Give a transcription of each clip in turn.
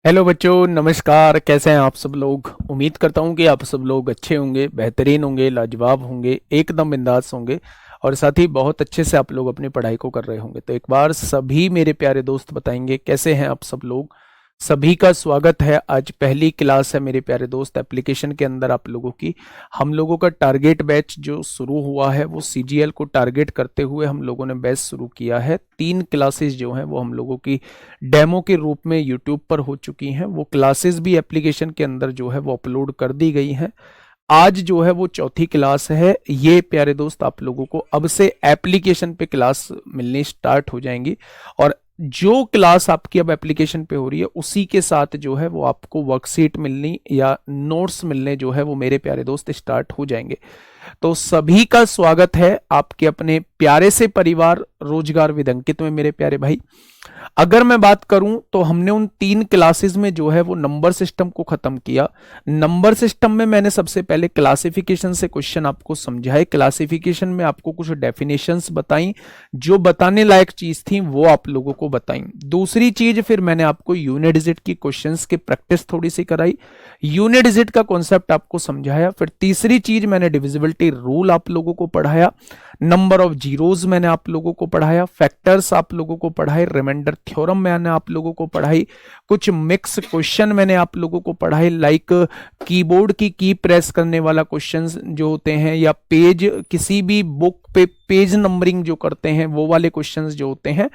Hello बच्चों, नमस्कार। कैसे हैं आप सब लोग? उम्मीद करता हूं कि आप सब लोग अच्छे होंगे, बेहतरीन होंगे, लाजवाब होंगे, एकदम बिंदास होंगे और साथ ही बहुत अच्छे से आप लोग अपनी पढ़ाई को कर रहे होंगे। तो एक बार सभी मेरे प्यारे दोस्त बताएंगे कैसे हैं आप सब लोग। सभी का स्वागत है। आज पहली क्लास है मेरे प्यारे दोस्त एप्लीकेशन के अंदर आप लोगों की। हम लोगों का टारगेट बैच जो शुरू हुआ है वो सीजीएल को टारगेट करते हुए हम लोगों ने बैच शुरू किया है। 3 क्लासेस जो हैं वो हम लोगों की डेमो के रूप में यूट्यूब पर हो चुकी हैं। वो क्लासेस भी एप्लीकेशन के अंदर जो है वो अपलोड कर दी गई हैं। आज जो है वो चौथी क्लास है। ये प्यारे दोस्त आप लोगों को अब से एप्लीकेशन पे क्लास मिलनी स्टार्ट हो जाएंगी और जो क्लास आपकी अब एप्लीकेशन पे हो रही है उसी के साथ जो है वो आपको वर्कशीट मिलनी या नोट्स मिलने जो है वो मेरे प्यारे दोस्त स्टार्ट हो जाएंगे। तो सभी का स्वागत है आपके अपने प्यारे से परिवार रोजगार विद अंकित में मेरे प्यारे भाई। अगर मैं बात करूं तो हमने उन 3 क्लासेस में जो है वो नंबर सिस्टम को खत्म किया। नंबर सिस्टम में मैंने सबसे पहले क्लासिफिकेशन से क्वेश्चन आपको समझाए, क्लासिफिकेशन में आपको कुछ डेफिनेशंस बताई, जो बताने लायक चीज थी वो आप लोगों को बताई। दूसरी चीज फिर मैंने आपको यूनिट डिजिट की क्वेश्चंस की प्रैक्टिस थोड़ी सी कराई, यूनिट डिजिट का कॉन्सेप्ट आपको समझाया। फिर तीसरी चीज मैंने डिविजिबिलिटी रूल आप लोगों को पढ़ाया, नंबर ऑफ जीरोज मैंने आप लोगों को पढ़ाया, फैक्टर्स आप लोगों को पढ़ाए, रिमाइंडर थ्योरम मैंने आप लोगों को पढ़ाई, कुछ मिक्स क्वेश्चन मैंने आप लोगों को पढ़ाए, लाइक कीबोर्ड की की प्रेस करने वाला क्वेश्चन जो होते हैं, या पेज किसी भी बुक पे पेज नंबरिंग जो करते हैं वो वाले क्वेश्चन जो होते हैं।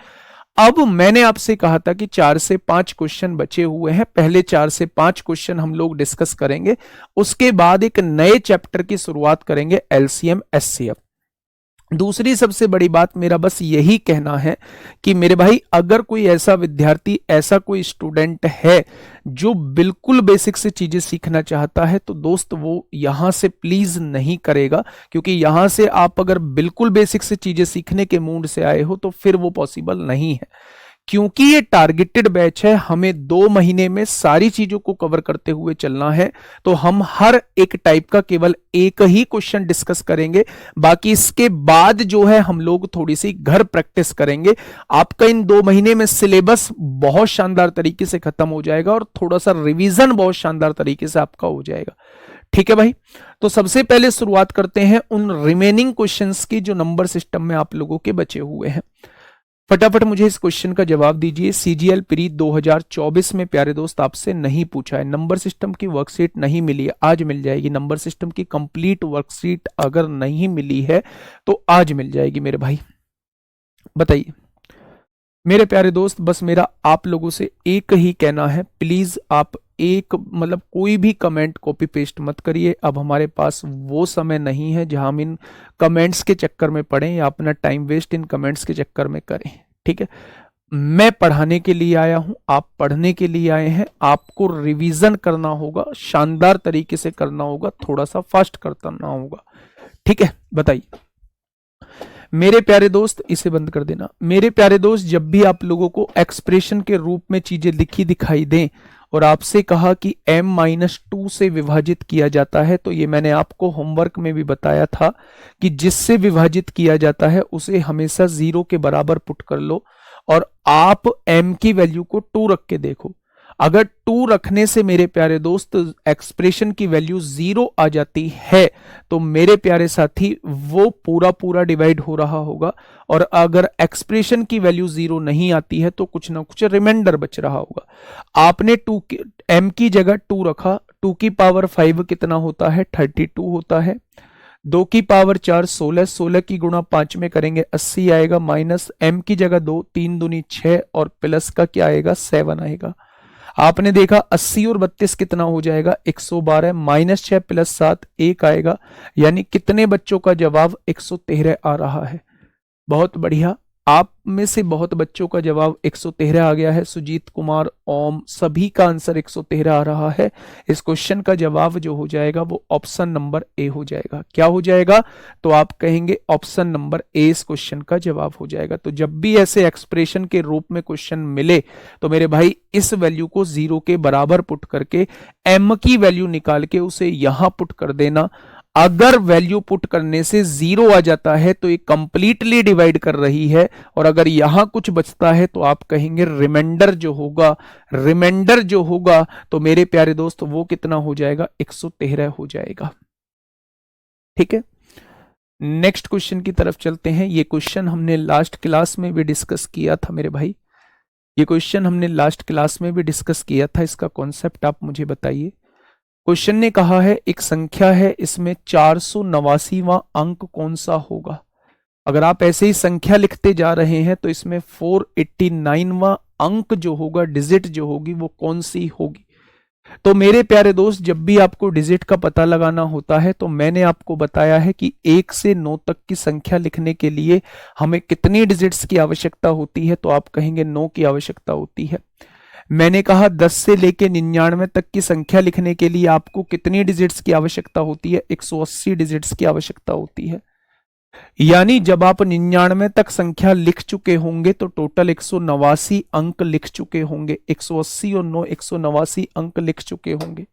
अब मैंने आपसे कहा था कि 4 से 5 क्वेश्चन बचे हुए हैं। पहले 4 से 5 क्वेश्चन हम लोग डिस्कस करेंगे, उसके बाद एक नए चैप्टर की शुरुआत करेंगे, एलसीएम एचसीएफ। दूसरी सबसे बड़ी बात मेरा बस यही कहना है कि मेरे भाई अगर कोई ऐसा विद्यार्थी, ऐसा कोई स्टूडेंट है जो बिल्कुल बेसिक से चीजें सीखना चाहता है तो दोस्त वो यहां से प्लीज नहीं करेगा, क्योंकि यहां से आप अगर बिल्कुल बेसिक से चीजें सीखने के मूड से आए हो तो फिर वो पॉसिबल नहीं है। क्योंकि ये टारगेटेड बैच है, हमें 2 महीने में सारी चीजों को कवर करते हुए चलना है, तो हम हर एक टाइप का केवल एक ही क्वेश्चन डिस्कस करेंगे। बाकी इसके बाद जो है हम लोग थोड़ी सी घर प्रैक्टिस करेंगे। आपका इन 2 महीने में सिलेबस बहुत शानदार तरीके से खत्म हो जाएगा और थोड़ा सा रिवीजन बहुत शानदार तरीके से आपका हो जाएगा। ठीक है भाई, तो सबसे पहले शुरुआत करते हैं उन रिमेनिंग क्वेश्चंस की जो नंबर सिस्टम में आप लोगों के बचे हुए हैं। फटाफट मुझे इस क्वेश्चन का जवाब दीजिए। सीजीएल प्री 2024 में प्यारे दोस्त आपसे नहीं पूछा है, नंबर सिस्टम की वर्कशीट नहीं मिली है, आज मिल जाएगी। नंबर सिस्टम की कंप्लीट वर्कशीट अगर नहीं मिली है तो आज मिल जाएगी मेरे भाई। बताइए मेरे प्यारे दोस्त, बस मेरा आप लोगों से एक ही कहना है, प्लीज आप एक मतलब कोई भी कमेंट कॉपी पेस्ट मत करिए। अब हमारे पास वो समय नहीं है जहां हम इन कमेंट्स के चक्कर में पड़ें या अपना टाइम वेस्ट इन कमेंट्स के चक्कर में करें। ठीक है, मैं पढ़ाने के लिए आया हूं, आप पढ़ने के लिए आए हैं। आपको रिवीजन करना होगा, शानदार तरीके से करना होगा, थोड़ा सा फास्ट करना होगा। ठीक है, बताइए मेरे प्यारे दोस्त। इसे बंद कर देना मेरे प्यारे दोस्त। जब भी आप लोगों को एक्सप्रेशन के रूप में चीजें लिखी दिखाई दें और आपसे कहा कि m-2 से विभाजित किया जाता है, तो ये मैंने आपको होमवर्क में भी बताया था कि जिससे विभाजित किया जाता है उसे हमेशा 0 के बराबर पुट कर लो और आप m की वैल्यू को 2 रख के देखो। अगर 2 रखने से मेरे प्यारे दोस्त एक्सप्रेशन की वैल्यू 0 आ जाती है तो मेरे प्यारे साथी वो पूरा पूरा डिवाइड हो रहा होगा, और अगर एक्सप्रेशन की वैल्यू 0 नहीं आती है तो कुछ ना कुछ रिमाइंडर बच रहा होगा। आपने m की जगह 2 रखा, 2 की पावर 5 कितना होता है? 32 होता है। 2 की पावर 4 16, 16 की गुणा 5 में करेंगे 80 आएगा, माइनस m की जगह 2, 3 दूनी 6 और प्लस का क्या आएगा? 7 आएगा। आपने देखा 80 और 32 कितना हो जाएगा? 112, माइनस 6 प्लस 7 1 आएगा, यानी कितने बच्चों का जवाब? 113 आ रहा है। बहुत बढ़िया, आप में से बहुत बच्चों का जवाब 113 आ गया है। सुजीत कुमार, ओम, सभी का आंसर 113 आ रहा है। इस क्वेश्चन का जवाब जो हो जाएगा वो ऑप्शन नंबर ए हो जाएगा। क्या हो जाएगा? तो आप कहेंगे ऑप्शन नंबर ए इस क्वेश्चन का जवाब हो जाएगा। तो जब भी ऐसे एक्सप्रेशन के रूप में क्वेश्चन मिले तो मेरे भाई इस वैल्यू को 0 के बराबर पुट करके m की वैल्यू निकाल के उसे यहां पुट कर देना। अगर वैल्यू पुट करने से 0 आ जाता है तो ये कंप्लीटली डिवाइड कर रही है, और अगर यहां कुछ बचता है तो आप कहेंगे रिमाइंडर जो होगा, रिमाइंडर जो होगा तो मेरे प्यारे दोस्त वो कितना हो जाएगा, 113 हो जाएगा। ठीक है, नेक्स्ट क्वेश्चन की तरफ चलते हैं। ये क्वेश्चन हमने लास्ट क्लास में भी डिस्कस किया था मेरे भाई, ये क्वेश्चन हमने लास्ट क्लास में भी डिस्कस किया था। इसका कॉन्सेप्ट आप मुझे बताइए। क्वेश्चन ने कहा है एक संख्या है, इसमें 489वां अंक कौन सा होगा। अगर आप ऐसे ही संख्या लिखते जा रहे हैं तो इसमें 489वां अंक जो होगा, डिजिट जो होगी वो कौन सी होगी। तो मेरे प्यारे दोस्त, जब भी आपको डिजिट का पता लगाना होता है तो मैंने आपको बताया है कि 1 से 9 तक की संख्या लिखने के लिए हमें कितनी डिजिट्स की आवश्यकता होती है, तो आप कहेंगे 9 की आवश्यकता होती है। मैंने कहा 10 से लेके 99 तक की संख्या लिखने के लिए आपको कितनी डिजिट्स की आवश्यकता होती है, 180 डिजिट्स की आवश्यकता होती है। यानी जब आप 99 तक संख्या लिख चुके होंगे तो टोटल 189 अंक लिख चुके होंगे, 180 और 9 189 अंक लिख चुके होंगे।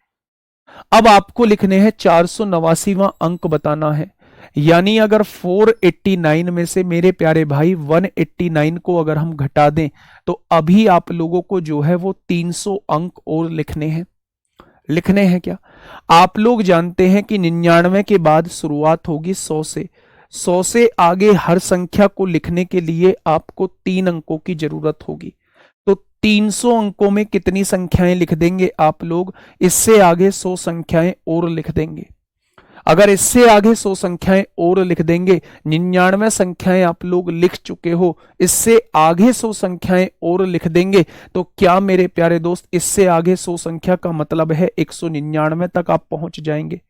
अब आपको लिखने हैं 489वां अंक बताना है। यानी अगर 489 में से मेरे प्यारे भाई 189 को अगर हम घटा दें तो अभी आप लोगों को जो है वो 300 अंक और लिखने हैं। लिखने हैं क्या, आप लोग जानते हैं कि 99 के बाद शुरुआत होगी 100 से। 100 से आगे हर संख्या को लिखने के लिए आपको 3 अंकों की जरूरत होगी। तो 300 अंकों में कितनी संख्याएं लिख देंगे आप लोग, इससे आगे 100 संख्याएं और लिख देंगे। अगर इससे आगे 100 संख्याएं और लिख देंगे, 99 संख्याएं आप लोग लिख चुके हो, इससे आगे 100 संख्याएं और लिख देंगे, तो क्या मेरे प्यारे दोस्त इससे आगे 100 संख्या का मतलब है 199 तक आप पहुंच जाएंगे।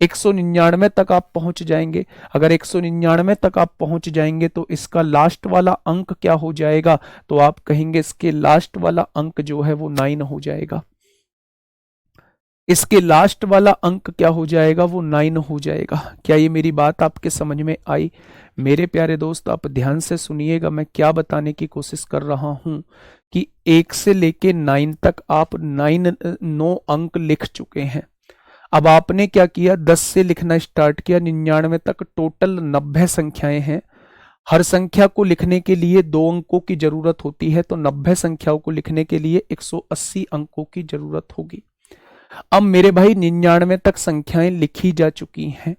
199 तक आप पहुंच जाएंगे। अगर 199 तक आप पहुंच जाएंगे तो इसका लास्ट वाला अंक क्या हो जाएगा, तो आप कहेंगे इसके लास्ट वाला अंक जो है वो 9 हो जाएगा। इसके लास्ट वाला अंक क्या हो जाएगा, वो 9 हो जाएगा। क्या ये मेरी बात आपके समझ में आई। मेरे प्यारे दोस्त आप ध्यान से सुनिएगा, मैं क्या बताने की कोशिश कर रहा हूं कि 1 से लेके 9 तक आप 9 अंक लिख चुके हैं। अब आपने क्या किया, 10 से लिखना स्टार्ट किया, 99 तक टोटल 90 संख्याएं हैं। हर संख्या को लिखने के लिए 2 अंकों की जरूरत होती है, तो 90 संख्याओं को लिखने के लिए 180 अंकों की जरूरत होगी। अब मेरे भाई 99 तक संख्याएं लिखी जा चुकी हैं।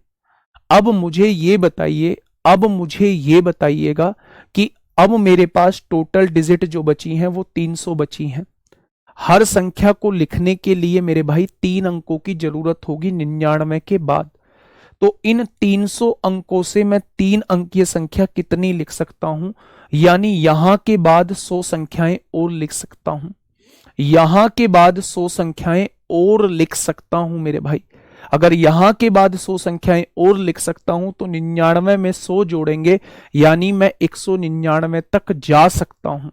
अब मुझे ये बताइए, अब मुझे ये बताइएगा कि अब मेरे पास टोटल डिजिट जो बची हैं वो 300 बची हैं। हर संख्या को लिखने के लिए मेरे भाई 3 अंकों की जरूरत होगी 99 के बाद। तो इन 300 अंकों से मैं 3 अंकीय संख्या कितनी लिख सकता हूं, यानी यहां के बाद 100 संख्याएं और लिख सकता हूं। यहां के बाद 100 संख्याएं और लिख सकता हूं मेरे भाई। अगर यहां के बाद 100 संख्याएं और लिख सकता हूं तो 99 में 100 जोड़ेंगे, यानी मैं 199 तक जा सकता हूं।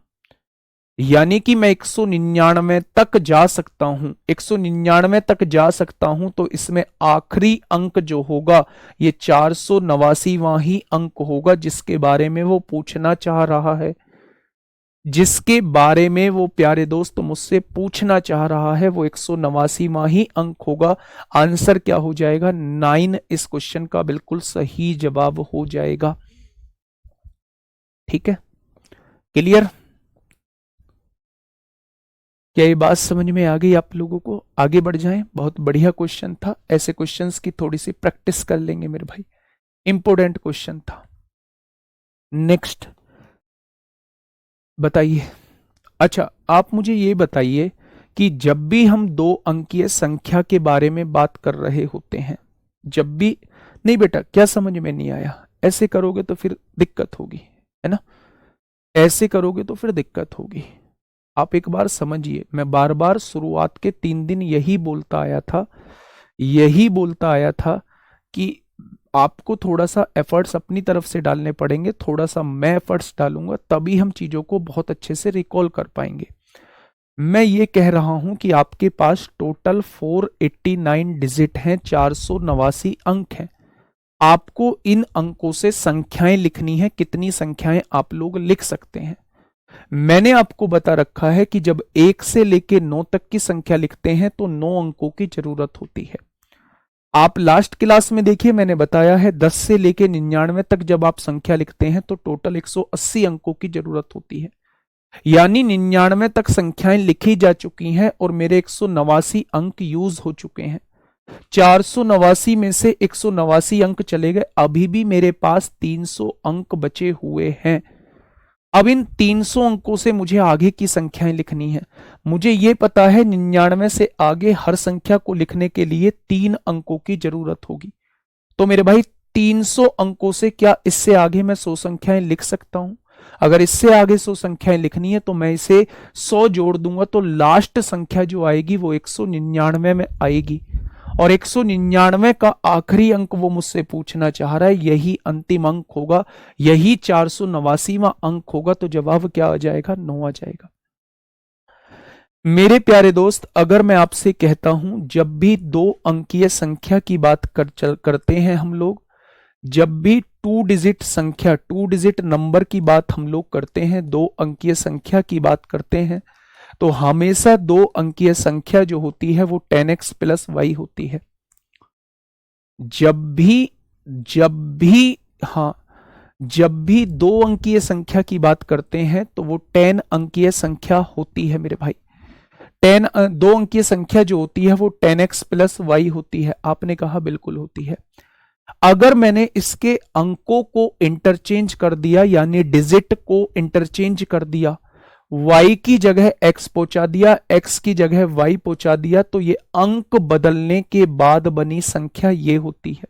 यानी कि मैं 199 तक जा सकता हूं। 199 तक जा सकता हूं तो इसमें आखिरी अंक जो होगा ये 489वां ही अंक होगा, जिसके बारे में वो पूछना चाह रहा है। जिसके बारे में वो प्यारे दोस्त मुझसे पूछना चाह रहा है वो 189वां ही अंक होगा। आंसर क्या हो जाएगा, 9 इस क्वेश्चन का बिल्कुल सही जवाब हो जाएगा। ठीक है, क्लियर। क्या ये बात समझ में आ गई आप लोगों को। आगे बढ़ जाएं, बहुत बढ़िया क्वेश्चन था। ऐसे क्वेश्चंस की थोड़ी सी प्रैक्टिस कर लेंगे मेरे भाई, इंपॉर्टेंट क्वेश्चन था। नेक्स्ट बताइए। अच्छा, आप मुझे ये बताइए कि जब भी हम 2 अंकीय संख्या के बारे में बात कर रहे होते हैं, जब भी, नहीं बेटा क्या समझ में नहीं आया, ऐसे करोगे तो फिर दिक्कत होगी, है ना। ऐसे करोगे तो फिर दिक्कत होगी। आप एक बार समझिए, मैं बार बार शुरुआत के 3 दिन यही बोलता आया था, यही बोलता आया था कि आपको थोड़ा सा एफर्ट्स अपनी तरफ से डालने पड़ेंगे, थोड़ा सा मैं एफर्ट्स डालूंगा, तभी हम चीजों को बहुत अच्छे से रिकॉल कर पाएंगे। मैं ये कह रहा हूं कि आपके पास टोटल 489 डिजिट हैं, 489 अंक हैं। आपको इन अंकों से संख्याएं लिखनी है। कितनी संख्याएं आप लोग लिख सकते हैं, मैंने आपको बता रखा है कि जब 1 से लेके 9 तक की संख्या लिखते हैं तो 9 अंकों की जरूरत होती है। आप लास्ट क्लास में देखिए, मैंने बताया है 10 से लेके 99 तक जब आप संख्या लिखते हैं तो टोटल 180 अंकों की जरूरत होती है। यानी 99 तक संख्याएं लिखी जा चुकी हैं और मेरे 189 अंक यूज हो चुके हैं। 489 में से 189 अंक चले गए, अभी भी मेरे पास 300 अंक बचे हुए हैं। अब इन 300 अंकों से मुझे आगे की संख्याएं लिखनी है। मुझे यह पता है 99 से आगे हर संख्या को लिखने के लिए 3 अंकों की जरूरत होगी। तो मेरे भाई 300 अंकों से क्या इससे आगे मैं 100 संख्याएं लिख सकता हूं? अगर इससे आगे 100 संख्याएं लिखनी है तो मैं इसे 100 जोड़ दूंगा, तो लास्ट संख्या जो आएगी वो 199 में आएगी। और 199 का आखिरी अंक वो मुझसे पूछना चाह रहा है, यही अंतिम अंक होगा, यही 489वां अंक होगा। तो जवाब क्या आ जाएगा? 9 आ जाएगा। मेरे प्यारे दोस्त, अगर मैं आपसे कहता हूं जब भी 2 अंकीय संख्या की बात करते हैं हम लोग, जब भी 2 डिजिट संख्या, 2 डिजिट नंबर की बात हम लोग करते हैं, 2 अंकीय संख्या की बात करते हैं, तो हमेशा 2 अंकीय संख्या जो होती है वो 10x प्लस वाई होती है। जब भी 2 अंकीय संख्या की बात करते हैं तो वो 10 अंकीय संख्या होती है मेरे भाई। 2 अंकीय संख्या जो होती है वो 10x प्लस वाई होती है। आपने कहा बिल्कुल होती है। अगर मैंने इसके अंकों को इंटरचेंज कर दिया, यानी डिजिट को इंटरचेंज कर दिया, y की जगह x पहुंचा दिया, x की जगह y पहुंचा दिया, तो ये अंक बदलने के बाद बनी संख्या ये होती है।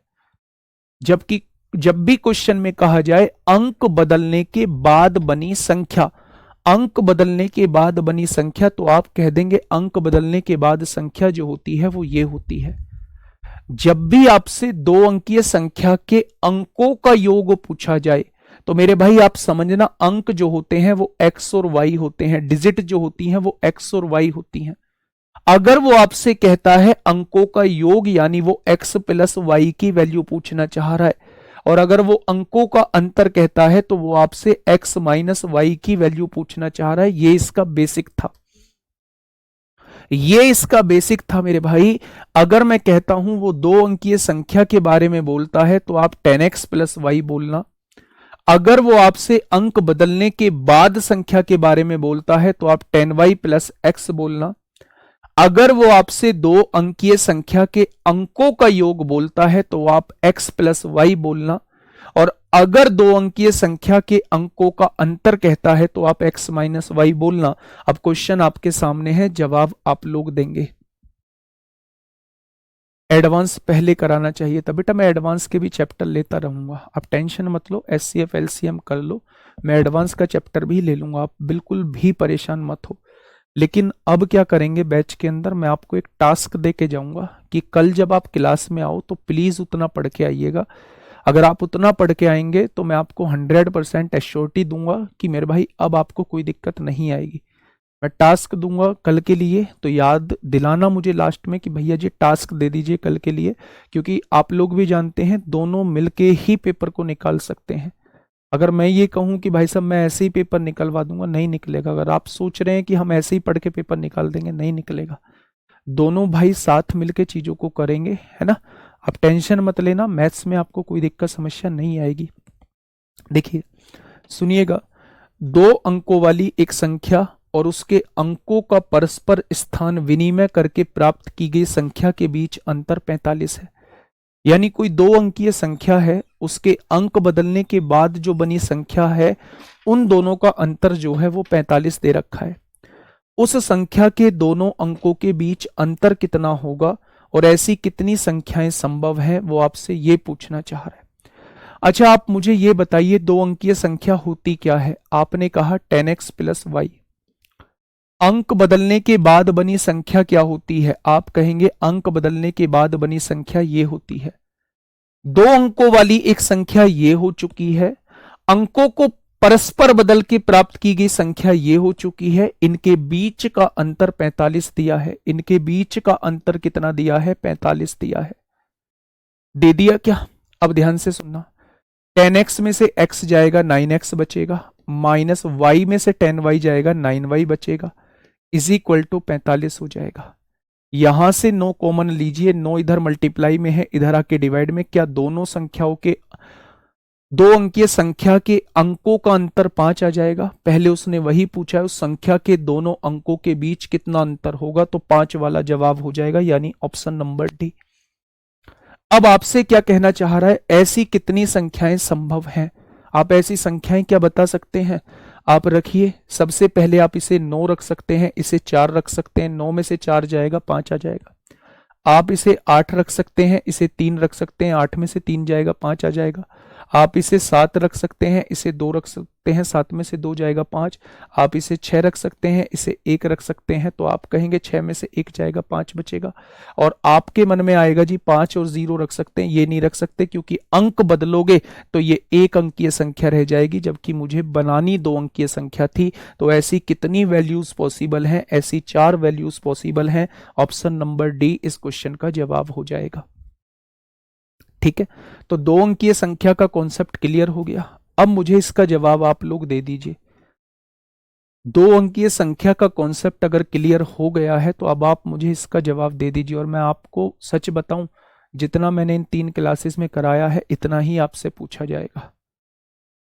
जबकि जब भी क्वेश्चन में कहा जाए अंक बदलने के बाद बनी संख्या, अंक बदलने के बाद बनी संख्या, तो आप कह देंगे अंक बदलने के बाद संख्या जो होती है वो ये होती है। जब भी आपसे 2 अंकीय संख्या के अंकों का योग पूछा जाए तो मेरे भाई आप समझना, अंक जो होते हैं वो x और y होते हैं, डिजिट जो होती हैं वो x और y होती हैं। अगर वो आपसे कहता है अंकों का योग, यानी वो x प्लस वाई की वैल्यू पूछना चाह रहा है, और अगर वो अंकों का अंतर कहता है तो वो आपसे x माइनस वाई की वैल्यू पूछना चाह रहा है। ये इसका बेसिक था, ये इसका बेसिक था मेरे भाई। अगर मैं कहता हूं वो 2 अंकीय संख्या के बारे में बोलता है तो आप 10x प्लस वाई बोलना। अगर वो आपसे अंक बदलने के बाद संख्या के बारे में बोलता है तो आप 10y प्लस एक्स बोलना। अगर वो आपसे 2 अंकीय संख्या के अंकों का योग बोलता है तो आप x प्लस वाई बोलना। और अगर 2 अंकीय संख्या के अंकों का अंतर कहता है तो आप x माइनस वाई बोलना। अब क्वेश्चन आपके सामने है, जवाब आप लोग देंगे। एडवांस पहले कराना चाहिए था बेटा, मैं एडवांस के भी चैप्टर लेता रहूंगा, आप टेंशन मत लो। एचसीएफ एलसीएम कर लो, मैं एडवांस का चैप्टर भी ले लूंगा, आप बिल्कुल भी परेशान मत हो। लेकिन अब क्या करेंगे, बैच के अंदर मैं आपको एक टास्क दे के जाऊंगा कि कल जब आप क्लास में आओ तो प्लीज उतना पढ़ के आइएगा। अगर आप उतना पढ़ के आएंगे तो मैं आपको 100% एश्योरिटी दूंगा कि मेरे भाई अब आपको कोई दिक्कत नहीं आएगी। मैं टास्क दूंगा कल के लिए, तो याद दिलाना मुझे लास्ट में कि भैया जी टास्क दे दीजिए कल के लिए, क्योंकि आप लोग भी जानते हैं दोनों मिलके ही पेपर को निकाल सकते हैं। अगर मैं ये कहूं कि भाई साहब मैं ऐसे ही पेपर निकलवा दूंगा, नहीं निकलेगा। अगर आप सोच रहे हैं कि हम ऐसे ही पढ़ के पेपर निकाल देंगे, नहीं निकलेगा। दोनों भाई साथ मिलके चीजों को करेंगे, है ना। आप टेंशन मत लेना, मैथ्स में आपको कोई दिक्कत समस्या नहीं आएगी। देखिए सुनिएगा, 2 अंकों वाली एक संख्या और उसके अंकों का परस्पर स्थान विनिमय करके प्राप्त की गई संख्या के बीच अंतर 45 है। यानी कोई 2 अंकीय संख्या है, उसके अंक बदलने के बाद जो बनी संख्या है, उन दोनों का अंतर जो है वो 45 दे रखा है। उस संख्या के दोनों अंकों के बीच अंतर कितना होगा और ऐसी कितनी संख्याएं संभव है, वो आपसे ये पूछना चाह रहा है। अच्छा आप मुझे ये बताइए 2 अंकीय संख्या होती क्या है। आपने कहा 10x प्लस वाई। अंक बदलने के बाद बनी संख्या क्या होती है, आप कहेंगे अंक बदलने के बाद बनी संख्या ये होती है। 2 अंकों वाली एक संख्या ये हो चुकी है, अंकों को परस्पर बदल के प्राप्त की गई संख्या ये हो चुकी है, इनके बीच का अंतर 45 दिया है। इनके बीच का अंतर कितना दिया है, 45 दिया है। दे दिया क्या? अब ध्यान से सुनना, 10x में से x जाएगा 9x बचेगा, माइनस y में से 10y जाएगा 9y बचेगा, इज इक्वल टू 45 हो जाएगा। यहां से 9 कॉमन लीजिए, 9 इधर मल्टीप्लाई में है, इधर आके डिवाइड में। क्या दोनों संख्याओं के, दो अंकीय संख्या के अंकों का अंतर 5 आ जाएगा? पहले उसने वही पूछा है, उस संख्या के दोनों अंकों के बीच कितना अंतर होगा, तो 5 वाला जवाब हो जाएगा, यानी ऑप्शन नंबर डी। अब आपसे क्या कहना चाह रहा है, ऐसी कितनी संख्याएं संभव हैं? आप ऐसी संख्याएं क्या बता सकते हैं? आप रखिए, सबसे पहले आप इसे 9 रख सकते हैं, इसे 4 रख सकते हैं, 9 में से 4 जाएगा 5 आ जाएगा। आप इसे 8 रख सकते हैं, इसे 3 रख सकते हैं, 8 में से 3 जाएगा 5 आ जाएगा। आप इसे 7 रख सकते हैं, इसे 2 रख सकते हैं, 7 में से 2 जाएगा 5। आप इसे 6 रख सकते हैं, इसे 1 रख सकते हैं, तो आप कहेंगे 6 में से 1 जाएगा 5 बचेगा। और आपके मन में आएगा जी 5 और 0 रख सकते हैं, ये नहीं रख सकते क्योंकि अंक बदलोगे तो ये एक अंकीय संख्या रह जाएगी, जबकि मुझे बनानी 2 अंकीय संख्या थी। तो ऐसी कितनी वैल्यूज पॉसिबल हैं? ऐसी 4 वैल्यूज पॉसिबल हैं। ऑप्शन नंबर डी इस क्वेश्चन का जवाब हो जाएगा। ठीक है, तो 2 अंकीय संख्या का कॉन्सेप्ट क्लियर हो गया। अब मुझे इसका जवाब आप लोग दे दीजिए। 2 अंकीय संख्या का कॉन्सेप्ट अगर क्लियर हो गया है तो अब आप मुझे इसका जवाब दे दीजिए। और मैं आपको सच बताऊं, जितना मैंने इन 3 क्लासेस में कराया है इतना ही आपसे पूछा जाएगा,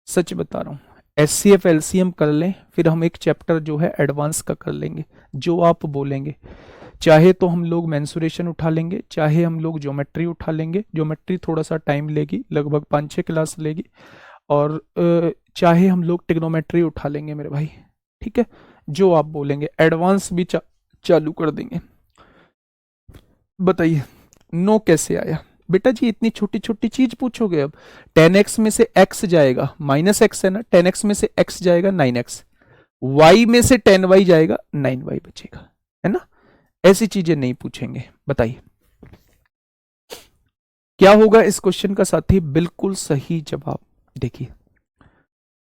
सच बता रहा हूं। एचसीएफ एलसीएम कर लें, फिर हम एक चैप्टर जो है एडवांस का कर लेंगे, जो आप बोलेंगे। चाहे तो हम लोग मेंसुरेशन उठा लेंगे, चाहे हम लोग ज्योमेट्री उठा लेंगे। ज्योमेट्री थोड़ा सा टाइम लेगी, लगभग 5-6 क्लास लेगी। और चाहे हम लोग ट्रिग्नोमेट्री उठा लेंगे मेरे भाई। ठीक है, जो आप बोलेंगे। एडवांस भी चालू कर देंगे। बताइए 9 कैसे आया? बेटा जी इतनी छोटी छोटी चीज पूछोगे? अब 10x में से x जाएगा, -x है ना, 10x में से x जाएगा 9x, y में से 10y जाएगा 9y बचेगा, है ना। ऐसी चीजें नहीं पूछेंगे। बताइए क्या होगा इस क्वेश्चन का साथी? बिल्कुल सही जवाब। देखिए,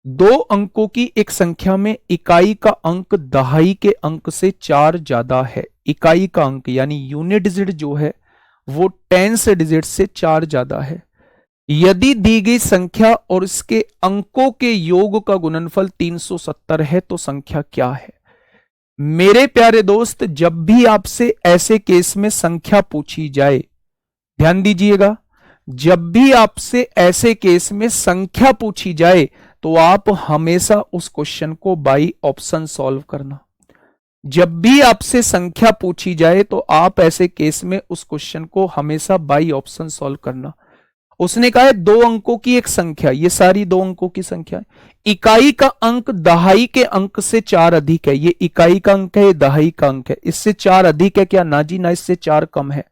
2 अंकों की एक संख्या में इकाई का अंक दहाई के अंक से 4 ज्यादा है। इकाई का अंक यानी यूनिट डिजिट जो है वो 10 डिजिट से 4 ज्यादा है। यदि दी गई संख्या और इसके अंकों के योग का गुणनफल 370 है तो संख्या क्या है? मेरे प्यारे दोस्त, जब भी आपसे ऐसे केस में संख्या पूछी जाए, ध्यान दीजिएगा, जब भी आपसे ऐसे केस में संख्या पूछी जाए तो आप हमेशा उस क्वेश्चन को बाई ऑप्शन सॉल्व करना। जब भी आपसे संख्या पूछी जाए तो आप ऐसे केस में उस क्वेश्चन को हमेशा बाई ऑप्शन सॉल्व करना। उसने कहा है 2 अंकों की एक संख्या, ये सारी 2 अंकों की संख्या है। इकाई का अंक दहाई के अंक से 4 अधिक है। ये इकाई का अंक है, ये दहाई का अंक है। इससे 4 अधिक है क्या? ना जी ना, इससे 4 कम है।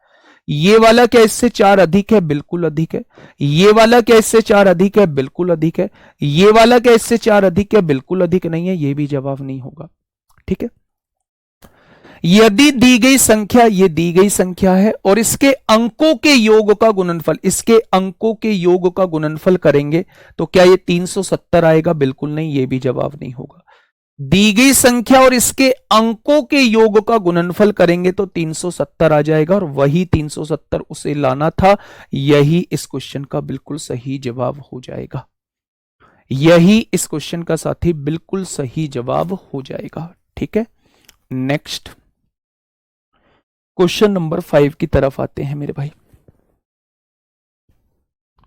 ये वाला क्या इससे 4 अधिक है? बिल्कुल अधिक है। ये वाला क्या इससे 4 अधिक है? बिल्कुल अधिक है। ये वाला क्या इससे 4 अधिक है? बिल्कुल अधिक नहीं है। ये भी जवाब नहीं होगा। ठीक है, यदि दी गई संख्या, ये दी गई संख्या है और इसके अंकों के योग का गुणनफल, इसके अंकों के योग का गुणनफल करेंगे तो क्या ये 370 आएगा? बिल्कुल नहीं, ये भी जवाब नहीं होगा। दी गई संख्या और इसके अंकों के योग का गुणनफल करेंगे तो 370 आ जाएगा, और वही 370 उसे लाना था। यही इस क्वेश्चन का बिल्कुल सही जवाब हो जाएगा। यही इस क्वेश्चन का साथी बिल्कुल सही जवाब हो जाएगा। ठीक है, नेक्स्ट क्वेश्चन नंबर 5 की तरफ आते हैं मेरे भाई।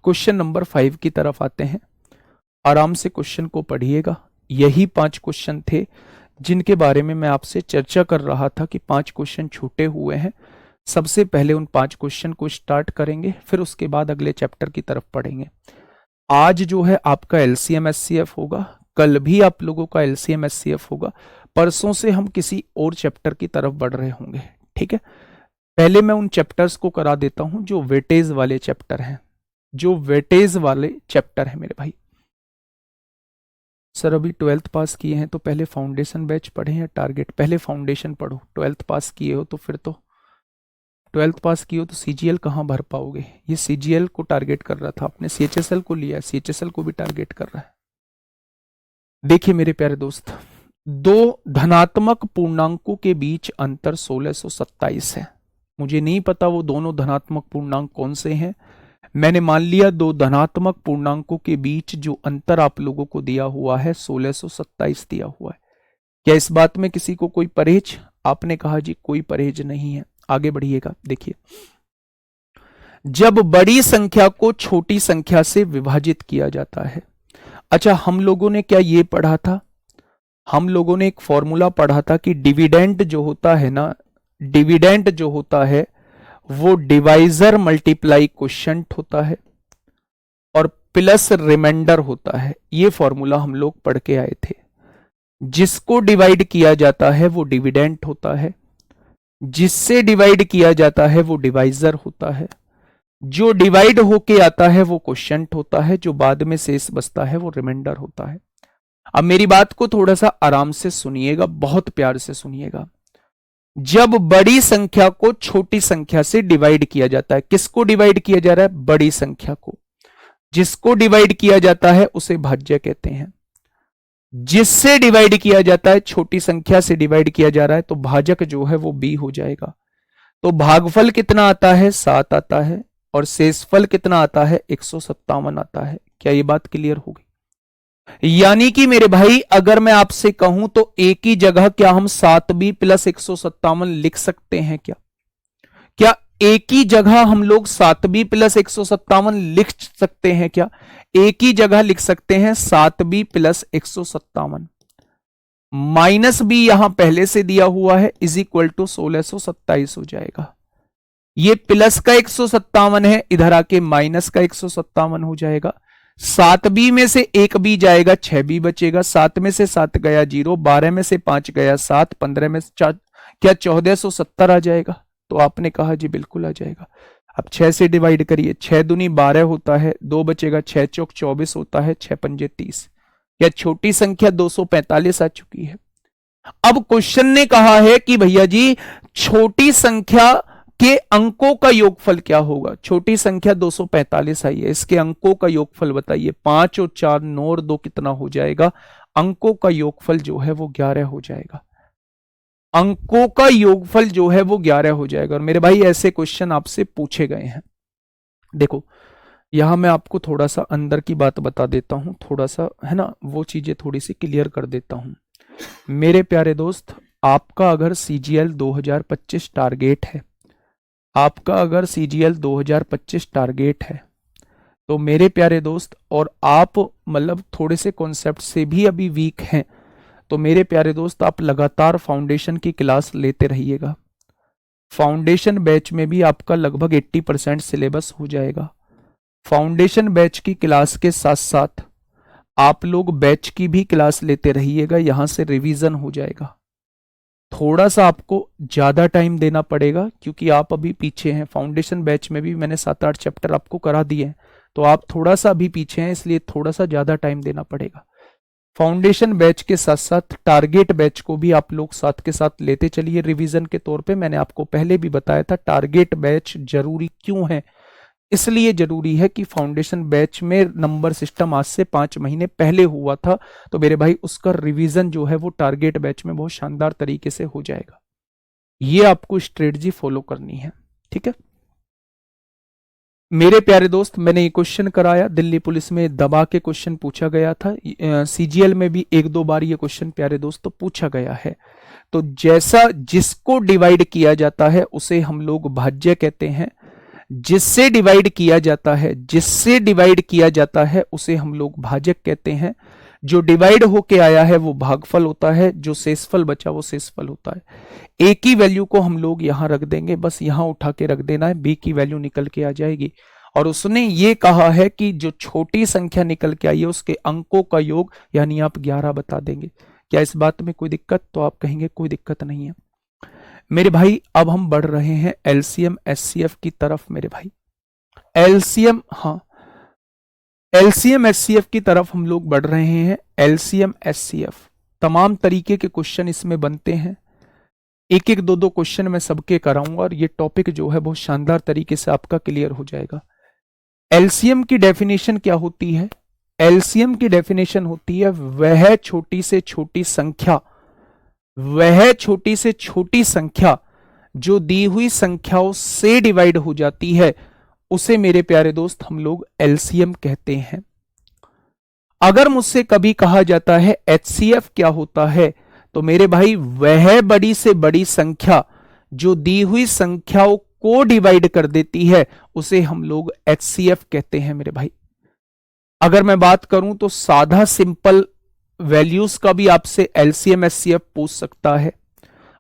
क्वेश्चन नंबर 5 की तरफ आते हैं। आराम से क्वेश्चन को पढ़िएगा। यही 5 क्वेश्चन थे जिनके बारे में मैं आपसे चर्चा कर रहा था कि 5 क्वेश्चन छूटे हुए हैं। सबसे पहले उन 5 क्वेश्चन को स्टार्ट करेंगे, फिर उसके बाद अगले चैप्टर की तरफ पढ़ेंगे। आज जो है आपका एलसीएम एचसीएफ होगा, कल भी आप लोगों का एलसीएम एचसीएफ होगा, परसों से हम किसी और चैप्टर की तरफ बढ़ रहे होंगे। ठीक है, पहले मैं उन चैप्टर्स को करा देता हूं जो वेटेज वाले चैप्टर हैं, जो वेटेज वाले चैप्टर हैं मेरे भाई। सर अभी 12th पास किए हैं तो पहले फाउंडेशन बैच पढ़े या टारगेट? पहले फाउंडेशन पढ़ो। 12th पास किए हो तो फिर तो 12th पास किए हो तो सीजीएल कहाँ भर पाओगे? ये सीजीएल को टारगेट कर रहा था, आपने सीएचएसएल को लिया, सीएचएसएल को भी टारगेट कर रहा है। देखिए मेरे प्यारे दोस्त, 2 धनात्मक पूर्णांकों के बीच अंतर 1627 है। मुझे नहीं पता वो दोनों धनात्मक पूर्णांक कौन से हैं। मैंने मान लिया 2 धनात्मक पूर्णांकों के बीच जो अंतर आप लोगों को दिया हुआ है 1627 दिया हुआ है। क्या इस बात में किसी को कोई परहेज? आपने कहा जी कोई परहेज नहीं है। आगे बढ़िएगा। देखिए, जब बड़ी संख्या को छोटी संख्या से विभाजित किया जाता है। अच्छा, हम लोगों ने क्या ये पढ़ा था, हम लोगों ने एक फॉर्मूला पढ़ा था कि डिविडेंड जो होता है ना, डिविडेंड जो होता है वो डिवाइजर मल्टीप्लाई क्वोशिएंट होता है और प्लस रिमाइंडर होता है। ये फॉर्मूला हम लोग पढ़ के आए थे। जिसको डिवाइड किया जाता है वो डिविडेंड होता है, जिससे डिवाइड किया जाता है वो डिवाइजर होता है, जो डिवाइड होके आता है वो क्वोशिएंट होता है, जो बाद में शेष बचता है वो रिमाइंडर होता है। अब मेरी बात को थोड़ा सा आराम से सुनिएगा, बहुत प्यार से सुनिएगा। जब बड़ी संख्या को छोटी संख्या से डिवाइड किया जाता है, किसको डिवाइड किया जा रहा है? बड़ी संख्या को। जिसको डिवाइड किया जाता है उसे भाज्य कहते हैं। जिससे डिवाइड किया जाता है, छोटी संख्या से डिवाइड किया जा रहा है, तो भाजक जो है वो b हो जाएगा। तो भागफल कितना आता है? 7 आता है और शेषफल कितना आता है? 157 आता है। क्या ये बात क्लियर होगी? यानी कि मेरे भाई, अगर मैं आपसे कहूं तो एक ही जगह क्या हम 7b प्लस 157 लिख सकते हैं? क्या क्या एक ही जगह हम लोग 7b प्लस 157 लिख सकते हैं? क्या एक ही जगह लिख सकते हैं 7b प्लस 157। माइनस बी यहां पहले से दिया हुआ है, इज इक्वल टू 1627 हो जाएगा। ये प्लस का 157 है, इधर आके माइनस का 157 हो जाएगा। 7b में से एक बी जाएगा, 6b बचेगा। 7 में से 7 गया 0, 12 में से 5 गया 7, 15 में से 4 क्या 1470 आ जाएगा? तो आपने कहा जी बिल्कुल आ जाएगा। अब 6 से डिवाइड करिए, 6 दूनी 12 होता है, 2 बचेगा, 6 चौक 24 होता है, 6 पंजे 30। या छोटी संख्या 245 आ चुकी है। अब क्वेश्चन ने कहा है कि भैया जी छोटी संख्या के अंकों का योगफल क्या होगा? छोटी संख्या 245 आई है, इसके अंकों का योगफल बताइए। 5 और 4 9 और 2 कितना हो जाएगा? अंकों का योगफल जो है वो 11 हो जाएगा। अंकों का योगफल जो है वो 11 हो जाएगा। और मेरे भाई ऐसे क्वेश्चन आपसे पूछे गए हैं। देखो, यहां मैं आपको थोड़ा सा अंदर की बात बता देता हूं, थोड़ा सा है ना, वो चीजें थोड़ी सी क्लियर कर देता हूं। मेरे प्यारे दोस्त, आपका अगर CGL 2025 टारगेट है, आपका अगर CGL 2025 टारगेट है, तो मेरे प्यारे दोस्त, और आप मतलब थोड़े से कॉन्सेप्ट से भी अभी वीक हैं, तो मेरे प्यारे दोस्त आप लगातार फाउंडेशन की क्लास लेते रहिएगा। फाउंडेशन बैच में भी आपका लगभग 80% सिलेबस हो जाएगा। फाउंडेशन बैच की क्लास के साथ साथ आप लोग बैच की भी क्लास लेते रहिएगा, यहां से रिवीजन हो जाएगा। थोड़ा सा आपको ज्यादा टाइम देना पड़ेगा क्योंकि आप अभी पीछे हैं। फाउंडेशन बैच में भी मैंने 7-8 चैप्टर आपको करा दिए हैं, तो आप थोड़ा सा अभी पीछे हैं, इसलिए थोड़ा सा ज्यादा टाइम देना पड़ेगा। फाउंडेशन बैच के साथ साथ टारगेट बैच को भी आप लोग साथ के साथ लेते चलिए रिवीजन के तौर पे। मैंने आपको पहले भी बताया था टारगेट बैच जरूरी क्यों है। इसलिए जरूरी है कि फाउंडेशन बैच में नंबर सिस्टम आज से 5 महीने पहले हुआ था, तो मेरे भाई उसका रिवीजन जो है वो टारगेट बैच में बहुत शानदार तरीके से हो जाएगा। ये आपको स्ट्रेटजी फॉलो करनी है, ठीक है मेरे प्यारे दोस्त। मैंने ये क्वेश्चन कराया, दिल्ली पुलिस में दबा के क्वेश्चन पूछा गया था। CGL में भी 1-2 बार ये क्वेश्चन प्यारे दोस्त तो पूछा गया है। तो जैसा जिसको डिवाइड किया जाता है उसे हम लोग भाज्य कहते हैं, जिससे डिवाइड किया जाता है, जिससे डिवाइड किया जाता है उसे हम लोग भाजक कहते हैं। जो डिवाइड होके आया है वो भागफल होता है, जो शेषफल बचा वो शेषफल होता है। ए की वैल्यू को हम लोग यहां रख देंगे, बस यहां उठा के रख देना है, बी की वैल्यू निकल के आ जाएगी। और उसने ये कहा है कि जो छोटी संख्या निकल के आई है उसके अंकों का योग, यानी आप 11 बता देंगे। क्या इस बात में कोई दिक्कत? तो आप कहेंगे कोई दिक्कत नहीं है। मेरे भाई अब हम बढ़ रहे हैं LCM SCF की तरफ। मेरे भाई LCM, हाँ LCM SCF की तरफ हम लोग बढ़ रहे हैं। LCM SCF तमाम तरीके के क्वेश्चन इसमें बनते हैं। एक एक 2-2 क्वेश्चन मैं सबके कराऊंगा और ये टॉपिक जो है बहुत शानदार तरीके से आपका क्लियर हो जाएगा। LCM की डेफिनेशन क्या होती है? LCM की डेफिनेशन होती है वह छोटी से छोटी संख्या, वह छोटी से छोटी संख्या जो दी हुई संख्याओं से डिवाइड हो जाती है, उसे मेरे प्यारे दोस्त हम लोग LCM कहते हैं। अगर मुझसे कभी कहा जाता है HCF क्या होता है, तो मेरे भाई वह बड़ी से बड़ी संख्या जो दी हुई संख्याओं को डिवाइड कर देती है उसे हम लोग HCF कहते हैं मेरे भाई। अगर मैं बात करूं तो साधा सिंपल वैल्यूज का भी आपसे LCM HCF पूछ सकता है,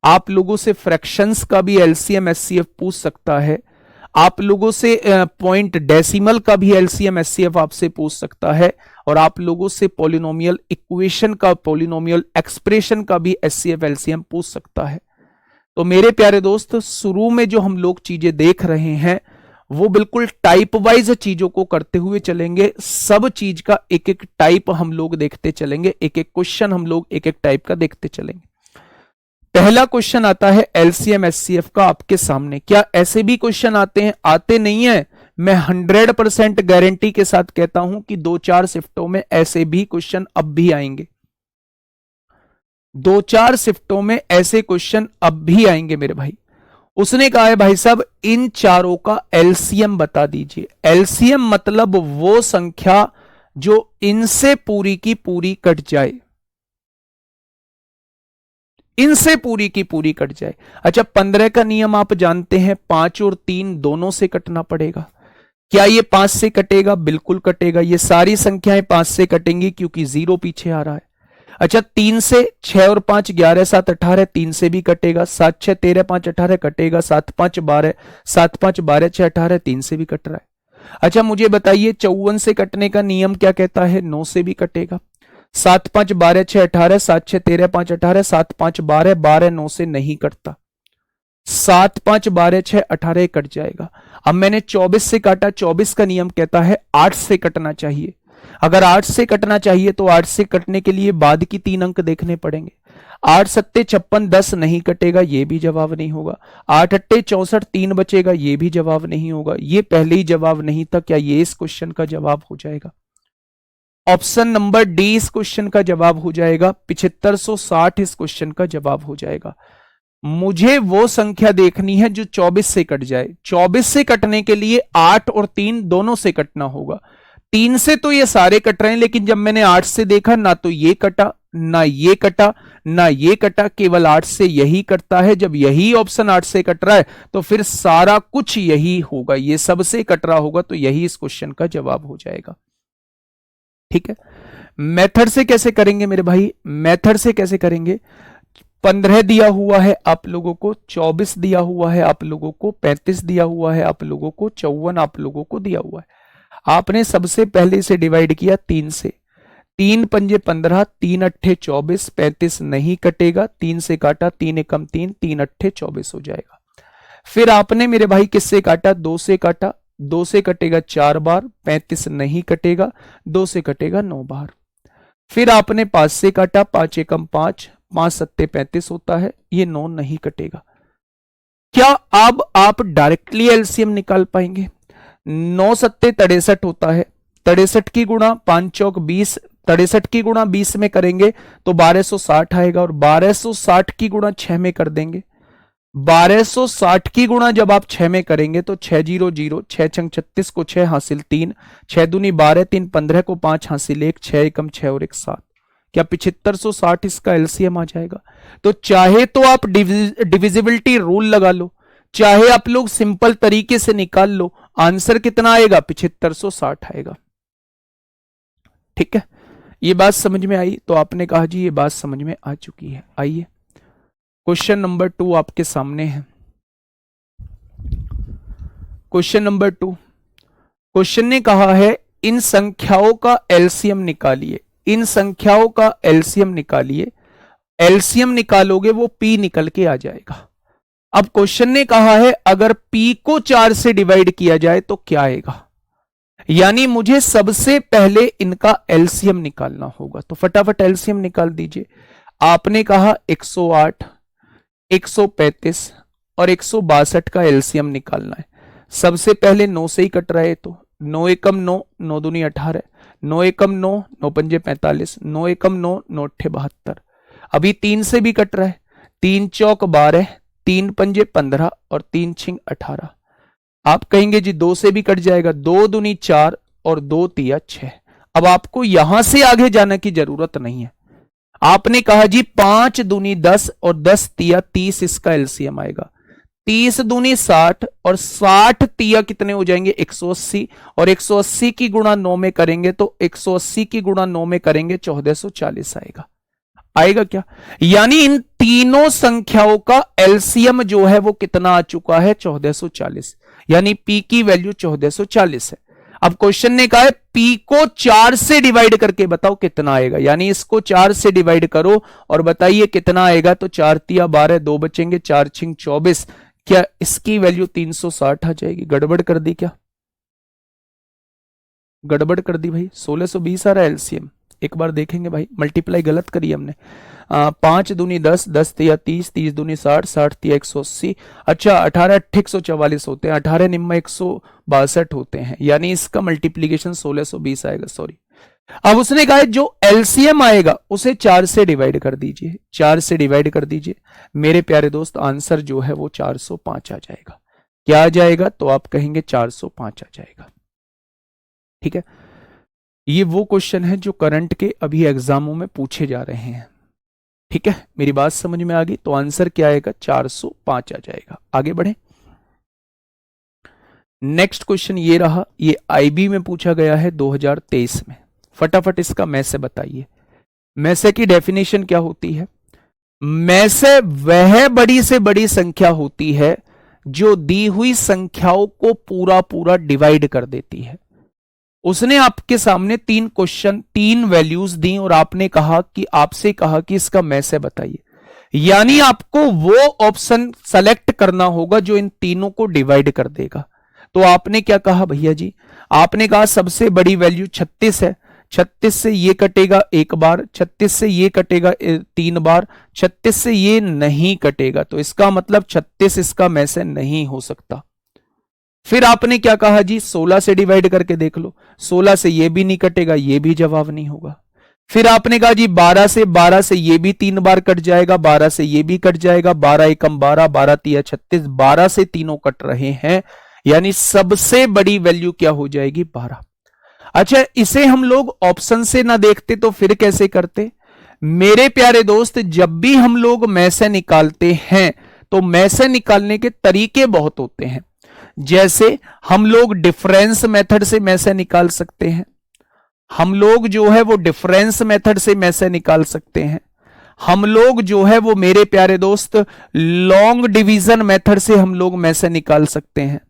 आप लोगों से फ्रैक्शंस का भी LCM HCF पूछ सकता है, आप लोगों से पॉइंट डेसिमल का भी LCM HCF आपसे पूछ सकता है, और आप लोगों से पॉलिनोमियल इक्वेशन का, पॉलिनोमियल एक्सप्रेशन का भी HCF LCM पूछ सकता है। तो मेरे प्यारे दोस्त, शुरू में जो हम लोग चीजें देख रहे हैं वो बिल्कुल टाइप वाइज चीजों को करते हुए चलेंगे। सब चीज का एक एक टाइप हम लोग देखते चलेंगे, एक एक क्वेश्चन हम लोग एक एक टाइप का देखते चलेंगे। पहला क्वेश्चन आता है LCM HCF का आपके सामने। क्या ऐसे भी क्वेश्चन आते हैं? आते नहीं है। मैं 100% गारंटी के साथ कहता हूं कि 2-4 शिफ्टों में ऐसे भी क्वेश्चन अब भी आएंगे, 2-4 शिफ्टों में ऐसे क्वेश्चन अब भी आएंगे मेरे भाई। उसने कहा है भाई साहब इन चारों का LCM बता दीजिए। LCM मतलब वो संख्या जो इनसे पूरी की पूरी कट जाए, इनसे पूरी की पूरी कट जाए। अच्छा, 15 का नियम आप जानते हैं, 5 और 3 दोनों से कटना पड़ेगा। क्या ये 5 से कटेगा? बिल्कुल कटेगा। ये सारी संख्याएं 5 से कटेंगी क्योंकि 0 पीछे आ रहा है। अच्छा, 3 से 6 और 5 11 7 18, 3 से भी कटेगा। 7 6 13 5 18 कटेगा। 7 5 12, 7 5 12 6 18, 3 से भी कट रहा है। अच्छा, मुझे बताइए 54 से कटने का नियम क्या कहता है? 9 से भी कटेगा। 7 5 12 6 18, 7 6 13 5 18, 7 5 12, 12 9 से नहीं कटता। 7 5 12 6 18 कट जाएगा। अब मैंने 24 से काटा, 24 का नियम कहता है 8 से कटना चाहिए। अगर 8 से कटना चाहिए तो 8 से कटने के लिए बाद की 3 अंक देखने पड़ेंगे। 8 सत्ते 56, 10 नहीं कटेगा, ये भी जवाब नहीं होगा। 8 अट्टे 64, 3 बचेगा, ये भी जवाब नहीं होगा। ये पहले ही जवाब नहीं था, क्या ये इस क्वेश्चन का जवाब हो जाएगा? ऑप्शन नंबर डी इस क्वेश्चन का जवाब हो जाएगा। 7560 इस क्वेश्चन का जवाब हो जाएगा। मुझे वो संख्या देखनी है जो 24 से कट जाए। 24 से कटने के लिए 8 और 3 दोनों से कटना होगा। 3 से तो ये सारे कट रहे हैं, लेकिन जब मैंने 8 से देखा ना तो ये कटा, ना ये कटा, ना ये कटा, केवल 8 से यही कटता है। जब यही ऑप्शन 8 से कट रहा है तो फिर सारा कुछ यही होगा, ये सबसे कट रहा होगा, तो यही इस क्वेश्चन का जवाब हो जाएगा। ठीक है, मेथड से कैसे करेंगे मेरे भाई? मेथड से कैसे करेंगे? 15 दिया हुआ है आप लोगों को, 24 दिया हुआ है आप लोगों को, 35 दिया हुआ है आप लोगों को, 54 आप लोगों को दिया हुआ है। आपने सबसे पहले इसे डिवाइड किया 3 से। 3 पंजे 15, 3 अट्ठे 24, 35 नहीं कटेगा, 3 से काटा, 3 एकम 3, 3 अट्ठे 24 हो जाएगा। फिर आपने मेरे भाई किससे काटा? 2 से काटा, 2 से कटेगा 4 बार, 35 नहीं कटेगा, 2 से कटेगा 9 बार। फिर आपने 5 से काटा, 5 एकम 5, 5 सत्ते 35 होता है, ये 9 नहीं कटेगा। क्या अब आप डायरेक्टली एलसीएम निकाल पाएंगे? 9 सत्ते 63 होता है, 63 की गुणा 5 चौक 20, 63 की गुणा 20 में करेंगे तो 1260 आएगा, और 1260 की गुणा 6 में कर देंगे। 1260 की गुणा जब आप 6 में करेंगे तो 600, 6 छंग 36 को 6 हासिल 3, 6 दूनी 12, 3 15 को 5 हासिल 1, 6 एकम 6 और 1 7। क्या 7560 इसका एलसीएम आ जाएगा? तो चाहे तो आप डिविजिबिलिटी रूल लगा लो, चाहे आप लोग सिंपल तरीके से निकाल लो, आंसर कितना आएगा? 7560 आएगा। ठीक है, ये बात समझ में आई? तो आपने कहा जी ये बात समझ में आ चुकी है। आइए क्वेश्चन नंबर 2 आपके सामने है। क्वेश्चन नंबर 2, क्वेश्चन ने कहा है इन संख्याओं का एलसीएम निकालिए। इन संख्याओं का एलसीएम निकालिए। एलसीएम निकालोगे वो पी निकल के आ जाएगा। अब क्वेश्चन ने कहा है अगर पी को 4 से डिवाइड किया जाए तो क्या आएगा, यानी मुझे सबसे पहले इनका एलसीएम निकालना होगा। तो फटाफट एलसीएम निकाल दीजिए। आपने कहा 108, 135 और 162 का एलसीएम निकालना है। सबसे पहले 9 से ही कट रहा है, तो 9 एकम 9, 9 दूनी 18, 9 एकम 9, 9 पंजे 45, 9 एकम 9, 9 अट्ठे 72। अभी 3 से भी कट रहा है, 3 चौक 12, 3 पंजे 15 और 3 छिंग 18। आप कहेंगे जी 2 से भी कट जाएगा, 2 दूनी 4 और 2 तिया 6। अब आपको यहां से आगे जाने की जरूरत नहीं है। आपने कहा जी 5 दूनी 10 और 10 तिया 30 इसका एलसीएम आएगा। 30 दूनी 60 और 60 तिया कितने हो जाएंगे 180, और 180 की गुणा 9 में करेंगे तो 180 की गुणा 9 में करेंगे 1440 आएगा। आएगा क्या? यानी इन तीनों संख्याओं का एलसीएम जो है वो कितना आ चुका है 1440, यानी पी की वैल्यू 1440 है। अब क्वेश्चन ने कहा है पी को 4 से डिवाइड करके बताओ कितना आएगा, यानी इसको 4 से डिवाइड करो और बताइए कितना आएगा। तो 4 तिया 12, 2 बचेंगे, 4 छिंग 24, क्या इसकी वैल्यू 360 आ जाएगी? गड़बड़ कर दी क्या? गड़बड़ कर दी भाई। 1620 आ रहा है एलसीएम, एक बार देखेंगे भाई, मल्टीप्लाई गलत करी हमने। 5 दूनी 10, 10 तिया 30, 30 दूनी 60, 60 तिया 180, अच्छा 18 अट्ठ 144 होते हैं, 18 निम्मा 162 होते हैं, यानी इसका मल्टीप्लीकेशन 1620 आएगा। सॉरी, अब उसने कहा है जो एलसीएम आएगा उसे 4 से डिवाइड कर दीजिए, 4 से डिवाइड कर दीजिए मेरे प्यारे दोस्त, आंसर जो है वो 405 आ जाएगा। क्या आ जाएगा? तो आप कहेंगे 405 आ जाएगा। ठीक है, ये वो क्वेश्चन है जो करंट के अभी एग्जामों में पूछे जा रहे हैं। ठीक है, मेरी बात समझ में आ गई? तो आंसर क्या आएगा? 405 आ जाएगा। आगे बढ़े, नेक्स्ट क्वेश्चन ये रहा, ये आईबी में पूछा गया है 2023 में। फटाफट इसका मैसे बताइए। मैसे की डेफिनेशन क्या होती है? मैसे वह बड़ी से बड़ी संख्या होती है जो दी हुई संख्याओं को पूरा पूरा डिवाइड कर देती है। उसने आपके सामने 3 क्वेश्चन, 3 वैल्यूज दी और आपने कहा कि आपसे कहा कि इसका मैसे बताइए, यानी आपको वो ऑप्शन सेलेक्ट करना होगा जो इन तीनों को डिवाइड कर देगा। तो आपने क्या कहा भैया जी? आपने कहा सबसे बड़ी वैल्यू 36 है, 36 से ये कटेगा एक बार, 36 से ये कटेगा 3 बार, 36 से ये नहीं कटेगा, तो इसका मतलब 36 इसका मैसे नहीं हो सकता। फिर आपने क्या कहा जी? 16 से डिवाइड करके देख लो, 16 से ये भी नहीं कटेगा, ये भी जवाब नहीं होगा। फिर आपने कहा जी 12 से ये भी 3 बार कट जाएगा, 12 से ये भी कट जाएगा, 12 एकम 12, 12 तिया 36, 12 से तीनों कट रहे हैं, यानी सबसे बड़ी वैल्यू क्या हो जाएगी? 12। अच्छा, इसे हम लोग ऑप्शन से ना देखते तो फिर कैसे करते? मेरे प्यारे दोस्त, जब भी हम लोग मैसे निकालते हैं तो मैसे निकालने के तरीके बहुत होते हैं। जैसे हम लोग डिफरेंस मेथड से मैसे निकाल सकते हैं, हम लोग जो है वो डिफरेंस मेथड से मैसे निकाल सकते हैं, हम लोग जो है वो मेरे प्यारे दोस्त लॉन्ग डिवीजन मेथड से हम लोग मैसे निकाल सकते हैं,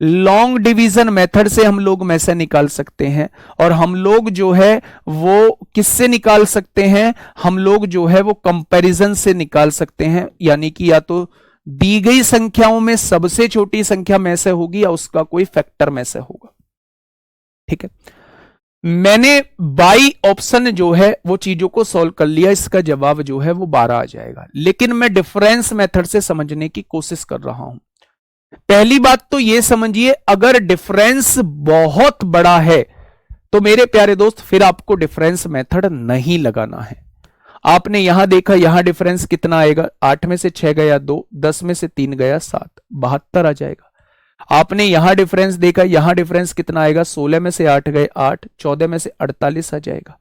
लॉन्ग डिवीजन मेथड से हम लोग मैसे निकाल सकते हैं, और हम लोग जो है वो किससे निकाल सकते हैं? हम लोग जो है वो कंपैरिजन से निकाल सकते हैं, यानी कि या तो दी गई संख्याओं में सबसे छोटी संख्या में से होगी या उसका कोई फैक्टर में से होगा। ठीक है, मैंने बाई ऑप्शन जो है वो चीजों को सॉल्व कर लिया, इसका जवाब जो है वो 12 आ जाएगा, लेकिन मैं डिफरेंस मेथड से समझने की कोशिश कर रहा हूं। पहली बात तो यह समझिए, अगर डिफरेंस बहुत बड़ा है तो मेरे प्यारे दोस्त फिर आपको डिफरेंस मेथड नहीं लगाना है। आपने यहां देखा, यहां डिफरेंस कितना आएगा? 8 में से 6 गया 2, 10 में से 3 गया 7, 72 आ जाएगा। आपने यहां डिफरेंस देखा, यहां डिफरेंस कितना आएगा? 16 में से 8 गए 8, 14 में से 48 आ जाएगा।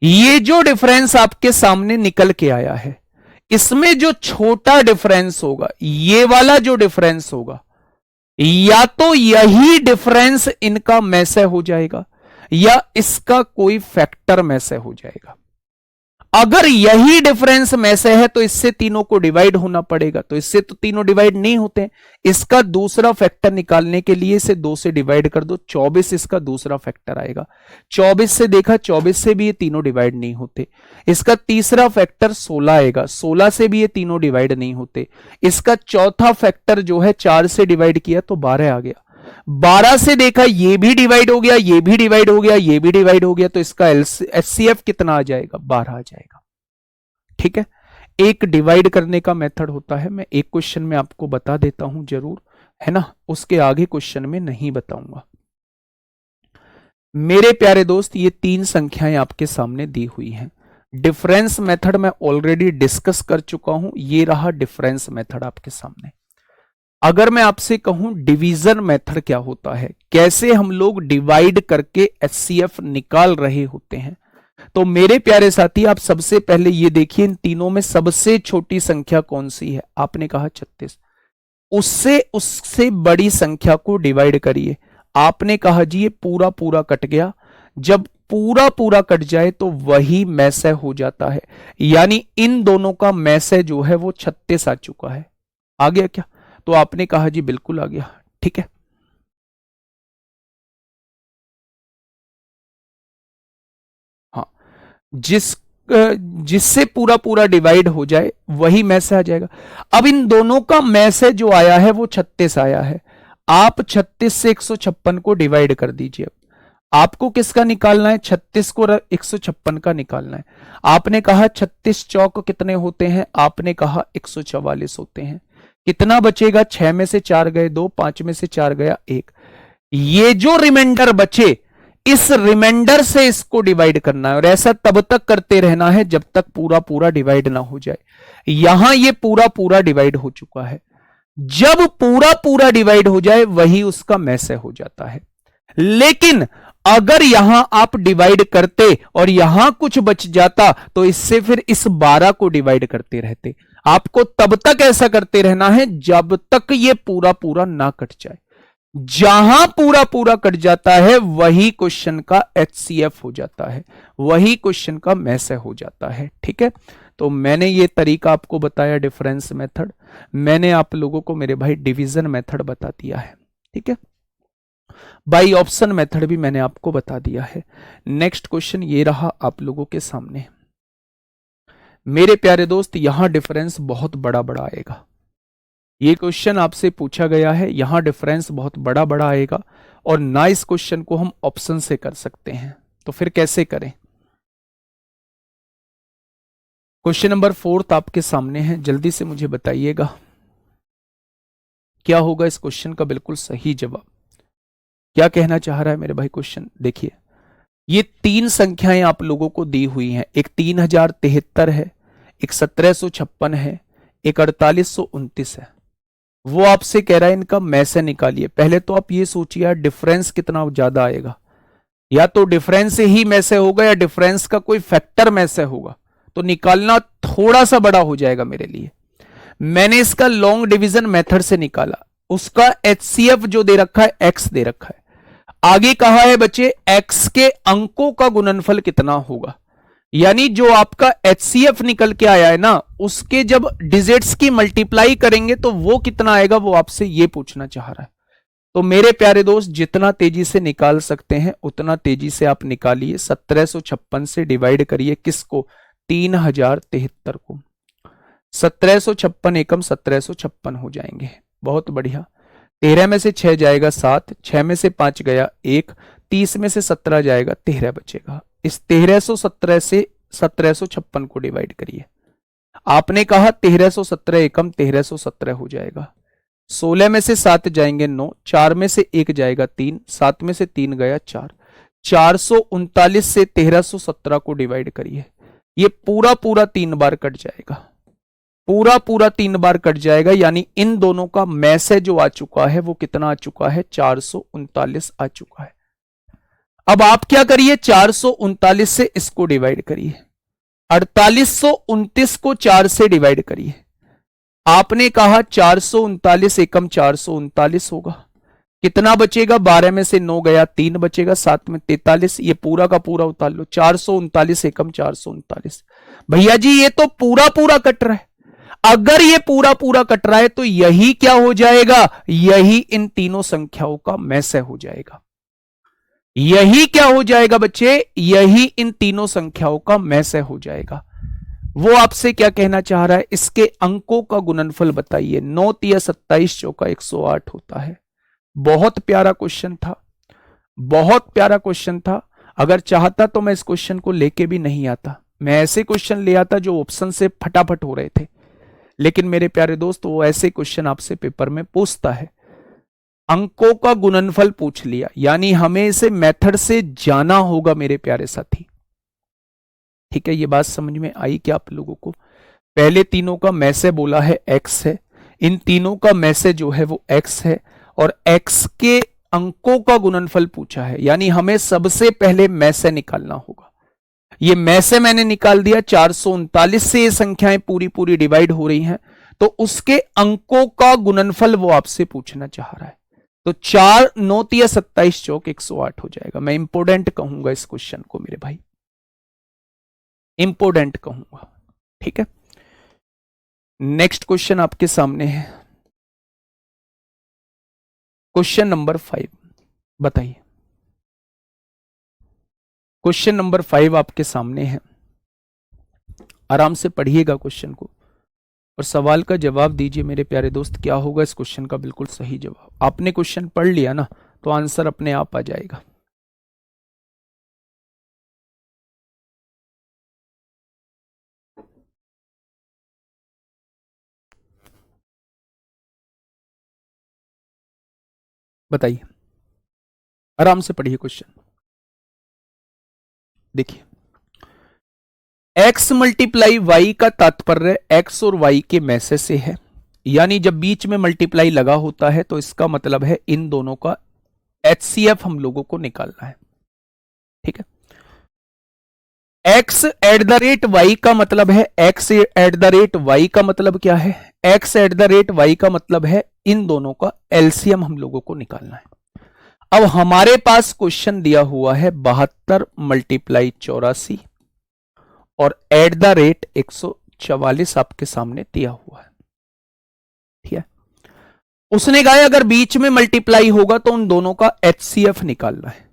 ये जो डिफरेंस आपके सामने निकल के आया है, इसमें जो छोटा डिफरेंस होगा, ये वाला जो डिफरेंस होगा, या तो यही डिफरेंस इनका में से हो जाएगा या इसका कोई फैक्टर में से हो जाएगा। अगर यही डिफरेंस में से है तो इससे तीनों को डिवाइड होना पड़ेगा, तो इससे तो तीनों डिवाइड नहीं होते। इसका दूसरा फैक्टर निकालने के लिए इसे 2 से डिवाइड कर दो, 24 इसका दूसरा फैक्टर आएगा। 24 से देखा, 24 से भी ये तीनों डिवाइड नहीं होते। इसका तीसरा फैक्टर 16 आएगा, 16 से भी ये तीनों डिवाइड नहीं होते। इसका चौथा फैक्टर जो है 4 से डिवाइड किया तो 12 आ गया। 12 से देखा, ये भी डिवाइड हो गया, ये भी डिवाइड हो गया, ये भी डिवाइड हो गया, तो इसका एचसीएफ कितना आ जाएगा? 12 आ जाएगा। ठीक है, एक डिवाइड करने का मेथड होता है, मैं एक क्वेश्चन में आपको बता देता हूं जरूर, है ना, उसके आगे क्वेश्चन में नहीं बताऊंगा। मेरे प्यारे दोस्त, ये 3 संख्याएं आपके सामने दी हुई हैं। डिफरेंस मेथड मैं ऑलरेडी डिस्कस कर चुका हूं, ये रहा डिफरेंस मेथड आपके सामने। अगर मैं आपसे कहूं डिवीजन मेथड क्या होता है, कैसे हम लोग डिवाइड करके एचसीएफ निकाल रहे होते हैं, तो मेरे प्यारे साथी आप सबसे पहले ये देखिए, इन तीनों में सबसे छोटी संख्या कौन सी है? आपने कहा 36। उससे उससे बड़ी संख्या को डिवाइड करिए। आपने कहा जी ये पूरा पूरा कट गया, जब पूरा पूरा कट जाए तो वही मैसे हो जाता है, यानी इन दोनों का मैसे जो है वो 36 आ चुका है। आ गया क्या? तो आपने कहा जी बिल्कुल आ गया। ठीक है, हाँ, जिससे पूरा पूरा डिवाइड हो जाए वही मैसे आ जाएगा। अब इन दोनों का मैसे जो आया है वो 36 आया है। आप 36 से 156 को डिवाइड कर दीजिए। आपको किसका निकालना है? 36 को 156 का निकालना है। आपने कहा 36 चौक कितने होते हैं? आपने कहा 144 होते हैं। कितना बचेगा? 6 में से 4 गए 2, 5 में से 4 गया 1। ये जो रिमाइंडर बचे, इस रिमाइंडर से इसको डिवाइड करना है, और ऐसा तब तक करते रहना है जब तक पूरा पूरा डिवाइड ना हो जाए। यहां ये पूरा पूरा डिवाइड हो चुका है। जब पूरा पूरा डिवाइड हो जाए वही उसका मैसे हो जाता है। लेकिन अगर यहां आप डिवाइड करते और यहां कुछ बच जाता तो इससे फिर इस 12 को डिवाइड करते रहते। आपको तब तक ऐसा करते रहना है जब तक ये पूरा पूरा ना कट जाए। जहां पूरा पूरा कट जाता है वही क्वेश्चन का एचसीएफ हो जाता है, वही क्वेश्चन का मैसे हो जाता है। ठीक है, तो मैंने ये तरीका आपको बताया डिफरेंस मेथड, मैंने आप लोगों को मेरे भाई डिवीजन मेथड बता दिया है। ठीक है, बाई ऑप्शन मेथड भी मैंने आपको बता दिया है। नेक्स्ट क्वेश्चन ये रहा आप लोगों के सामने। मेरे प्यारे दोस्त, यहां डिफरेंस बहुत बड़ा बड़ा आएगा। ये क्वेश्चन आपसे पूछा गया है, यहां डिफरेंस बहुत बड़ा बड़ा आएगा, और ना इस क्वेश्चन को हम ऑप्शन से कर सकते हैं, तो फिर कैसे करें? क्वेश्चन नंबर 4 आपके सामने है, जल्दी से मुझे बताइएगा क्या होगा इस क्वेश्चन का बिल्कुल सही जवाब। क्या कहना चाह रहा है मेरे भाई क्वेश्चन? देखिए, ये 3 संख्याएं आप लोगों को दी हुई हैं। एक 3073 है, एक 1756 है, एक 4829 है। वो आपसे कह रहा है इनका मैसे निकालिए। पहले तो आप ये सोचिए यार डिफरेंस कितना ज्यादा आएगा, या तो डिफरेंस ही मैसे होगा या डिफरेंस का कोई फैक्टर मैसे होगा, तो निकालना थोड़ा सा बड़ा हो जाएगा मेरे लिए। मैंने इसका लॉन्ग डिवीजन मेथड से निकाला, उसका एचसीएफ जो दे रखा है एक्स दे रखा है। आगे कहा है बच्चे एक्स के अंकों का गुणनफल कितना होगा, यानी जो आपका एचसीएफ निकल के आया है ना, उसके जब डिजिट्स की मल्टीप्लाई करेंगे तो वो कितना आएगा, वो आपसे ये पूछना चाह रहा है। तो मेरे प्यारे दोस्त, जितना तेजी से निकाल सकते हैं उतना तेजी से आप निकालिए। 1756 से डिवाइड करिए किसको? 3073 को। 1756 एकम 1756 हो जाएंगे। बहुत बढ़िया। 13 में से 6 जाएगा 7, 6 में से 5 गया 1, 30 में से 17 जाएगा 13 बचेगा। इस 1317 से 1756 को डिवाइड करिए। आपने कहा 1317 एकम 1317 हो जाएगा। 16 में से 7 जाएंगे 9, 4 में से 1 जाएगा 3, 7 में से 3 गया 4, 439 से 1317 को डिवाइड करिए। ये पूरा पूरा 3 बार कट जाएगा, पूरा पूरा 3 बार कट जाएगा, यानी इन दोनों का मैसे जो आ चुका है वो कितना आ चुका है? 439 आ चुका है। अब आप क्या करिए? 439 से इसको डिवाइड करिए, 4829 को 4 से डिवाइड करिए। आपने कहा 439 एकम 439 होगा। कितना बचेगा? 12 में से 9 गया 3 बचेगा, 7 में 43, ये पूरा का पूरा उतार लो। 439 एकम 439। भैया जी ये तो पूरा पूरा कट रहा है। अगर ये पूरा पूरा कट रहा है तो यही क्या हो जाएगा? यही इन तीनों संख्याओं का मैसे हो जाएगा। यही क्या हो जाएगा बच्चे? यही इन तीनों संख्याओं का मैसे हो जाएगा। वो आपसे क्या कहना चाह रहा है? इसके अंकों का गुणनफल बताइए। 9 तिया 27 चौका 108 होता है। बहुत प्यारा क्वेश्चन था, बहुत प्यारा क्वेश्चन था। अगर चाहता तो मैं इस क्वेश्चन को लेके भी नहीं आता, मैं ऐसे क्वेश्चन ले आता जो ऑप्शन से फटाफट हो रहे थे। लेकिन मेरे प्यारे दोस्त, वो ऐसे क्वेश्चन आपसे पेपर में पूछता है। अंकों का गुणनफल पूछ लिया, यानी हमें इसे मेथड से जाना होगा मेरे प्यारे साथी। ठीक है, ये बात समझ में आई क्या आप लोगों को? पहले तीनों का मैसे बोला है एक्स है, इन तीनों का मैसे जो है वो एक्स है, और एक्स के अंकों का गुणनफल पूछा है, यानी हमें सबसे पहले मैसे निकालना होगा। ये मैसे मैंने निकाल दिया। 439 से ये संख्याएं पूरी पूरी डिवाइड हो रही हैं, तो उसके अंकों का गुणनफल वो आपसे पूछना चाह रहा है। तो 4 9 या 27 चौक 108 हो जाएगा। मैं इंपोर्टेंट कहूंगा इस क्वेश्चन को मेरे भाई, इंपोर्टेंट कहूंगा, ठीक है। नेक्स्ट क्वेश्चन आपके सामने है, क्वेश्चन नंबर 5, बताइए। क्वेश्चन नंबर 5 आपके सामने है, आराम से पढ़िएगा क्वेश्चन को और सवाल का जवाब दीजिए मेरे प्यारे दोस्त। क्या होगा इस क्वेश्चन का बिल्कुल सही जवाब? आपने क्वेश्चन पढ़ लिया ना, तो आंसर अपने आप आ जाएगा। बताइए, आराम से पढ़िए क्वेश्चन। देखिए, x मल्टीप्लाई वाई का तात्पर्य x और y के मैसे से है, यानी जब बीच में मल्टीप्लाई लगा होता है तो इसका मतलब है इन दोनों का HCF हम लोगों को निकालना है, ठीक है। x at the rate Y का मतलब है, x at the rate Y का मतलब क्या है? x at the rate Y का मतलब है इन दोनों का एलसीएम हम लोगों को निकालना है। अब हमारे पास क्वेश्चन दिया हुआ है 72 मल्टीप्लाई 84 और एट द रेट 144 आपके सामने दिया हुआ है, ठीक है। उसने कहा अगर बीच में मल्टीप्लाई होगा तो उन दोनों का एचसीएफ निकालना है,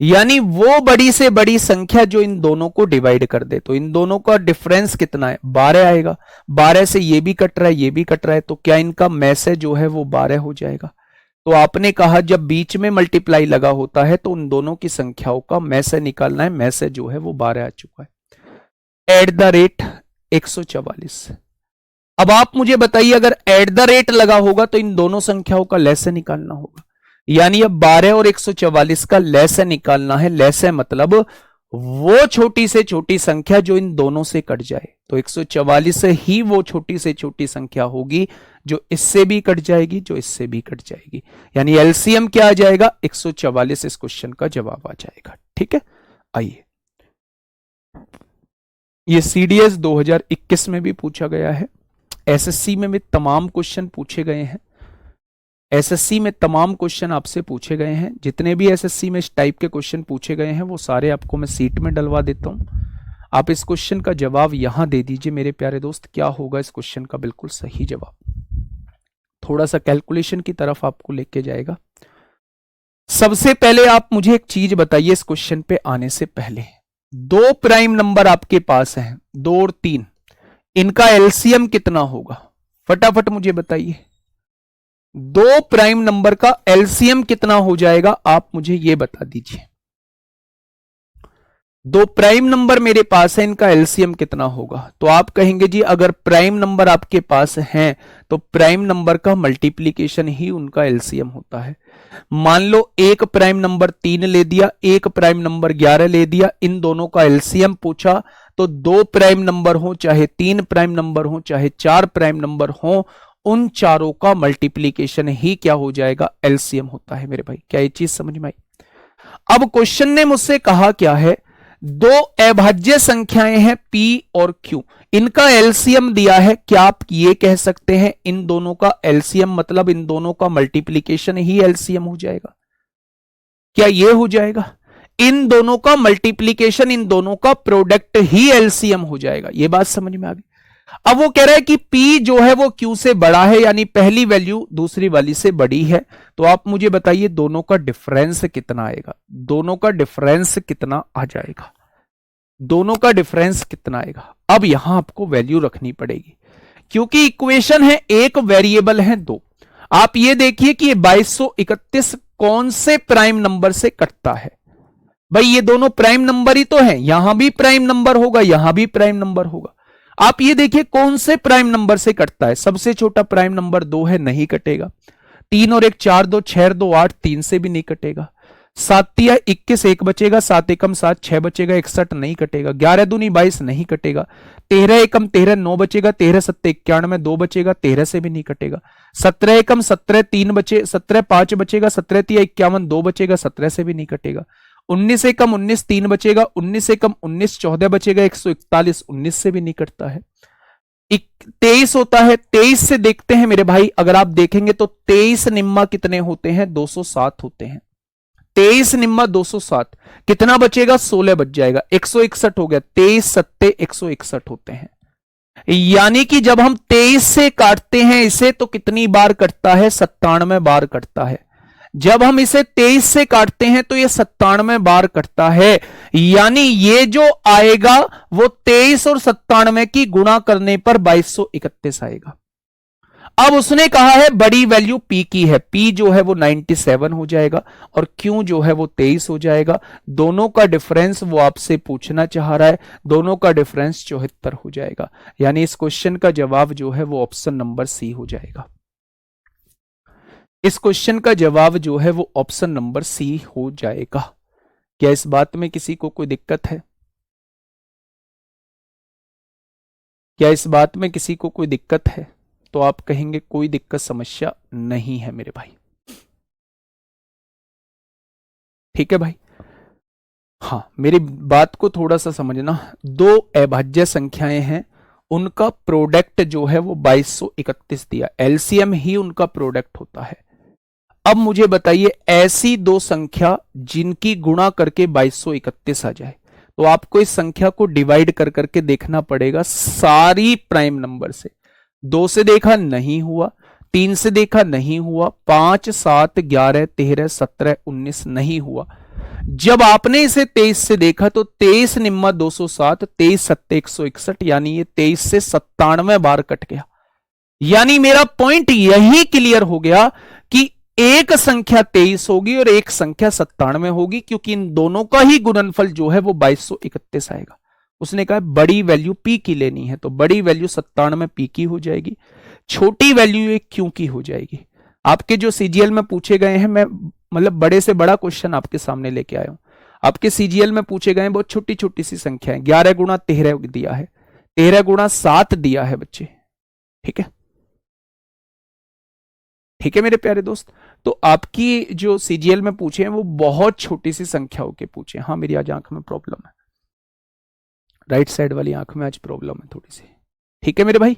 यानी वो बड़ी से बड़ी संख्या जो इन दोनों को डिवाइड कर दे। तो इन दोनों का डिफरेंस कितना है? 12 आएगा। 12 से ये भी कट रहा है, ये भी कट रहा है, तो क्या इनका मैसे जो है वो 12 हो जाएगा। तो आपने कहा जब बीच में मल्टीप्लाई लगा होता है तो उन दोनों की संख्याओं का मैसे निकालना है। मैसे जो है वो 12 आ चुका है एट द रेट 144। अब आप मुझे बताइए अगर एट द रेट लगा होगा तो इन दोनों संख्याओं का लैसे निकालना होगा, यानी अब 12 और 144 का लैसे निकालना है। लैसे मतलब वो छोटी से छोटी संख्या जो इन दोनों से कट जाए। तो 144 से ही वो छोटी से छोटी संख्या होगी जो इससे भी कट जाएगी, जो इससे भी कट जाएगी, यानी एलसीएम क्या आ जाएगा? 144 इस क्वेश्चन का जवाब आ जाएगा, ठीक है। आइए, ये सीडीएस 2021 में भी पूछा गया है, एसएससी में भी तमाम क्वेश्चन पूछे गए हैं। एसएससी में तमाम क्वेश्चन आपसे पूछे गए हैं। जितने भी एसएससी में इस टाइप के क्वेश्चन पूछे गए हैं वो सारे आपको मैं सीट में डलवा देता हूं। आप इस क्वेश्चन का जवाब यहां दे दीजिए मेरे प्यारे दोस्त। क्या होगा इस क्वेश्चन का बिल्कुल सही जवाब? थोड़ा सा कैलकुलेशन की तरफ आपको लेके जाएगा। सबसे पहले आप मुझे एक चीज बताइए इस क्वेश्चन पे आने से पहले, 2 प्राइम नंबर आपके पास हैं, 2 और 3, इनका एलसीएम कितना होगा? फटाफट मुझे बताइए। 2 प्राइम नंबर का एलसीएम कितना हो जाएगा, आप मुझे यह बता दीजिए। 2 प्राइम नंबर मेरे पास है, इनका एलसीएम कितना होगा? तो आप कहेंगे जी अगर प्राइम नंबर आपके पास हैं तो प्राइम नंबर का मल्टीप्लीकेशन ही उनका एलसीएम होता है। मान लो एक प्राइम नंबर 3 ले दिया, एक प्राइम नंबर 11 ले दिया, इन दोनों का एलसीएम पूछा तो 2 प्राइम नंबर हो चाहे 3 प्राइम नंबर हो चाहे 4 प्राइम नंबर हो, उन चारों का मल्टीप्लीकेशन ही क्या हो जाएगा? एलसीएम होता है मेरे भाई। क्या ये चीज समझ में आई? अब क्वेश्चन ने मुझसे कहा क्या है, 2 अभाज्य संख्याएं हैं P और Q, इनका एलसीएम दिया है। क्या आप ये कह सकते हैं इन दोनों का एलसीएम मतलब इन दोनों का मल्टीप्लीकेशन ही एलसीएम हो जाएगा? क्या ये हो जाएगा? इन दोनों का मल्टीप्लीकेशन, इन दोनों का प्रोडक्ट ही एलसीएम हो जाएगा। ये बात समझ में आ गई? अब वो कह रहा है कि P जो है वो Q से बड़ा है, यानी पहली वैल्यू दूसरी वाली से बड़ी है। तो आप मुझे बताइए दोनों का डिफरेंस कितना आएगा? दोनों का डिफरेंस कितना आ जाएगा? दोनों का डिफरेंस कितना आएगा? अब यहां आपको वैल्यू रखनी पड़ेगी क्योंकि इक्वेशन है एक, वेरिएबल है 2। आप ये देखिए कि ये 2231 कौन से प्राइम नंबर से कटता है? भाई ये दोनों प्राइम नंबर ही तो है, यहां भी प्राइम नंबर होगा, यहां भी प्राइम नंबर होगा। आप ये देखिए कौन से प्राइम नंबर से कटता है। सबसे छोटा प्राइम नंबर 2 है, नहीं कटेगा। 3 और 1 4, 2 6 2 8, 3 से भी नहीं कटेगा। 7 या 21 1 बचेगा, 7 एकम 7 6 बचेगा, 61 नहीं कटेगा। 11 दूनी 22 नहीं कटेगा। 13 एकम 13 9 बचेगा, 13 7 91 2 बचेगा, 13 से भी नहीं कटेगा। 17 एकम 17 3 बचे, 17 5 बचेगा, 17 3 51 2 बचेगा, 17 से भी नहीं कटेगा। 19 एकम 19 3 बचेगा, 19 एकम 19 14 बचेगा, 141 19 से भी नहीं कटता है। 23 होता है, 23 से देखते हैं मेरे भाई, अगर आप देखेंगे तो 23 निम्मा कितने होते हैं, 207 होते हैं। 23 निम्मा 207, कितना बचेगा, 16 बच जाएगा, 161 हो गया। 23 सत्ते 161 होते हैं। यानी कि जब हम 23 से काटते हैं इसे तो कितनी बार कटता है, 97 बार कटता है। जब हम इसे 23 से काटते हैं तो ये 97 बार कटता है। यानी ये जो आएगा वो 23 और 97 की गुणा करने पर 2231 आएगा। अब उसने कहा है बड़ी वैल्यू P की है, P जो है वो 97 हो जाएगा और Q जो है वो 23 हो जाएगा। दोनों का डिफरेंस वो आपसे पूछना चाह रहा है, दोनों का डिफरेंस 74 हो जाएगा। यानी इस क्वेश्चन का जवाब जो है वो ऑप्शन नंबर सी हो जाएगा। इस क्वेश्चन का जवाब जो है वो ऑप्शन नंबर सी हो जाएगा। क्या इस बात में किसी को कोई दिक्कत है? क्या इस बात में किसी को कोई दिक्कत है? तो आप कहेंगे कोई दिक्कत समस्या नहीं है मेरे भाई। ठीक है भाई। हाँ, मेरी बात को थोड़ा सा समझना। दो अभाज्य संख्याएं हैं, उनका प्रोडक्ट जो है वो 2231 दिया, एलसीएम ही उनका प्रोडक्ट होता है। अब मुझे बताइए ऐसी दो संख्या जिनकी गुणा करके 2231 आ जाए, तो आपको इस संख्या को डिवाइड कर करके देखना पड़ेगा सारी प्राइम नंबर से। 2 से देखा नहीं हुआ, 3 से देखा नहीं हुआ, 5, 7, 11, 13, 17, 19 नहीं हुआ। जब आपने इसे 23 से देखा तो 23 निम्मा 207, 23 सत्ते 161, यानी ये 23 से 97 बार कट गया। यानी मेरा पॉइंट यही क्लियर हो गया कि एक संख्या 23 होगी और एक संख्या 97 होगी, क्योंकि इन दोनों का ही गुणनफल जो है वो 2231 आएगा। उसने कहा बड़ी वैल्यू P की लेनी है, तो बड़ी वैल्यू 97 P की हो जाएगी, छोटी वैल्यू ये Q की हो जाएगी। आपके जो सीजीएल में पूछे गए हैं, मैं मतलब बड़े से बड़ा क्वेश्चन आपके सामने लेके आया हूं। आपके सीजीएल में पूछे गए हैं बहुत छोटी छोटी सी संख्या है। 11 गुणा 13 दिया है, 13 गुणा 7 दिया है बच्चे। ठीक है, ठीक है मेरे प्यारे दोस्त। तो आपकी जो सीजीएल में पूछे हैं वो बहुत छोटी सी संख्याओं के पूछे। हाँ, मेरी आज आंख में प्रॉब्लम है, राइट साइड वाली आंख में आज प्रॉब्लम है थोड़ी सी। ठीक है मेरे भाई,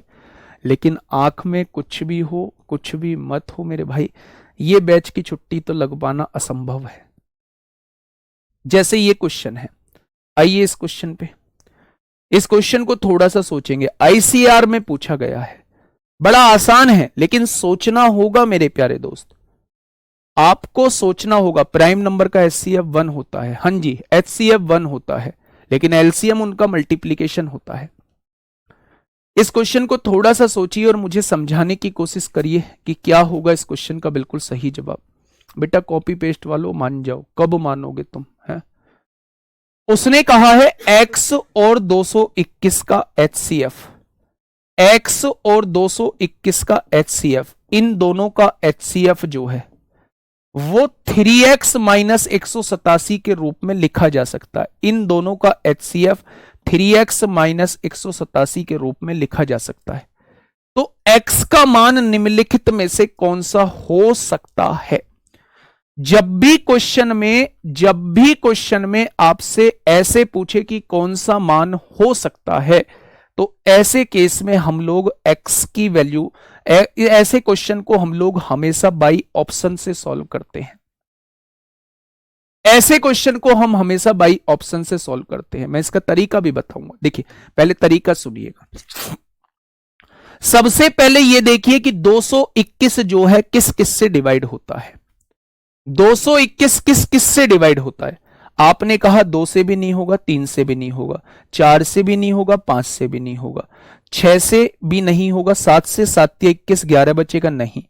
लेकिन आंख में कुछ भी हो, कुछ भी मत हो मेरे भाई, ये बैच की छुट्टी तो लग पाना असंभव है। जैसे ये क्वेश्चन है, आइए इस क्वेश्चन पे, इस क्वेश्चन को थोड़ा सा सोचेंगे। आईसीआर में पूछा गया है, बड़ा आसान है लेकिन सोचना होगा मेरे प्यारे दोस्त, आपको सोचना होगा। प्राइम नंबर का एचसीएफ 1 होता है, हाँ जी एचसीएफ 1 होता है, लेकिन एलसीएम उनका मल्टीप्लीकेशन होता है। इस क्वेश्चन को थोड़ा सा सोचिए और मुझे समझाने की कोशिश करिए कि क्या होगा इस क्वेश्चन का बिल्कुल सही जवाब। बेटा कॉपी पेस्ट वालों मान जाओ, कब मानोगे तुम है? उसने कहा है x और 221 का एचसीएफ, x और 221 का एचसीएफ, इन दोनों का एचसीएफ जो है वो 3x माइनस 187 के रूप में लिखा जा सकता है। इन दोनों का एचसीएफ 3x माइनस 187 के रूप में लिखा जा सकता है। तो x का मान निम्नलिखित में से कौन सा हो सकता है? जब भी क्वेश्चन में आपसे ऐसे पूछे कि कौन सा मान हो सकता है, तो ऐसे केस में हम लोग x की वैल्यू, ऐसे क्वेश्चन को हम लोग हमेशा बाई ऑप्शन से सॉल्व करते हैं। ऐसे क्वेश्चन को हम हमेशा बाई ऑप्शन से सॉल्व करते हैं। मैं इसका तरीका भी बताऊंगा। देखिए पहले तरीका सुनिएगा। सबसे पहले यह देखिए कि 221 जो है किस किस से डिवाइड होता है। 221 किस किस से डिवाइड होता है? आपने कहा 2 से भी नहीं होगा, 3 से भी नहीं होगा, 4 से भी नहीं होगा, 5 से भी नहीं होगा, 6 से भी नहीं होगा, 7 से 7 21 11 बचेगा नहीं,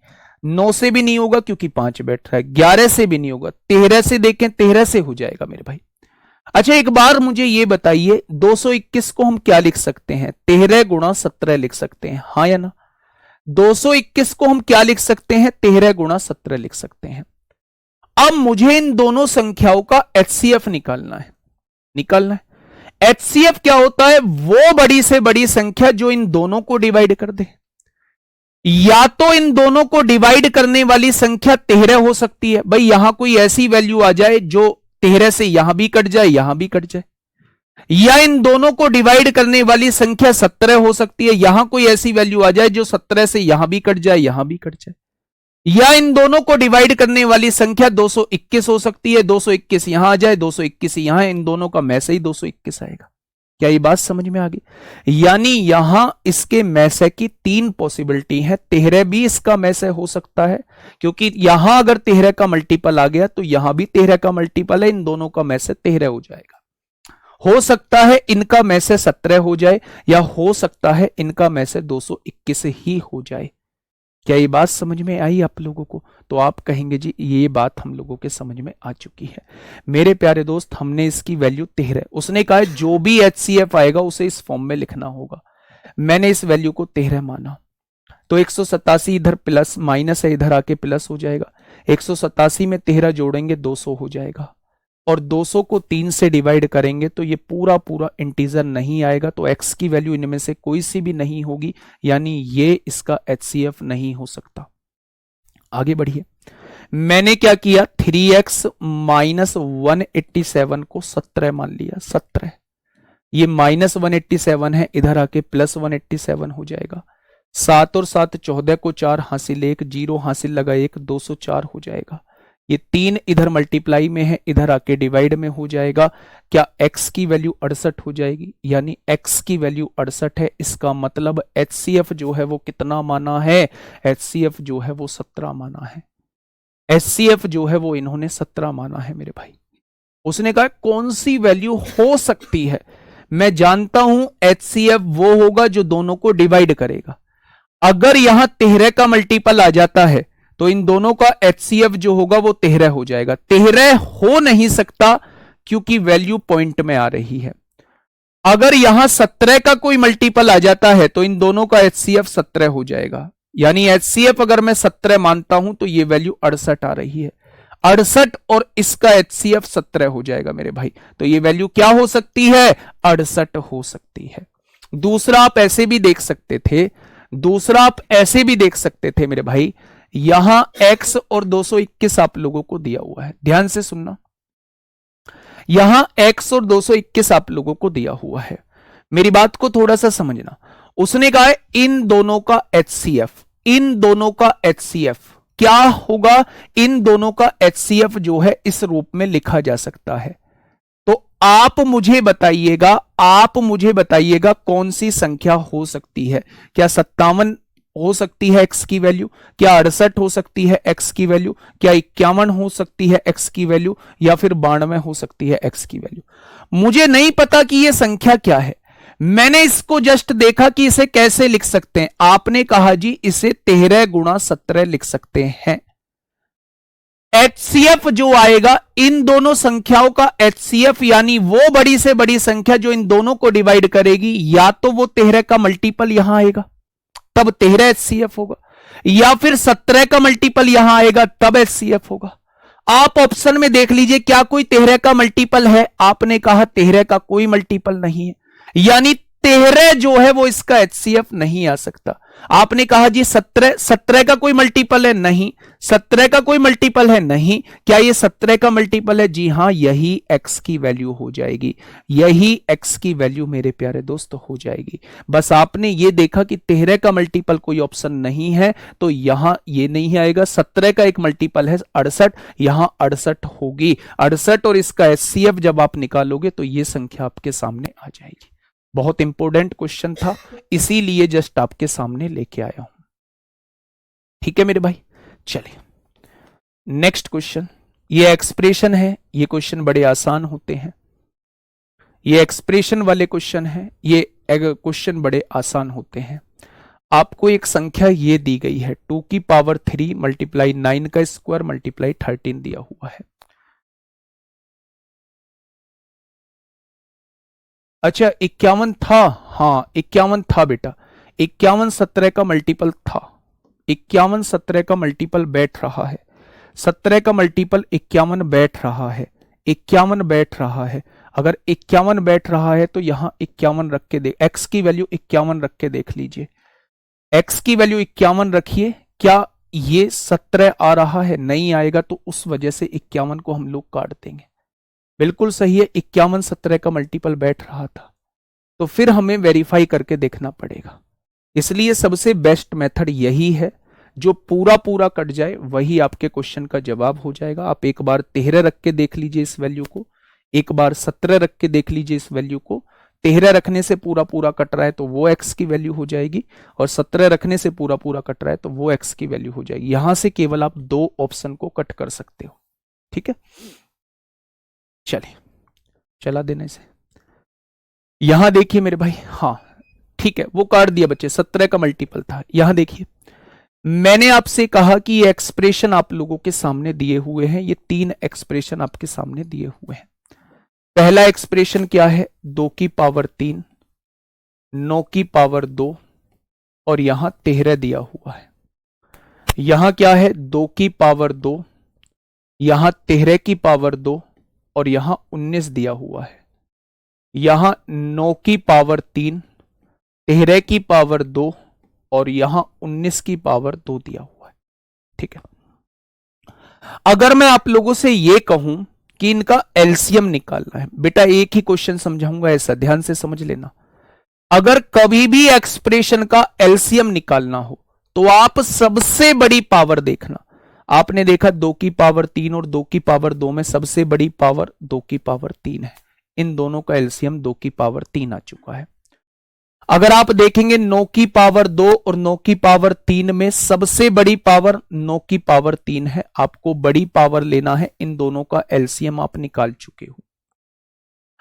9 से भी नहीं होगा क्योंकि 5 बैठ रहा है, 11 से भी नहीं होगा, 13 से देखें 13 से हो जाएगा मेरे भाई। अच्छा एक बार मुझे ये बताइए 221 को हम क्या लिख सकते हैं? 13 गुणा 17 लिख सकते हैं, हाँ या ना? 221 को हम क्या लिख सकते हैं? 13 गुणा 17 लिख सकते हैं। अब मुझे इन दोनों संख्याओं का एचसीएफ निकालना है। एचसीएफ क्या होता है? वो बड़ी से बड़ी संख्या जो इन दोनों को डिवाइड कर दे। या तो इन दोनों को डिवाइड करने वाली संख्या 13 हो सकती है, भाई यहां कोई ऐसी वैल्यू आ जाए जो 13 से यहां भी कट जाए, यहां भी कट जाए। या इन दोनों को डिवाइड करने वाली संख्या 17 हो सकती है, यहां कोई ऐसी वैल्यू आ जाए जो 17 से यहां भी कट जाए, यहां भी कट जाए। या इन दोनों को डिवाइड करने वाली संख्या 221 हो सकती है, 221 यहां आ जाए, 221 यहां, इन दोनों का में से ही 221 आएगा। क्या ये बात समझ में आ गई? यानी यहां इसके में से की 3 पॉसिबिलिटी है। 13 भी इसका में से हो सकता है, क्योंकि यहां अगर 13 का मल्टीपल आ गया तो यहां भी 13 का मल्टीपल है, इन दोनों का में से 13 हो जाएगा। हो सकता है इनका में से 17 हो जाए, या हो सकता है इनका में से 221 ही हो जाए। क्या ये बात समझ में आई आप लोगों को? तो आप कहेंगे जी ये बात हम लोगों के समझ में आ चुकी है। मेरे प्यारे दोस्त, हमने इसकी वैल्यू 13, उसने कहा जो भी HCF आएगा उसे इस फॉर्म में लिखना होगा। मैंने इस वैल्यू को 13 माना, तो 187 इधर प्लस माइनस है, इधर आके प्लस हो जाएगा। 187 में 13 जोड़ेंगे 200 हो जाएगा, और 200 को 3 से डिवाइड करेंगे तो ये पूरा पूरा इंटीजर नहीं आएगा, तो x की वैल्यू इनमें से कोई सी भी नहीं होगी, यानी ये इसका HCF नहीं हो सकता। आगे बढ़िए, मैंने क्या किया, 3x माइनस 187 को 17 मान लिया। 17, ये माइनस 187 है, इधर आके प्लस 187 हो जाएगा। 7 और 7 14 को 4 हासिल 1, 0 हासिल लगा 1, 204 हो जाएगा। ये 3 इधर मल्टीप्लाई में है, इधर आके डिवाइड में हो जाएगा। क्या x की वैल्यू 68 हो जाएगी? यानी x की वैल्यू 68 है, इसका मतलब HCF जो है वो कितना माना है? HCF जो है वो 17 माना है। HCF जो है वो इन्होंने 17 माना है मेरे भाई। उसने कहा कौन सी वैल्यू हो सकती है? मैं जानता हूं HCF वो होगा जो दोनों को डिवाइड करेगा। अगर यहां 13 का मल्टीपल आ जाता है तो इन दोनों का HCF जो होगा वो 13 हो जाएगा। 13 हो नहीं सकता क्योंकि वैल्यू पॉइंट में आ रही है। अगर यहां 17 का कोई मल्टीपल आ जाता है तो इन दोनों का HCF 17 हो जाएगा। यानी HCF अगर मैं 17 मानता हूं तो ये वैल्यू 68 आ रही है। 68 और इसका HCF 17 हो जाएगा मेरे भाई। तो ये वैल्यू क्या हो सकती है? 68 हो सकती है। दूसरा आप ऐसे भी देख सकते थे, दूसरा आप ऐसे भी देख सकते थे मेरे भाई, यहां x और 221 आप लोगों को दिया हुआ है, ध्यान से सुनना। यहां x और 221 आप लोगों को दिया हुआ है, मेरी बात को थोड़ा सा समझना। उसने कहा है इन दोनों का HCF, इन दोनों का HCF क्या होगा? इन दोनों का HCF जो है इस रूप में लिखा जा सकता है। तो आप मुझे बताइएगा, आप मुझे बताइएगा कौन सी संख्या हो सकती है? क्या 57 हो सकती है x की वैल्यू? क्या 68 हो सकती है x की वैल्यू? क्या 51 हो सकती है x की वैल्यू? या फिर 92 हो सकती है x की वैल्यू? मुझे नहीं पता कि यह संख्या क्या है, मैंने इसको जस्ट देखा कि इसे कैसे लिख सकते हैं। आपने कहा जी इसे 13 गुणा 17 लिख सकते हैं। HCF जो आएगा इन दोनों संख्याओं का HCF, यानी वो बड़ी से बड़ी संख्या जो इन दोनों को डिवाइड करेगी, या तो वो 13 का मल्टीपल यहां आएगा तब 13 HCF होगा, या फिर 17 का मल्टीपल यहां आएगा तब HCF होगा। आप ऑप्शन में देख लीजिए क्या कोई 13 का मल्टीपल है? आपने कहा 13 का कोई मल्टीपल नहीं है, यानी 13 जो है वो इसका HCF नहीं आ सकता। आपने कहा जी 17 का कोई मल्टीपल है? नहीं। 17 का कोई मल्टीपल है? नहीं। क्या ये 17 का मल्टीपल है? जी हां, यही x की वैल्यू हो जाएगी, यही x की वैल्यू मेरे प्यारे दोस्त हो जाएगी। बस आपने ये देखा कि 13 का मल्टीपल कोई ऑप्शन नहीं है तो यहां ये नहीं आएगा। 17 का एक मल्टीपल है 68, यहां 68 होगी। 68 और इसका HCF जब आप निकालोगे तो ये संख्या आपके सामने आ जाएगी। बहुत इंपॉर्टेंट क्वेश्चन था, इसीलिए जस्ट आपके सामने लेके आया हूं। ठीक है मेरे भाई, चलिए नेक्स्ट क्वेश्चन। ये एक्सप्रेशन है, ये क्वेश्चन बड़े आसान होते हैं, ये एक्सप्रेशन वाले क्वेश्चन है, ये क्वेश्चन बड़े आसान होते हैं। आपको एक संख्या ये दी गई है 2 की पावर 3 मल्टीप्लाई 9 का स्क्वायर मल्टीप्लाई 13 दिया हुआ है। अच्छा 51 था, हाँ 51 था बेटा। 51 17 का मल्टीपल था, 51 17 का मल्टीपल बैठ रहा है, 17 का मल्टीपल 51 बैठ रहा है, 51 बैठ रहा है। अगर 51 बैठ रहा है तो यहां 51 रख के देख, x की वैल्यू 51 रख के देख लीजिए, x की वैल्यू 51 रखिए। क्या ये 17 आ रहा है? नहीं आएगा, तो उस वजह से 51 को हम लोग काट देंगे। बिल्कुल सही है, 51 17 का मल्टीपल बैठ रहा था, तो फिर हमें वेरीफाई करके देखना पड़ेगा। इसलिए सबसे बेस्ट मेथड यही है, जो पूरा पूरा कट जाए वही आपके क्वेश्चन का जवाब हो जाएगा। आप एक बार 13 रख के देख लीजिए इस वैल्यू को, एक बार 17 रख के देख लीजिए इस वैल्यू को। 13 रखने से पूरा पूरा कट रहा है तो वो x की वैल्यू हो जाएगी, और 17 रखने से पूरा पूरा कट रहा है तो वो x की वैल्यू हो जाएगी। यहां से केवल आप दो ऑप्शन को कट कर सकते हो। ठीक है, चलिए चला देने से यहां देखिए मेरे भाई, हाँ ठीक है, वो काट दिया बच्चे, 17 का मल्टीपल था। यहां देखिए, मैंने आपसे कहा कि ये एक्सप्रेशन आप लोगों के सामने दिए हुए हैं, ये 3 एक्सप्रेशन आपके सामने दिए हुए हैं। पहला एक्सप्रेशन क्या है, 2 की पावर 3, 9 की पावर 2, और यहां 13 दिया हुआ है। यहां क्या है, 2 की पावर 2, यहां 13 की पावर 2, और यहां 19 दिया हुआ है। यहां 9 की पावर 3, 13 की पावर 2, और यहां 19 की पावर 2 दिया हुआ है। ठीक है, अगर मैं आप लोगों से यह कहूं कि इनका एलसीएम निकालना है, बेटा एक ही क्वेश्चन समझाऊंगा, ऐसा ध्यान से समझ लेना। अगर कभी भी एक्सप्रेशन का एलसीएम निकालना हो तो आप सबसे बड़ी पावर देखना। आपने देखा 2 की पावर 3 और 2 की पावर 2 में सबसे बड़ी पावर 2 की पावर 3 है। इन दोनों का एलसीएम 2 की पावर 3 आ चुका है। अगर आप देखेंगे 9 की पावर 2 और 9 की पावर 3 में सबसे बड़ी पावर 9 की पावर 3 है। आपको बड़ी पावर लेना है, इन दोनों का एलसीएम आप निकाल चुके हो।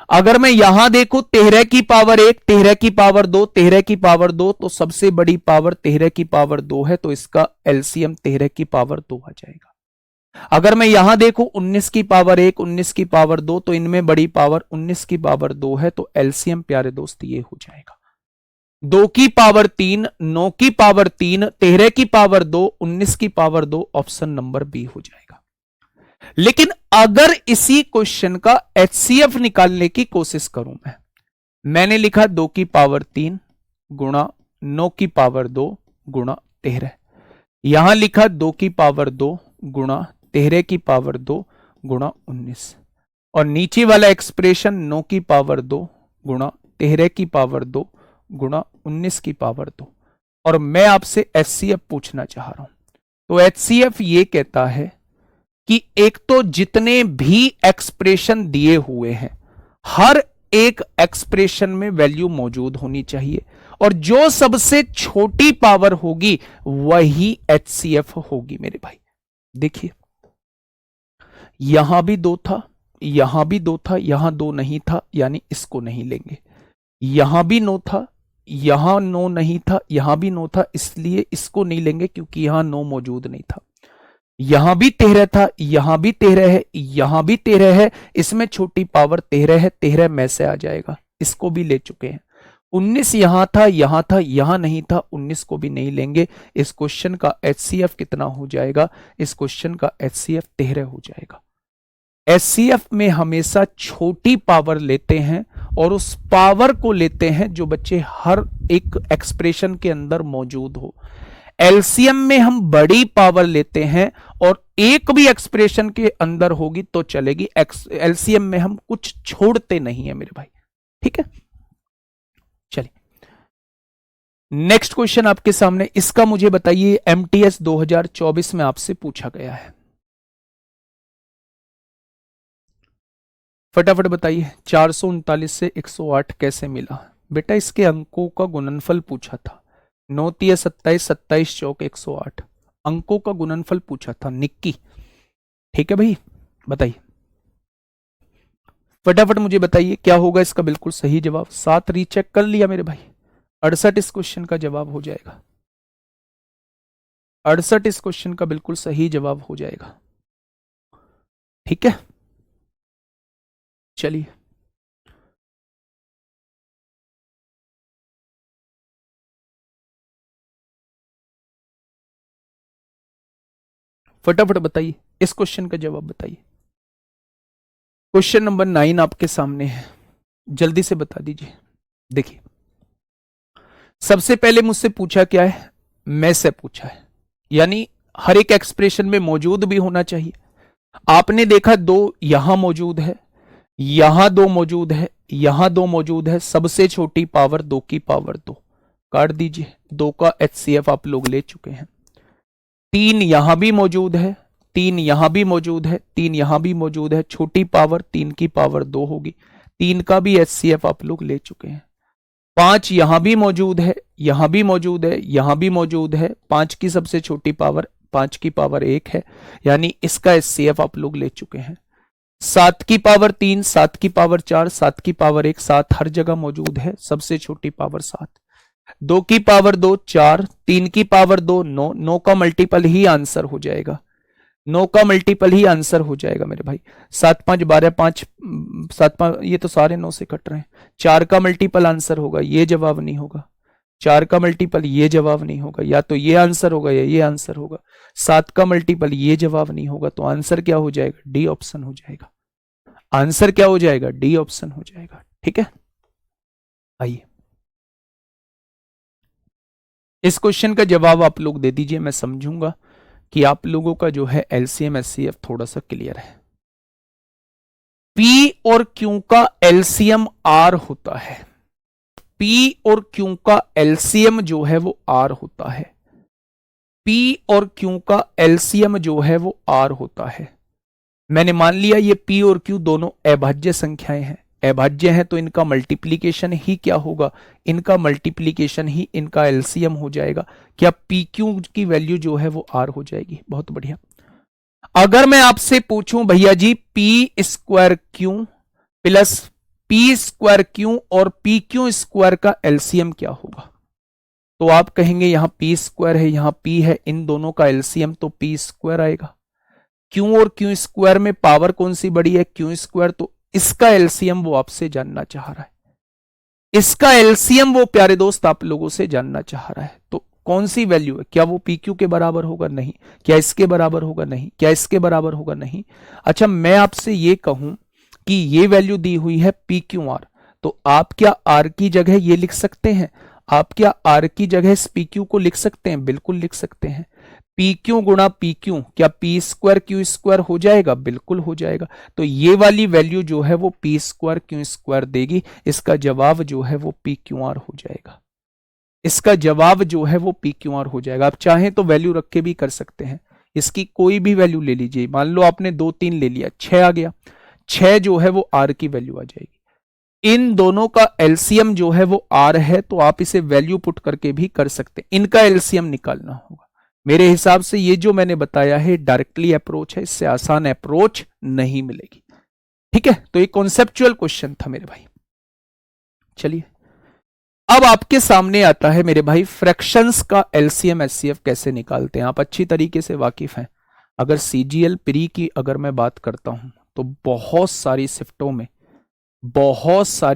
अगर मैं यहां देखूं 13 की पावर 1, 13 की पावर 2, 13 की पावर 2, तो सबसे बड़ी पावर 13 की पावर 2 है, तो इसका एलसीएम 13 की पावर 2 आ जाएगा। अगर मैं यहां देखूं 19 की पावर 1, 19 की पावर 2, तो इनमें बड़ी पावर 19 की पावर 2 है, तो एलसीएम प्यारे दोस्त ये हो जाएगा 2 की पावर 3, 9 की पावर 3, 13 की पावर 2, 19 की पावर 2, ऑप्शन नंबर बी हो जाएगा। लेकिन अगर इसी क्वेश्चन का एचसीएफ निकालने की कोशिश करूं मैंने लिखा 2 की पावर 3 गुणा 9 की पावर 2 गुणा 13, यहां लिखा 2 की पावर 2 गुणा 13 की पावर 2 गुणा 19, और नीचे वाला एक्सप्रेशन 9 की पावर 2 गुणा 13 की पावर 2 गुणा 19 की पावर 2। और मैं आपसे एचसीएफ पूछना चाह रहा हूं, तो एचसीएफ ये कहता है कि एक तो जितने भी एक्सप्रेशन दिए हुए हैं हर एक एक्सप्रेशन में वैल्यू मौजूद होनी चाहिए, और जो सबसे छोटी पावर होगी वही एचसीएफ होगी मेरे भाई। देखिए यहां भी 2 था, यहां भी 2 था, यहां 2 नहीं था, यानी इसको नहीं लेंगे। यहां भी 9 था, यहां 9 नहीं था, यहां भी 9 था, इसलिए इसको नहीं लेंगे क्योंकि यहां 9 मौजूद नहीं था। यहां भी 13 था, यहां भी 13 है, यहां भी 13 है, इसमें छोटी पावर 13 है, 13 में से आ जाएगा, इसको भी ले चुके हैं। 19 यहां था, यहां था, यहां नहीं था, 19 को भी नहीं लेंगे। इस क्वेश्चन का एचसीएफ कितना हो जाएगा, इस क्वेश्चन का एचसीएफ 13 हो जाएगा। एचसीएफ में हमेशा छोटी पावर लेते हैं और उस पावर को लेते हैं जो बच्चे हर एक एक्सप्रेशन के अंदर मौजूद हो। एलसीएम में हम बड़ी पावर लेते हैं और एक भी एक्सप्रेशन के अंदर होगी तो चलेगी, एलसीएम में हम कुछ छोड़ते नहीं है मेरे भाई। ठीक है, चलिए नेक्स्ट क्वेश्चन आपके सामने, इसका मुझे बताइए एमटीएस 2024 में आपसे पूछा गया है, फटाफट बताइए 439 से 108 कैसे मिला। बेटा इसके अंकों का गुणनफल पूछा था, 9 3 27, 27 चौक 108, अंकों का गुणनफल पूछा था निक्की। ठीक है भाई, बताइए फटाफट मुझे बताइए क्या होगा इसका बिल्कुल सही जवाब। 7 रीचेक कर लिया मेरे भाई, 68 इस क्वेश्चन का जवाब हो जाएगा, 68 इस क्वेश्चन का बिल्कुल सही जवाब हो जाएगा। ठीक है, चलिए फटाफट बताइए इस क्वेश्चन का जवाब बताइए। क्वेश्चन नंबर 9 आपके सामने है, जल्दी से बता दीजिए। देखिए सबसे पहले मुझसे पूछा क्या है, मैं से पूछा है, यानी हर एक एक्सप्रेशन में मौजूद भी होना चाहिए। आपने देखा 2 यहां मौजूद है, यहां 2 मौजूद है, यहां 2 मौजूद है, सबसे छोटी पावर 2 की पावर 2, काट दीजिए, 2 का HCF आप लोग ले चुके हैं। 3 यहां भी मौजूद है, 3 यहां भी मौजूद है, 3 यहां भी मौजूद है, छोटी पावर 3 की पावर 2 होगी, 3 का भी HCF आप लोग ले चुके हैं। 5 यहां भी मौजूद है, यहां भी मौजूद है, यहां भी मौजूद है, 5 की सबसे छोटी पावर 5 की पावर 1 है, यानी इसका HCF आप लोग ले चुके हैं। 7 की पावर 3, 7 की पावर 4, 7 की पावर 1, 7 हर जगह मौजूद है, सबसे छोटी पावर 7। 2 की पावर 2 4, 3 की पावर 2 9, 9 का मल्टीपल ही आंसर हो जाएगा, 9 का मल्टीपल ही आंसर हो जाएगा मेरे भाई। 7 5 12 5 7 5, ये तो सारे 9 से कट रहे हैं। 4 का मल्टीपल आंसर होगा, ये जवाब नहीं होगा। 4 का मल्टीपल ये जवाब नहीं होगा, या तो ये आंसर होगा या ये आंसर होगा। 7 का मल्टीपल ये जवाब नहीं होगा, तो आंसर क्या हो जाएगा? डी ऑप्शन हो जाएगा। आंसर क्या हो जाएगा? डी ऑप्शन हो जाएगा। ठीक है, आइए इस क्वेश्चन का जवाब आप लोग दे दीजिए, मैं समझूंगा कि आप लोगों का जो है LCM HCF थोड़ा सा क्लियर है। P और Q का LCM R होता है, P और Q का LCM जो है वो R होता है, P और Q का LCM जो है वो R होता है। मैंने मान लिया ये P और Q दोनों अभाज्य संख्याएं हैं, अभाज्य हैं तो इनका मल्टीप्लीकेशन ही क्या होगा? इनका मल्टीप्लीकेशन ही इनका LCM हो जाएगा। क्या PQ की वैल्यू जो है वो R हो जाएगी? बहुत बढ़िया। अगर मैं आपसे पूछूं भैया जी P² प्लस P² और PQ² का LCM क्या होगा, तो आप कहेंगे यहां P² है, यहां P है, इन दोनों का LCM तो P² आएगा। Q और Q² में पावर कौन सी बड़ी है? Q², तो इसका LCM वो आपसे जानना चाह रहा है, इसका LCM वो प्यारे दोस्त आप लोगों से जानना चाह रहा है। तो कौन सी वैल्यू है? क्या वो PQ के बराबर होगा? नहीं। क्या इसके बराबर होगा? नहीं। क्या इसके बराबर होगा? नहीं। अच्छा, मैं आपसे ये कहूं कि ये वैल्यू दी हुई है PQR, तो आप क्या R की जगह ये लिख सकते हैं? आप क्या R की जगह इस PQ को लिख सकते हैं? बिल्कुल लिख सकते हैं। PQ गुणा PQ क्या P² Q² हो जाएगा? बिल्कुल हो जाएगा। तो ये वाली वैल्यू जो है वो P² Q² देगी, इसका जवाब जो है वो PQR हो जाएगा। इसका जवाब जो है वो PQR हो जाएगा। आप चाहें तो वैल्यू रख के भी कर सकते हैं, इसकी कोई भी वैल्यू ले लीजिए। मान लो आपने 2 3 ले लिया, 6 आ गया, 6 जो है वो R की वैल्यू आ जाएगी। इन दोनों का LCM जो है वो R है, तो आप इसे वैल्यू पुट करके भी कर सकते हैं। इनका LCM निकालना होगा। मेरे हिसाब से ये जो मैंने बताया है डायरेक्टली अप्रोच है, इससे आसान अप्रोच नहीं मिलेगी। ठीक है, तो ये कॉन्सेप्चुअल क्वेश्चन था मेरे भाई। चलिए अब आपके सामने आता है मेरे भाई फ्रैक्शंस का LCM HCF कैसे निकालते हैं। आप अच्छी तरीके से वाकिफ हैं। अगर CGL प्री की अगर मैं बात करता हूं तो बहुत सारी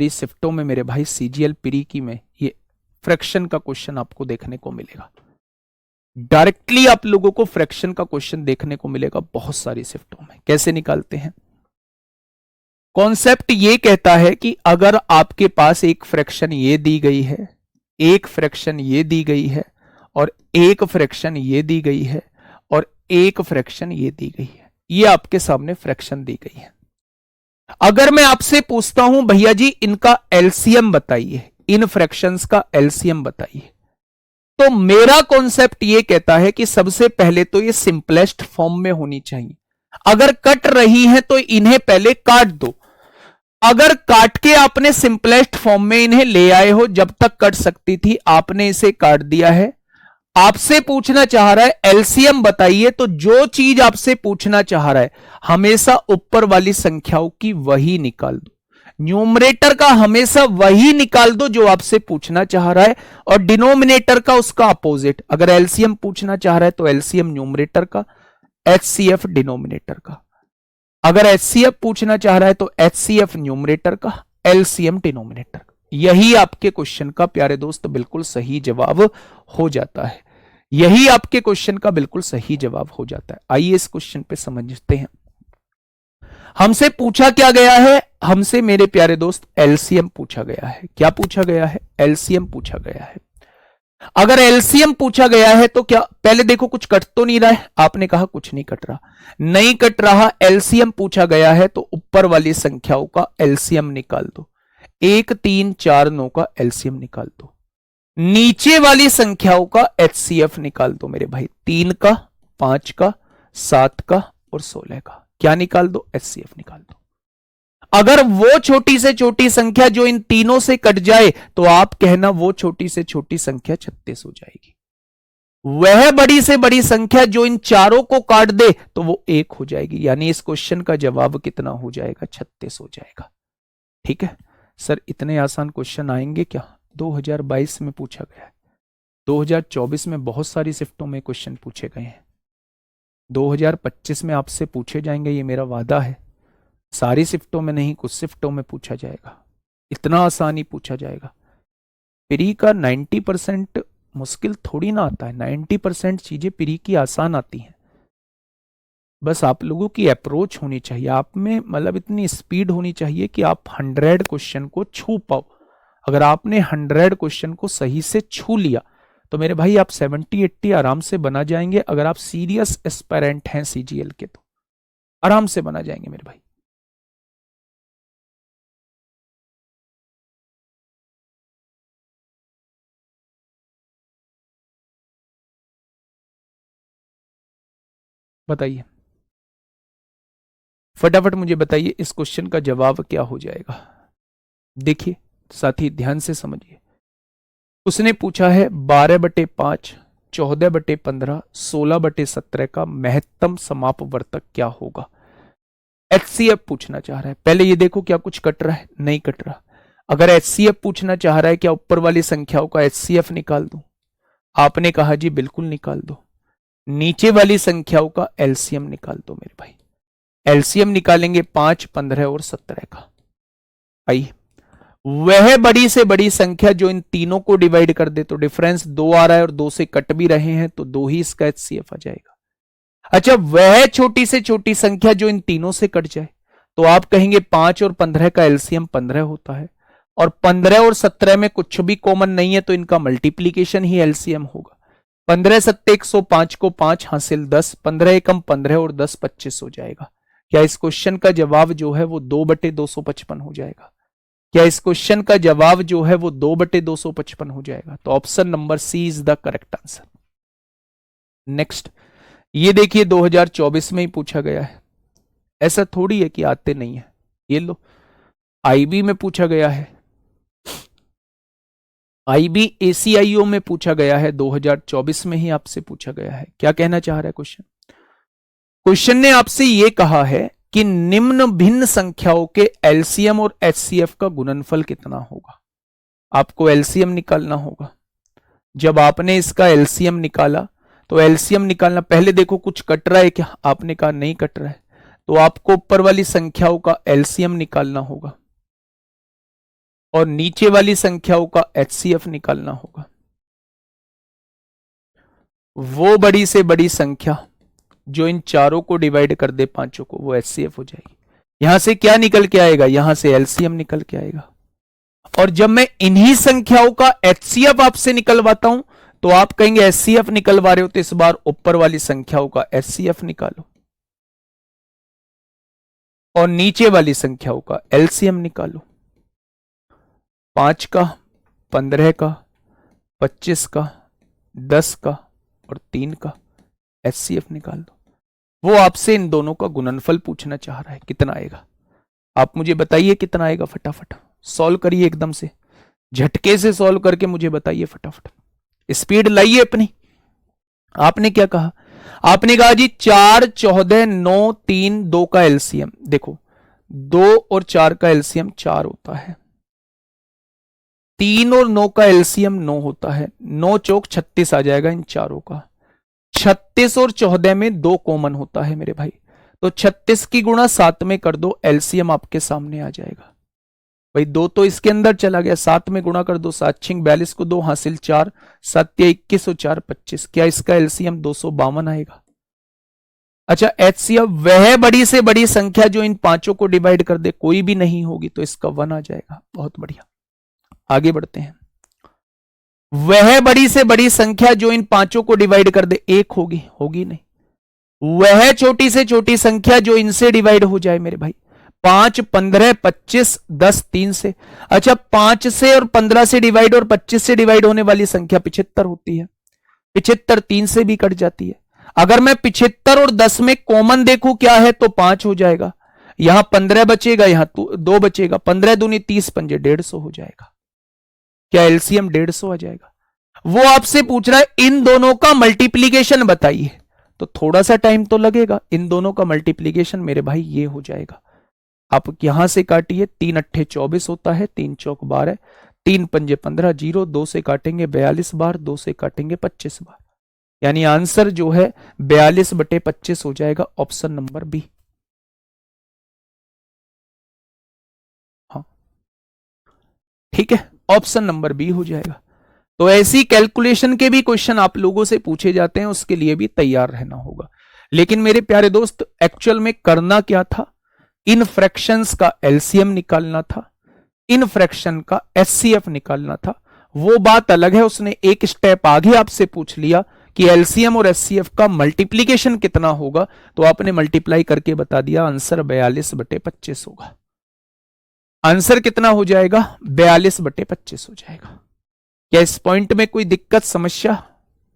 शिफ्टों में मेरे भाई CGL प्री की में ये फ्रैक्शन का क्वेश्चन आपको देखने को मिलेगा। डायरेक्टली आप लोगों को फ्रैक्शन का क्वेश्चन देखने को मिलेगा बहुत सारी शिफ्टों में। कैसे निकालते हैं? कॉन्सेप्ट ये कहता है कि अगर आपके पास एक फ्रैक्शन ये दी गई है, एक फ्रैक्शन ये दी गई है, और एक फ्रैक्शन ये दी गई है, और एक फ्रैक्शन ये दी गई है, ये आपके सामने फ्रैक्शन दी गई है। अगर मैं आपसे पूछता हूं भैया जी इनका LCM बताइए, इन फ्रैक्शंस का LCM बताइए, तो मेरा कॉन्सेप्ट ये कहता है कि सबसे पहले तो ये सिंपलेस्ट फॉर्म में होनी चाहिए। अगर कट रही है तो इन्हें पहले काट दो। अगर काट के आपने सिंपलेस्ट फॉर्म में इन्हें ले आए हो, जब तक कट सकती थी आपने इसे काट दिया है। आपसे पूछना चाह रहा है LCM बताइए, तो जो चीज आपसे पूछना चाह रहा है हमेशा ऊपर वाली संख्याओं की वही निकाल दो। न्यूमरेटर का हमेशा वही निकाल दो जो आपसे पूछना चाह रहा है, और डिनोमिनेटर का उसका अपोजिट। अगर LCM पूछना चाह रहा है तो LCM न्यूमरेटर का, HCF डिनोमिनेटर का। अगर HCF पूछना चाह रहा है तो HCF न्यूमरेटर का, LCM डिनोमिनेटर का। यही आपके क्वेश्चन का प्यारे दोस्त बिल्कुल सही जवाब हो जाता है। यही आपके क्वेश्चन का बिल्कुल सही जवाब हो जाता है। आइए इस क्वेश्चन पे समझते हैं। हमसे पूछा क्या गया है? हमसे मेरे प्यारे दोस्त LCM पूछा गया है। क्या पूछा गया है? LCM पूछा गया है। अगर एलसीएम पूछा गया है तो क्या, पहले देखो कुछ कट तो नहीं रहा है, आपने कहा कुछ नहीं कट रहा, नहीं कट रहा, एलसीएम पूछा गया है तो ऊपर वाली संख्याओं का एलसीएम निकाल दो, 1 3 4 9 का एलसीएम निकाल दो, नीचे वाली संख्याओं का एचसीएफ निकाल दो मेरे भाई, 3 का, 5 का, 7 का और 16 का, क्या निकाल दो, एचसीएफ निकाल दो। अगर वो छोटी से छोटी संख्या जो इन तीनों से कट जाए तो आप कहना वो छोटी से छोटी संख्या 36 हो जाएगी, वह बड़ी से बड़ी संख्या जो इन चारों को काट दे तो वो 1 हो जाएगी, यानी इस क्वेश्चन का जवाब कितना हो जाएगा, 36 हो जाएगा। ठीक है सर, इतने आसान क्वेश्चन आएंगे क्या, 2022 में पूछा गया है, 2024 में बहुत सारी शिफ्टों में क्वेश्चन पूछे गए हैं, 2025 में आपसे पूछे जाएंगे, ये मेरा वादा है, सारी शिफ्टों में नहीं कुछ शिफ्टों में पूछा जाएगा, इतना आसानी पूछा जाएगा। प्री का 90% मुश्किल थोड़ी ना आता है, 90% चीजें प्री की आसान आती हैं, बस आप लोगों की अप्रोच होनी चाहिए, आप में मतलब इतनी स्पीड होनी चाहिए कि आप 100 क्वेश्चन को छू पाओ। अगर आपने 100 क्वेश्चन को सही से छू लिया तो मेरे भाई आप 70-80 आराम से बना जाएंगे, अगर आप सीरियस एस्पायरेंट हैं सीजीएल के तो आराम से बना जाएंगे मेरे भाई। बताइए फटाफट मुझे बताइए इस क्वेश्चन का जवाब क्या हो जाएगा। देखिए साथी ध्यान से समझिए, उसने पूछा है 12/5, 14/15, 16/17 का महत्तम समापवर्तक क्या होगा, एचसीएफ पूछना चाह रहा है। पहले ये देखो क्या कुछ कट रहा है, नहीं कट रहा। अगर एचसीएफ पूछना चाह रहा है क्या ऊपर वाली संख्याओं का एचसीएफ निकाल दूं, आपने कहा जी बिल्कुल निकाल दो, नीचे वाली संख्याओं का एलसीएम निकाल दो मेरे भाई, एलसीएम निकालेंगे 5, 15 और 17 का। आइए वह बड़ी से बड़ी संख्या जो इन तीनों को डिवाइड कर दे, तो डिफरेंस 2 आ रहा है और 2 से कट भी रहे हैं तो 2 ही इसका एचसीएफ आ जाएगा। अच्छा वह छोटी से छोटी संख्या जो इन तीनों से कट जाए, तो आप कहेंगे 5 और 15 का एलसीएम 15 होता है, और 15 और 17 में कुछ भी कॉमन नहीं है तो इनका मल्टीप्लीकेशन ही एलसीएम होगा। 15 सत्ते 105 को 5 हासिल 10, 15 एकम 15 और 10 25 हो जाएगा। क्या इस क्वेश्चन का जवाब जो है वो 2/255 हो जाएगा, क्या इस क्वेश्चन का जवाब जो है वो 2/255 हो जाएगा, तो option number C is the correct answer. Next ये देखिए 2024 में ही पूछा गया है, ऐसा थोड़ी है कि आते नहीं है, ये लो आईबी में पूछा गया है, आईबी एसीआईओ में पूछा गया है, 2024 में ही आपसे पूछा गया है। क्या कहना चाह रहा है क्वेश्चन, क्वेश्चन ने आपसे यह कहा है कि निम्न भिन्न संख्याओं के एलसीएम और एचसीएफ का गुणनफल कितना होगा। आपको एलसीएम निकालना होगा, जब आपने इसका एलसीएम निकाला तो एलसीएम निकालना, पहले देखो कुछ कट रहा है क्या, आपने कहा नहीं कट रहा है, तो आपको ऊपर वाली संख्याओं का एलसीएम निकालना होगा और नीचे वाली संख्याओं का एचसीएफ निकालना होगा। वो बड़ी से बड़ी संख्या जो इन चारों को डिवाइड कर दे पांचों को, वो एचसीएफ हो जाएगी। यहां से क्या निकल के आएगा, यहां से एलसीएम निकल के आएगा। और जब मैं इन्हीं संख्याओं का एचसीएफ आपसे निकलवाता हूं तो आप कहेंगे एचसीएफ निकलवा रहे हो तो इस बार ऊपर वाली संख्याओं का एचसीएफ निकालो और नीचे वाली संख्याओं का एलसीएम निकालो। 5 का, 15 का, 25 का, 10 का और 3 का एचसीएफ निकाल दो। वो आपसे इन दोनों का गुणनफल पूछना चाह रहा है, कितना आएगा आप मुझे बताइए, कितना आएगा, फटाफट सॉल्व करिए, एकदम से झटके से सॉल्व करके मुझे बताइए फटाफट, स्पीड लाइए अपनी। आपने क्या कहा, आपने कहा जी 4, 14, 9, 3, 2 का एलसीएम, देखो 2 और 4 का एलसीएम 4 होता है, 3 और 9 का एलसीएम 9 होता है, 9 चौक 36 आ जाएगा इन चारों का, 36 और 14 में 2 कॉमन होता है मेरे भाई, तो 36 की गुणा 7 में कर दो, एलसीएम आपके सामने आ जाएगा। भाई 2 तो इसके अंदर चला गया, 7 में गुणा कर दो, 7 छिंग 42 को 2 हासिल 4, 7 21 और 4 25, क्या इसका एलसीएम 252 आएगा। अच्छा एचसीएफ वह बड़ी से बड़ी संख्या जो इन पांचों को डिवाइड कर दे, कोई भी नहीं होगी तो इसका 1 आ जाएगा। बहुत बढ़िया, आगे बढ़ते हैं। वह बड़ी से बड़ी संख्या जो इन पांचों को डिवाइड कर दे, एक होगी, होगी नहीं। वह छोटी से छोटी संख्या जो इनसे डिवाइड हो जाए मेरे भाई, 5, 15, 25, 10, 3 से। अच्छा, 5 से और 15 से डिवाइड और 25 से डिवाइड होने वाली संख्या 75 होती है। 75 3 से भी कट जाती है। अगर मैं 75 और 10 में कॉमन देखूं क्या है तो 5 हो जाएगा, यहां 15 बचेगा, यहां 2 बचेगा, 15 दूनी 30, पंजे 150 हो जाएगा। क्या एलसीएम 150 आ जाएगा? वो आपसे पूछ रहा है इन दोनों का मल्टीप्लीकेशन बताइए, तो थोड़ा सा टाइम तो लगेगा। इन दोनों का मल्टीप्लीकेशन मेरे भाई ये हो जाएगा, आप यहां से काटिए, 3 अट्ठे 24 होता है, 3 चौक 12, 3 पंजे 15, 0, 2 से काटेंगे 42 बार, 2 से काटेंगे 25 बार, यानी आंसर जो है 42/25 हो जाएगा, ऑप्शन नंबर बी। हाँ ठीक है, ऑप्शन नंबर बी हो जाएगा। तो ऐसी कैलकुलेशन के भी क्वेश्चन आप लोगों से पूछे जाते हैं, उसके लिए भी तैयार रहना होगा। लेकिन मेरे प्यारे दोस्त, एक्चुअल में करना क्या था, इन फ्रैक्शंस का एलसीएम निकालना था, इन फ्रैक्शन का एचसीएफ निकालना था। वो बात अलग है, उसने एक स्टेप आगे आपसे पूछ लिया कि एलसीएम और एचसीएफ का मल्टीप्लीकेशन कितना होगा, तो आपने मल्टीप्लाई करके बता दिया, आंसर 42/25 होगा। आंसर कितना हो जाएगा? 42/25 हो जाएगा। क्या इस पॉइंट में कोई दिक्कत समस्या?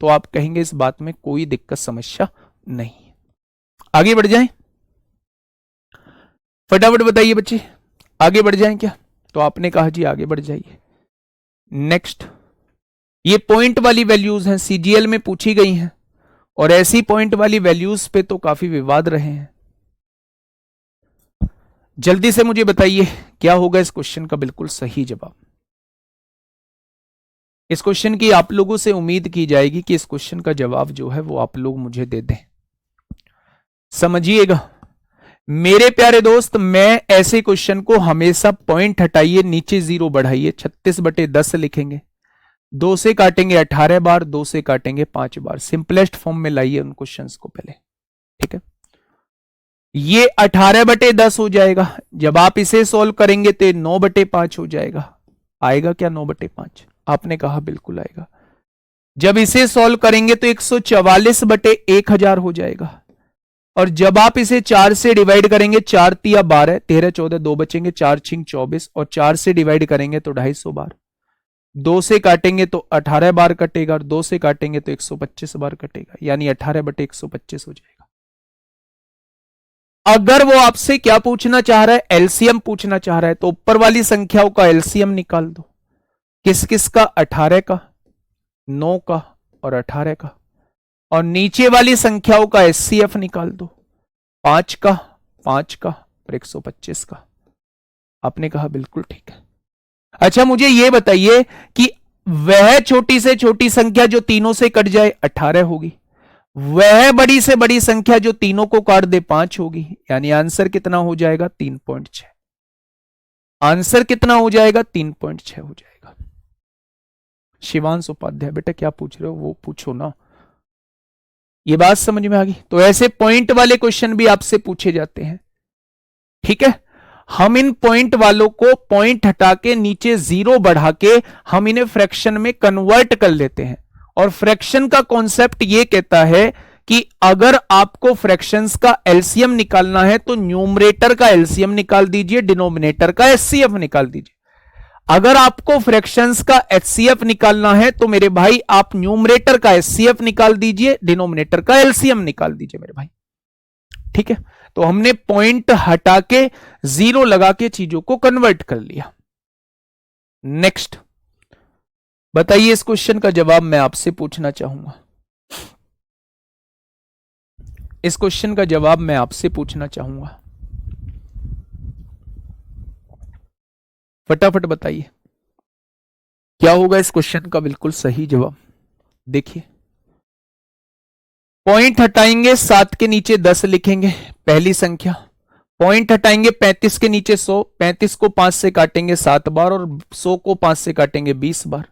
तो आप कहेंगे इस बात में कोई दिक्कत समस्या नहीं। आगे बढ़ जाएं, फटाफट बताइए बच्चे, आगे बढ़ जाएं क्या? तो आपने कहा जी आगे बढ़ जाइए। नेक्स्ट, ये पॉइंट वाली वैल्यूज हैं, सीजीएल में पूछी गई हैं, और ऐसी पॉइंट वाली वैल्यूज पे तो काफी विवाद रहे हैं। जल्दी से मुझे बताइए क्या होगा इस क्वेश्चन का बिल्कुल सही जवाब। इस क्वेश्चन की आप लोगों से उम्मीद की जाएगी कि इस क्वेश्चन का जवाब जो है वो आप लोग मुझे दे दें। समझिएगा मेरे प्यारे दोस्त, मैं ऐसे क्वेश्चन को हमेशा पॉइंट हटाइए, नीचे 0 बढ़ाइए, 36/10 लिखेंगे, 2 से काटेंगे 18 बार, 2 से काटेंगे 5 बार। सिंपलेस्ट फॉर्म में लाइए उन क्वेश्चंस को पहले, ठीक है। ये 18/10 हो जाएगा। जब आप इसे सॉल्व करेंगे तो 9/5 हो जाएगा। आएगा क्या 9/5? आपने कहा बिल्कुल आएगा। जब इसे सॉल्व करेंगे तो 144/1000 हो जाएगा। और जब आप इसे 4 से डिवाइड करेंगे, 4 तिया 12, 13 14, 2 बचेंगे, 4 छिंग 24, और 4 से डिवाइड करेंगे तो 250 बार। 2 से काटेंगे तो 18 बार कटेगा, और 2 से काटेंगे तो 125 बार कटेगा, यानी 18/125 हो जाएगा। अगर वो आपसे क्या पूछना चाह रहा है, एलसीएम पूछना चाह रहा है, तो ऊपर वाली संख्याओं का एलसीएम निकाल दो। किस किस का? 18 का, 9 का और 18 का। और नीचे वाली संख्याओं का एचसीएफ निकाल दो, 5 का, 5 का और 125 का। आपने कहा बिल्कुल ठीक है। अच्छा, मुझे यह बताइए कि वह छोटी से छोटी संख्या जो तीनों से कट जाए 18 होगी, वह बड़ी से बड़ी संख्या जो तीनों को काट दे 5 होगी, यानी आंसर कितना हो जाएगा? 3.6। आंसर कितना हो जाएगा? 3.6 हो जाएगा। शिवांश उपाध्याय, बेटा क्या पूछ रहे हो वो पूछो ना, ये बात समझ में आ गई? तो ऐसे पॉइंट वाले क्वेश्चन भी आपसे पूछे जाते हैं, ठीक है। हम इन पॉइंट वालों को पॉइंट हटा के नीचे 0 बढ़ा के हम इन्हें फ्रैक्शन में कन्वर्ट कर लेते हैं। और फ्रैक्शन का कॉन्सेप्ट ये कहता है कि अगर आपको फ्रैक्शंस का एलसीएम निकालना है तो न्यूमरेटर का एलसीएम निकाल दीजिए, डिनोमिनेटर का एचसीएफ निकाल दीजिए। अगर आपको फ्रैक्शंस का एचसीएफ निकालना है तो मेरे भाई आप न्यूमरेटर का एचसीएफ निकाल दीजिए, डिनोमिनेटर का एलसीएम निकाल दीजिए मेरे भाई, ठीक है। तो हमने पॉइंट हटा के 0 लगा के चीजों को कन्वर्ट कर लिया। नेक्स्ट बताइए, इस क्वेश्चन का जवाब मैं आपसे पूछना चाहूंगा। इस क्वेश्चन का जवाब मैं आपसे पूछना चाहूंगा, फटाफट बताइए क्या होगा इस क्वेश्चन का बिल्कुल सही जवाब। देखिए, पॉइंट हटाएंगे 7 के नीचे 10 लिखेंगे, पहली संख्या। पॉइंट हटाएंगे 35 के नीचे 100, 35 को 5 से काटेंगे 7 बार, और 100 को 5 से काटेंगे 20 बार।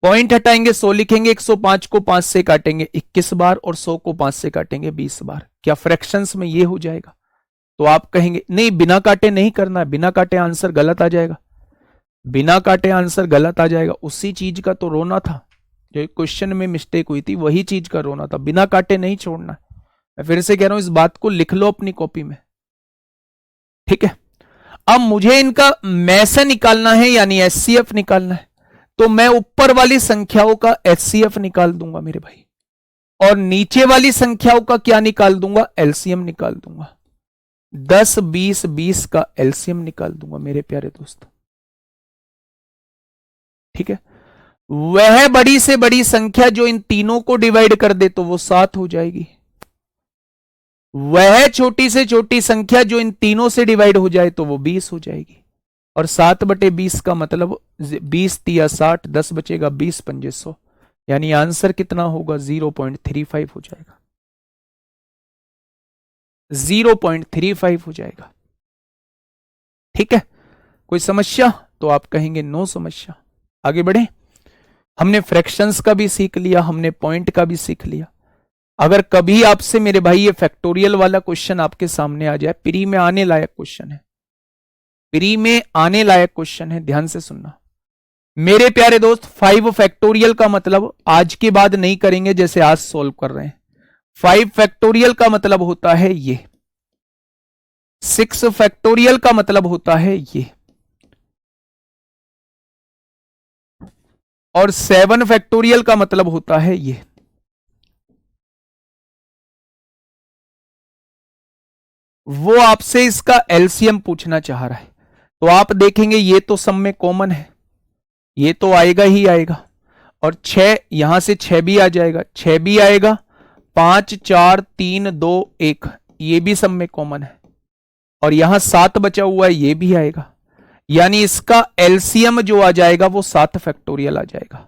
पॉइंट हटाएंगे 100 लिखेंगे, 105 को 5 से काटेंगे 21 बार, और 100 को 5 से काटेंगे 20 बार। क्या फ्रैक्शंस में ये हो जाएगा? तो आप कहेंगे नहीं, बिना काटे नहीं करना है, बिना काटे आंसर गलत आ जाएगा। बिना काटे आंसर गलत आ जाएगा, उसी चीज का तो रोना था, जो क्वेश्चन में मिस्टेक हुई थी वही चीज का रोना था, बिना काटे नहीं छोड़ना। मैं फिर से कह रहा हूं, इस बात को लिख लो अपनी कॉपी में, ठीक है। अब मुझे इनका में से निकालना है, यानी एचसीएफ निकालना है, तो मैं ऊपर वाली संख्याओं का एचसीएफ निकाल दूंगा मेरे भाई, और नीचे वाली संख्याओं का क्या निकाल दूंगा, एलसीएम निकाल दूंगा। 10 20 20 का एलसीएम निकाल दूंगा मेरे प्यारे दोस्त, ठीक है। वह बड़ी से बड़ी संख्या जो इन तीनों को डिवाइड कर दे तो वो 7 हो जाएगी, वह छोटी से छोटी संख्या जो इन तीनों से डिवाइड हो जाए तो वो 20 हो जाएगी। और 7/20 का मतलब 20 तिया 60, 10 बचेगा, 20 पंजे 100, यानी आंसर कितना होगा, 0.35 हो जाएगा, 0.35 हो जाएगा, ठीक है। कोई समस्या तो आप कहेंगे नो समस्या। आगे बढ़े, हमने फ्रैक्शंस का भी सीख लिया, हमने पॉइंट का भी सीख लिया। अगर कभी आपसे मेरे भाई ये फैक्टोरियल वाला क्वेश्चन आपके सामने आ जाए, प्री में आने लायक क्वेश्चन है, प्री में आने लायक क्वेश्चन है, ध्यान से सुनना मेरे प्यारे दोस्त। 5 फैक्टोरियल का मतलब आज के बाद नहीं करेंगे जैसे आज सॉल्व कर रहे हैं। 5 फैक्टोरियल का मतलब होता है ये, 6 फैक्टोरियल का मतलब होता है ये, और 7 फैक्टोरियल का मतलब होता है ये। वो आपसे इसका एलसीएम पूछना चाह रहा है, तो आप देखेंगे ये तो सब में कॉमन है, ये तो आएगा ही आएगा, और 6 यहां से 6 भी आ जाएगा, 6 भी आएगा, 5 4 3 2 1 ये भी सब में कॉमन है, और यहां 7 बचा हुआ है ये भी आएगा, यानी इसका एलसीएम जो आ जाएगा वो 7 फैक्टोरियल आ जाएगा।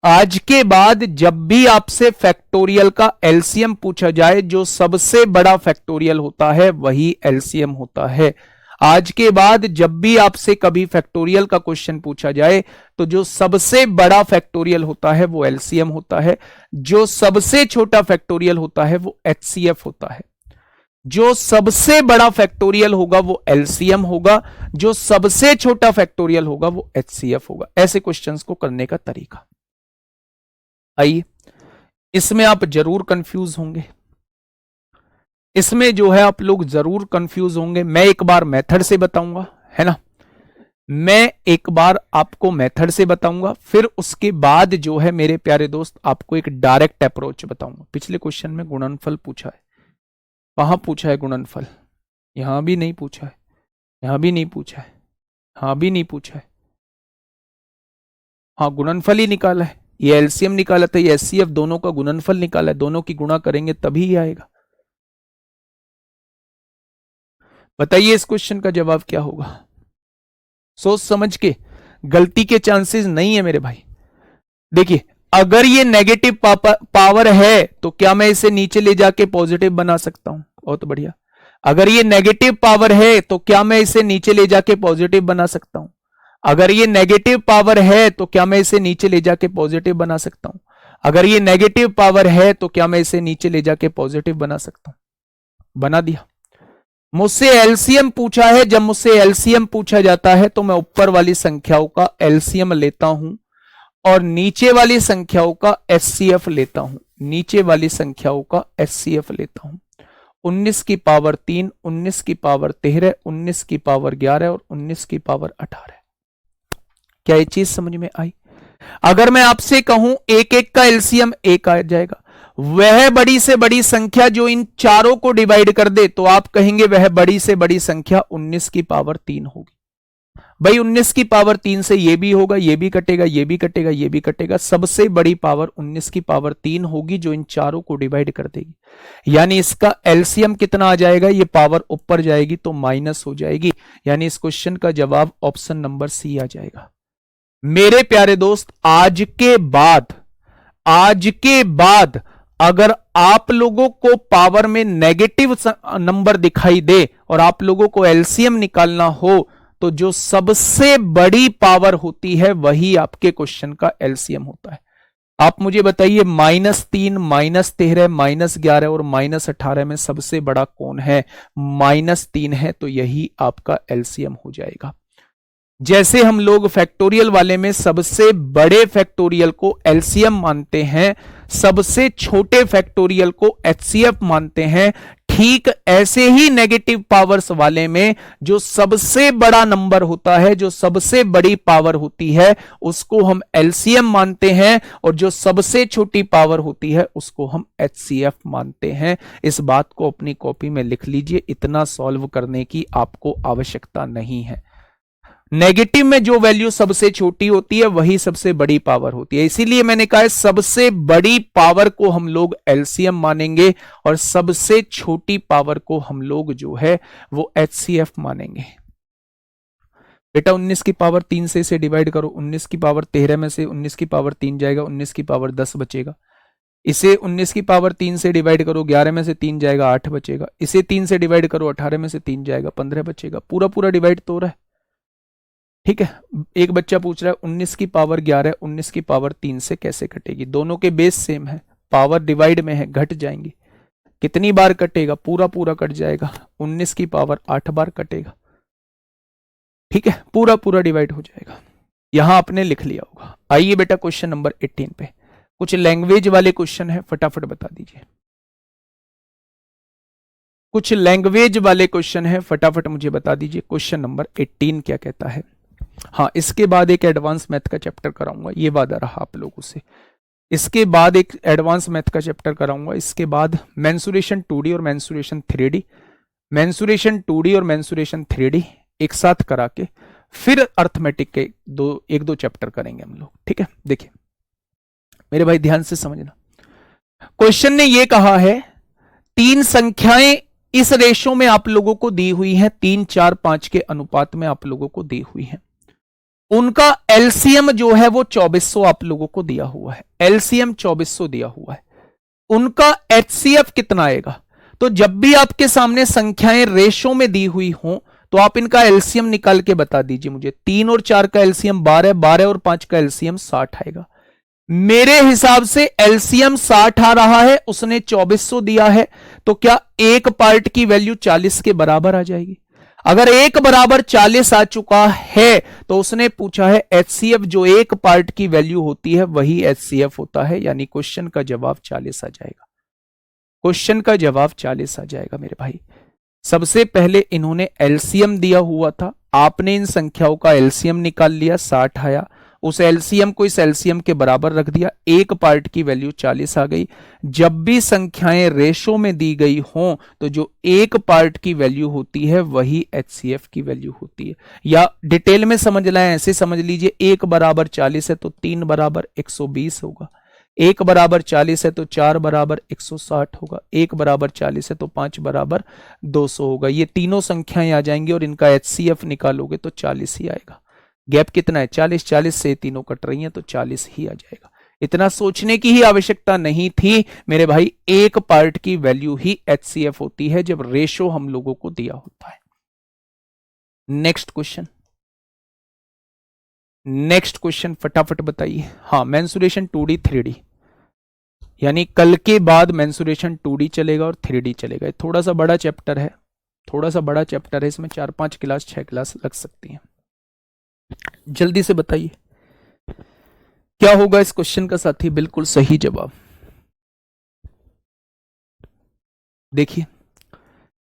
आज के बाद जब भी आपसे फैक्टोरियल का एलसीएम पूछा जाए, जो सबसे बड़ा फैक्टोरियल होता है वही एलसीएम होता है। आज के बाद जब भी आपसे कभी फैक्टोरियल का क्वेश्चन पूछा जाए, तो जो सबसे बड़ा फैक्टोरियल होता है वो एलसीएम होता है, जो सबसे छोटा फैक्टोरियल होता है वो एचसीएफ होता है। जो सबसे बड़ा फैक्टोरियल होगा वो एलसीएम होगा, जो सबसे छोटा फैक्टोरियल होगा वो एचसीएफ होगा। ऐसे क्वेश्चंस को करने का तरीका। आइए, इसमें आप जरूर कंफ्यूज होंगे, इसमें जो है आप लोग जरूर कंफ्यूज होंगे। मैं एक बार मेथड से बताऊंगा, है ना, मैं एक बार आपको मेथड से बताऊंगा, फिर उसके बाद जो है मेरे प्यारे दोस्त आपको एक डायरेक्ट अप्रोच बताऊंगा। पिछले क्वेश्चन में गुणनफल पूछा है, कहां पूछा है गुणनफल, यहां भी नहीं पूछा है, यहां भी नहीं पूछा है, यहां भी नहीं पूछा है, हाँ गुणनफल ही निकाला है, ये एलसीएम निकाला था, ये एचसीएफ, दोनों का गुणनफल निकाला है, दोनों की गुणा करेंगे तभी ही आएगा। बताइए इस क्वेश्चन का जवाब क्या होगा, सोच समझ के, गलती के चांसेस नहीं है मेरे भाई। देखिए, अगर ये नेगेटिव पावर है तो क्या मैं इसे नीचे ले जाके पॉजिटिव बना सकता हूं, बहुत बढ़िया। अगर ये नेगेटिव पावर है तो क्या मैं इसे नीचे ले जाके पॉजिटिव बना सकता हूं, अगर ये नेगेटिव पावर है तो क्या मैं इसे नीचे ले जाके पॉजिटिव बना सकता हूं, अगर ये नेगेटिव पावर है तो क्या मैं इसे नीचे ले जाके पॉजिटिव बना सकता हूं, बना दिया। मुझसे एलसीएम पूछा है, जब मुझसे एलसीएम पूछा जाता है तो मैं ऊपर वाली संख्याओं का एलसीएम लेता हूं और नीचे वाली संख्याओं का एचसीएफ लेता हूं, नीचे वाली संख्याओं का एचसीएफ लेता हूं। 19 की पावर 3, 19 की पावर 13, 19 की पावर 11 और 19 की पावर 18। क्या ये चीज समझ में आई? अगर मैं आपसे कहूं एक एक का एलसीएम 1 आ जाएगा, वह बड़ी से बड़ी संख्या जो इन चारों को डिवाइड कर दे तो आप कहेंगे वह बड़ी से बड़ी संख्या 19 की पावर 3 होगी। भाई 19 की पावर 3 से ये भी होगा, ये भी कटेगा, ये भी कटेगा, ये भी कटेगा, सबसे बड़ी पावर 19 की पावर 3 होगी जो इन चारों को डिवाइड कर देगी। यानी इसका एलसीएम कितना आ जाएगा, ये पावर ऊपर जाएगी तो माइनस हो जाएगी, यानी इस क्वेश्चन का जवाब ऑप्शन नंबर सी आ जाएगा। मेरे प्यारे दोस्त, आज के बाद अगर आप लोगों को पावर में नेगेटिव नंबर दिखाई दे और आप लोगों को एलसीएम निकालना हो तो जो सबसे बड़ी पावर होती है वही आपके क्वेश्चन का एलसीएम होता है। आप मुझे बताइए -3, -13, -11 और -18 में सबसे बड़ा कौन है? -3 है, तो यही आपका एलसीएम हो जाएगा। जैसे हम लोग फैक्टोरियल वाले में सबसे बड़े फैक्टोरियल को एलसीएम मानते हैं, सबसे छोटे फैक्टोरियल को एचसीएफ मानते हैं, ठीक ऐसे ही नेगेटिव पावर्स वाले में जो सबसे बड़ा नंबर होता है, जो सबसे बड़ी पावर होती है, उसको हम एलसीएम मानते हैं, और जो सबसे छोटी पावर होती है उसको हम एचसीएफ मानते हैं। इस बात को अपनी कॉपी में लिख लीजिए, इतना सॉल्व करने की आपको आवश्यकता नहीं है। नेगेटिव में जो वैल्यू सबसे छोटी होती है वही सबसे बड़ी पावर होती है, इसीलिए मैंने कहा है सबसे बड़ी पावर को हम लोग एलसीएम मानेंगे और सबसे छोटी पावर को हम लोग जो है वो एचसीएफ मानेंगे। बेटा 19 की पावर 3 से इसे डिवाइड करो, 19 की पावर 13 में से 19 की पावर 3 जाएगा, 19 की पावर 10 बचेगा। इसे 19 की पावर 3 से डिवाइड करो, 11 में से 3 जाएगा, 8 बचेगा। इसे 3 से डिवाइड करो, 18 में से 3 जाएगा, 15 बचेगा। पूरा पूरा डिवाइड तो हो रहा है, ठीक है। एक बच्चा पूछ रहा है 19 की पावर 11 19 की पावर 3 से कैसे कटेगी? दोनों के बेस सेम है, पावर डिवाइड में है, घट जाएंगी। कितनी बार कटेगा? पूरा पूरा कट जाएगा। 19 की पावर 8 बार कटेगा, ठीक है, पूरा पूरा डिवाइड हो जाएगा। यहां आपने लिख लिया होगा। आइए बेटा क्वेश्चन नंबर 18 पे, कुछ लैंग्वेज वाले क्वेश्चन है, फटाफट बता दीजिए। कुछ लैंग्वेज वाले क्वेश्चन है, फटाफट मुझे बता दीजिए। क्वेश्चन नंबर 18 क्या कहता है? हाँ, इसके बाद एक एडवांस मैथ का चैप्टर कराऊंगा, ये वादा रहा आप लोगों से। इसके बाद एक एडवांस मैथ का चैप्टर कराऊंगा, इसके बाद मेंसुरेशन 2D और मेंसुरेशन 3D, मेंसुरेशन 2D और मेंसुरेशन 3D एक साथ करा के फिर अर्थमेटिक के एक दो चैप्टर करेंगे हम लोग, ठीक है। देखिए मेरे भाई ध्यान से समझना, क्वेश्चन ने ये कहा है 3 संख्याएं इस रेशो में आप लोगों को दी हुई हैं, 3 4 5 के अनुपात में आप लोगों को दी हुई हैं। उनका एलसीएम जो है वो 2400 आप लोगों को दिया हुआ है, एलसीएम 2400 दिया हुआ है। उनका एचसीएफ कितना आएगा? तो जब भी आपके सामने संख्याएं रेशो में दी हुई हों तो आप इनका एलसीएम निकाल के बता दीजिए मुझे। 3 और 4 का एलसीएम 12, 12 और 5 का एलसीएम 60 आएगा। मेरे हिसाब से एलसीएम 60 आ रहा है, उसने 2400 दिया है, तो क्या एक पार्ट की वैल्यू 40 के बराबर आ जाएगी? अगर एक बराबर 40 आ चुका है तो उसने पूछा है एचसीएफ, जो एक पार्ट की वैल्यू होती है वही एचसीएफ होता है, यानी क्वेश्चन का जवाब 40 आ जाएगा। क्वेश्चन का जवाब 40 आ जाएगा मेरे भाई। सबसे पहले इन्होंने एलसीएम दिया हुआ था, आपने इन संख्याओं का एलसीएम निकाल लिया, 60 आया, उस एलसीएम को इस एलसीएम के बराबर रख दिया, एक पार्ट की वैल्यू 40 आ गई। जब भी संख्याएं रेशो में दी गई हों तो जो एक पार्ट की वैल्यू होती है वही एचसीएफ की वैल्यू होती है। या डिटेल में समझ लाएं, ऐसे समझ लीजिए, 1 बराबर 40 है तो 3 बराबर 120 होगा, 1 बराबर 40 है तो 4 बराबर 160 होगा, 1 बराबर 40 है तो 5 बराबर 200 होगा। ये तीनों संख्याएं आ जाएंगी और इनका एचसीएफ निकालोगे तो 40 ही आएगा। गैप कितना है? 40, 40 से तीनों कट रही हैं तो 40 ही आ जाएगा। इतना सोचने की ही आवश्यकता नहीं थी मेरे भाई, एक पार्ट की वैल्यू ही एचसीएफ होती है जब रेशो हम लोगों को दिया होता है। नेक्स्ट क्वेश्चन, नेक्स्ट क्वेश्चन फटाफट बताइए। हाँ, मेंसुरेशन 2D 3D, यानी कल के बाद मेंसुरेशन 2D चलेगा और 3D चलेगा। थोड़ा सा बड़ा चैप्टर है, थोड़ा सा बड़ा चैप्टर है, इसमें 4-5 क्लास 6 क्लास लग सकती हैं। जल्दी से बताइए क्या होगा इस क्वेश्चन का साथी? बिल्कुल सही जवाब। देखिए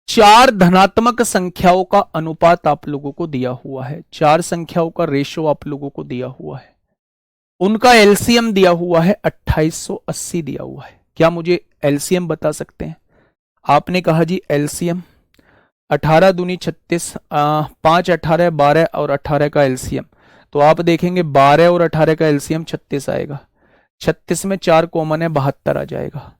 4 धनात्मक संख्याओं का अनुपात आप लोगों को दिया हुआ है, 4 संख्याओं का रेशो आप लोगों को दिया हुआ है, उनका एलसीएम दिया हुआ है 2880 दिया हुआ है। क्या मुझे एलसीएम बता सकते हैं? आपने कहा जी एलसीएम 18 दूनी 36, 5 18 12 और 18 का एलसीएम, तो आप देखेंगे 12 और 18 का एलसीएम 36 आएगा। 36 में 4 कॉमन है, 72 आ जाएगा,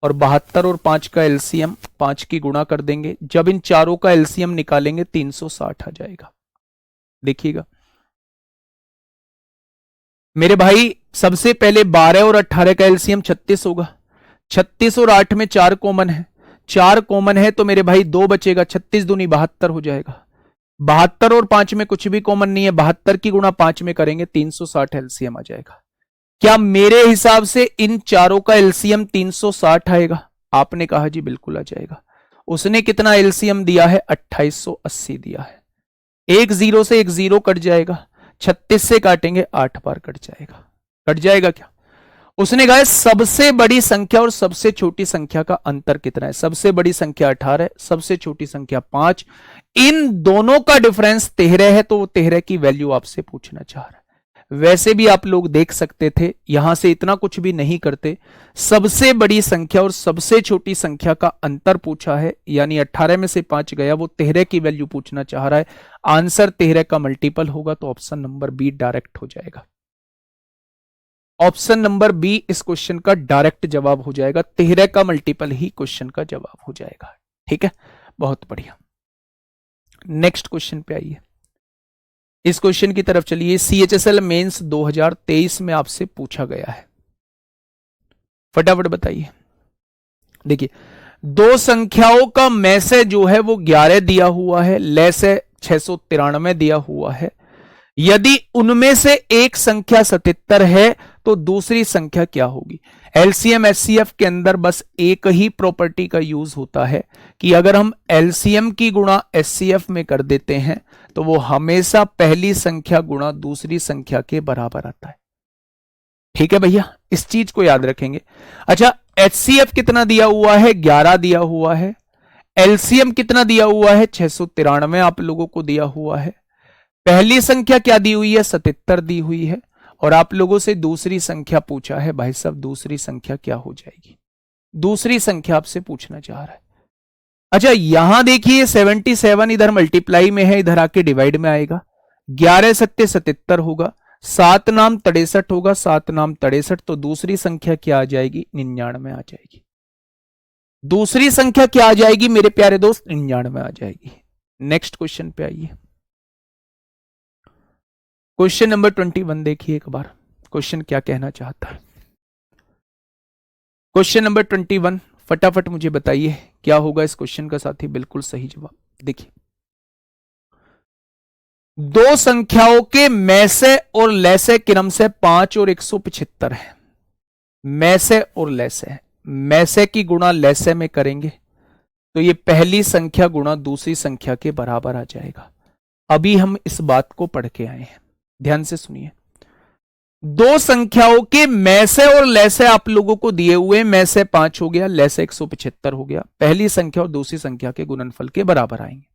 और 72 और 5 का एलसीएम 5 की गुणा कर देंगे, जब इन चारों का एलसीएम निकालेंगे 360 आ जाएगा। देखिएगा मेरे भाई, सबसे पहले 12 और 18 का एलसीएम 36 होगा, 36 और 8 में 4 कॉमन है, 4 कॉमन है तो मेरे भाई 2 बचेगा, 36 दूनी 72 हो जाएगा। 72 और 5 में कुछ भी कॉमन नहीं है, 72 की गुणा 5 में करेंगे 360 एलसीएम आ जाएगा। क्या मेरे हिसाब से इन चारों का एलसीएम 360 आएगा? आपने कहा जी बिल्कुल आ जाएगा। उसने कितना एलसीएम दिया है? 2880 दिया है। एक जीरो से एक जीरो कट जाएगा, 36 से काटेंगे 8 बार कट जाएगा। कट जाएगा क्या? उसने कहा सबसे बड़ी संख्या और सबसे छोटी संख्या का अंतर कितना है। सबसे बड़ी संख्या 18, सबसे छोटी संख्या 5, इन दोनों का डिफरेंस 13 है, तो वो 13 की वैल्यू आपसे पूछना चाह रहा है। वैसे भी आप लोग देख सकते थे, यहां से इतना कुछ भी नहीं करते, सबसे बड़ी संख्या और सबसे छोटी संख्या का अंतर पूछा है, यानी 18 में से 5 गया, वो 13 की वैल्यू पूछना चाह रहा है। आंसर 13 का मल्टीपल होगा, तो ऑप्शन नंबर बी डायरेक्ट हो जाएगा। ऑप्शन नंबर बी इस क्वेश्चन का डायरेक्ट जवाब हो जाएगा। 13 का मल्टीपल ही क्वेश्चन का जवाब हो जाएगा। ठीक है, बहुत बढ़िया। नेक्स्ट क्वेश्चन पे आइए। इस क्वेश्चन की तरफ चलिए। CHSL मेंस 2023 में आपसे पूछा गया है, फटाफट बताइए। देखिए, दो संख्याओं का में से जो है वो 11 दिया हुआ है, ले से 693 दिया हुआ है। यदि उनमें से एक संख्या 77 है तो दूसरी संख्या क्या होगी? LCM SCF के अंदर बस एक ही प्रॉपर्टी का यूज होता है कि अगर हम LCM की गुणा SCF में कर देते हैं तो वो हमेशा पहली संख्या गुणा दूसरी संख्या के बराबर आता है। ठीक है भैया, इस चीज को याद रखेंगे। अच्छा, HCF कितना दिया हुआ है? 11 दिया हुआ है। LCM कितना दिया हुआ है? 693 आप लोगों को दिया हुआ है। पहली संख्या क्या दी हुई है? 77 दी हुई है। और आप लोगों से दूसरी संख्या पूछा है। भाई साहब, दूसरी संख्या क्या हो जाएगी? दूसरी संख्या आपसे पूछना चाह रहा है। अच्छा, यहां देखिए 77 इधर मल्टीप्लाई में है, इधर आके डिवाइड में आएगा। 11 सत्ते 77 होगा, 7 नाम 63 होगा, 7 नाम 63, तो दूसरी संख्या क्या आ जाएगी? 99 आ जाएगी। दूसरी संख्या क्या आ जाएगी मेरे प्यारे दोस्त? 99 आ जाएगी। नेक्स्ट क्वेश्चन पे आइए। क्वेश्चन नंबर 21 देखिए एक बार, क्वेश्चन क्या कहना चाहता है। क्वेश्चन नंबर 21, फटाफट मुझे बताइए क्या होगा इस क्वेश्चन का साथी। बिल्कुल सही जवाब। देखिए, दो संख्याओं के में से और ले से क्रम से 5 और 175 है। में से और ले से, में से की गुणा ले से में करेंगे तो ये पहली संख्या गुणा दूसरी संख्या के बराबर आ जाएगा। अभी हम इस बात को पढ़ के आए हैं, ध्यान से सुनिए। दो संख्याओं के में से और ले से आप लोगों को दिए हुए, में से 5 हो गया, ले से 175 हो गया। पहली संख्या और दूसरी संख्या के गुणनफल के बराबर आएंगे।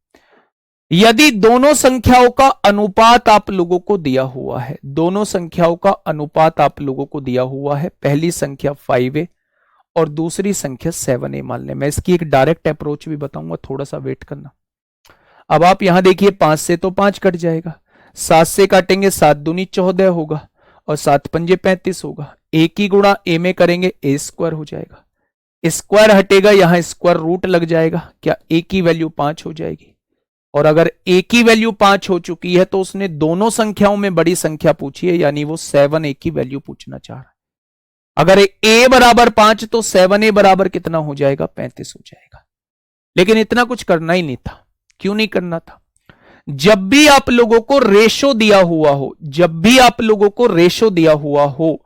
यदि दोनों संख्याओं का अनुपात आप लोगों को दिया हुआ है, दोनों संख्याओं का अनुपात आप लोगों को दिया हुआ है, पहली संख्या 5A और दूसरी संख्या 7A मान लें। मैं इसकी एक डायरेक्ट अप्रोच भी बताऊंगा, थोड़ा सा वेट करना। अब आप यहां देखिए, 5 से तो 5 कट जाएगा, 7 से काटेंगे 7 दूनी 14 होगा और 7 पंजे 35 होगा। ए की गुणा ए में करेंगे, ए स्क्वायर हो जाएगा। स्क्वायर हटेगा, यहां स्क्वायर रूट लग जाएगा। क्या ए की वैल्यू 5 हो जाएगी? और अगर ए की वैल्यू 5 हो चुकी है तो उसने दोनों संख्याओं में बड़ी संख्या पूछी है, यानी वो 7A की वैल्यू पूछना चाह रहा है। अगर a बराबर 5 तो 7A बराबर कितना हो जाएगा? 35 हो जाएगा। लेकिन इतना कुछ करना ही नहीं था। क्यों नहीं करना था? जब भी आप लोगों को रेशो दिया हुआ हो, जब भी आप लोगों को रेशो दिया हुआ हो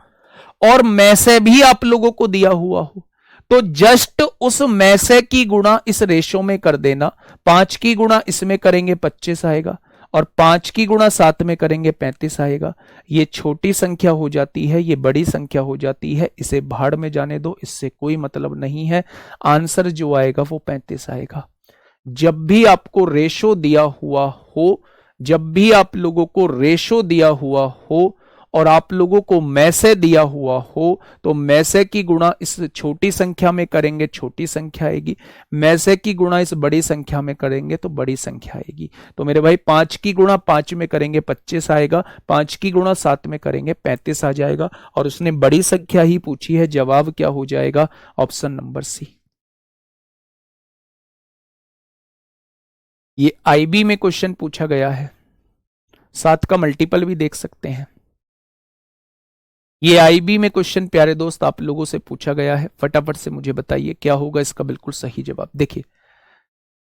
और में से भी आप लोगों को दिया हुआ हो, तो जस्ट उस में से की गुणा इस रेशो में कर देना। 5 की गुणा इसमें करेंगे 25 आएगा और 5 की गुणा 7 में करेंगे 35 आएगा। ये छोटी संख्या हो जाती है, ये बड़ी संख्या हो जाती है। इसे भाड़ में जाने दो, इससे कोई मतलब नहीं है। आंसर जो आएगा वो 35 आएगा। जब भी आपको रेशो दिया हुआ हो, जब भी आप लोगों को रेशो दिया हुआ हो और आप लोगों को में से दिया हुआ हो, तो में से की गुणा इस छोटी संख्या में करेंगे, छोटी संख्या आएगी। में से की गुणा इस बड़ी संख्या में करेंगे तो बड़ी संख्या आएगी। तो मेरे भाई 5 की गुणा 5 में करेंगे 25 आएगा, 5 की गुणा 7 में करेंगे 35 आ जाएगा। और उसने बड़ी संख्या ही पूछी है, जवाब क्या हो जाएगा? Option number C. ये IB में क्वेश्चन पूछा गया है, 7 का मल्टीपल भी देख सकते हैं। ये IB में क्वेश्चन प्यारे दोस्त आप लोगों से पूछा गया है। फटाफट से मुझे बताइए क्या होगा इसका बिल्कुल सही जवाब। देखिए,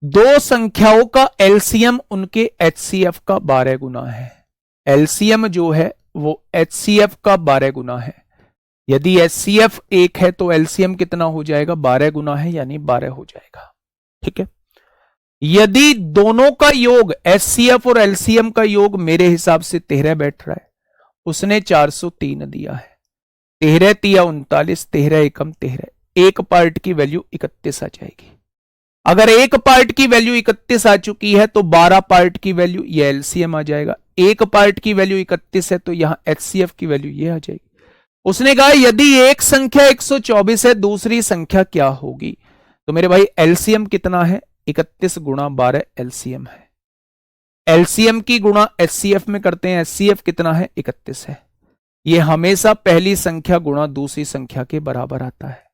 दो संख्याओं का LCM उनके HCF का 12 गुना है। LCM जो है वो HCF का 12 गुना है। यदि HCF 1 है तो LCM कितना हो जाएगा? 12 गुना है, यानी 12 हो जाएगा। ठीक है, यदि दोनों का योग एचसीएफ और एलसीएम का योग मेरे हिसाब से 13 बैठ रहा है, उसने 403 दिया है। 13 तिया 39, 13 एकम 13, एक पार्ट की वैल्यू 31 आ जाएगी। अगर एक पार्ट की वैल्यू 31 आ चुकी है तो 12 पार्ट की वैल्यू ये एलसीएम आ जाएगा। एक पार्ट की वैल्यू 31 है तो यहां एचसीएफ की वैल्यू ये आ जाएगी। उसने कहा यदि एक संख्या 124 है, दूसरी संख्या क्या होगी? तो मेरे भाई एलसीएम कितना है? 31 गुणा 12 एलसीएम है। एलसीएम की गुणा एचसीएफ में करते हैं, एचसीएफ कितना है? 31 है। ये हमेशा पहली संख्या गुणा दूसरी संख्या के बराबर आता है।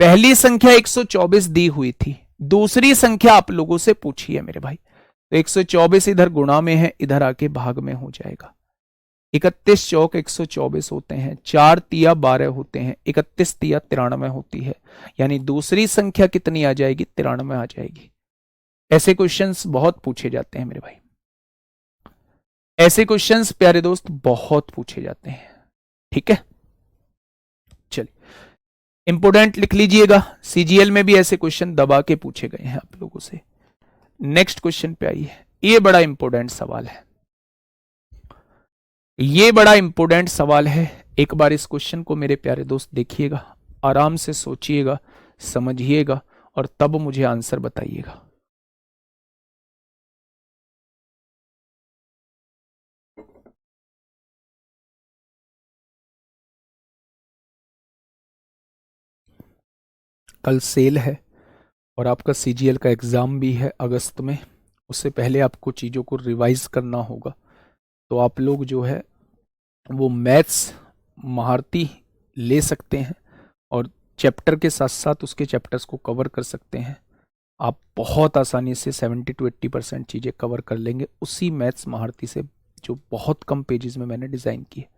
पहली संख्या 124 दी हुई थी, दूसरी संख्या आप लोगों से पूछी है मेरे भाई, तो 124 इधर गुणा में है, इधर आके भाग में हो जाएगा। 31 चौक 124 होते हैं, 4 तिया 12 होते हैं, 31 तिया 93 होती है, यानी दूसरी संख्या कितनी आ जाएगी? 93 आ जाएगी। ऐसे क्वेश्चंस बहुत पूछे जाते हैं मेरे भाई, ऐसे क्वेश्चंस प्यारे दोस्त बहुत पूछे जाते हैं। ठीक है, चलिए इंपोर्टेंट लिख लीजिएगा, सीजीएल में भी ऐसे क्वेश्चन दबा के पूछे गए हैं आप लोगों से। नेक्स्ट क्वेश्चन पे आइए, ये बड़ा इंपॉर्टेंट सवाल है, ये बड़ा इंपॉर्टेंट सवाल है। एक बार इस क्वेश्चन को मेरे प्यारे दोस्त देखिएगा, आराम से सोचिएगा, समझिएगा और तब मुझे आंसर बताइएगा। कल सेल है और आपका सीजीएल का एग्जाम भी है अगस्त में, उससे पहले आपको चीजों को रिवाइज करना होगा। तो आप लोग जो है वो मैथ्स महारती ले सकते हैं और चैप्टर के साथ साथ उसके चैप्टर्स को कवर कर सकते हैं। आप बहुत आसानी से 70 to 80% चीज़ें कवर कर लेंगे उसी मैथ्स महारती से, जो बहुत कम पेजेस में मैंने डिज़ाइन की है।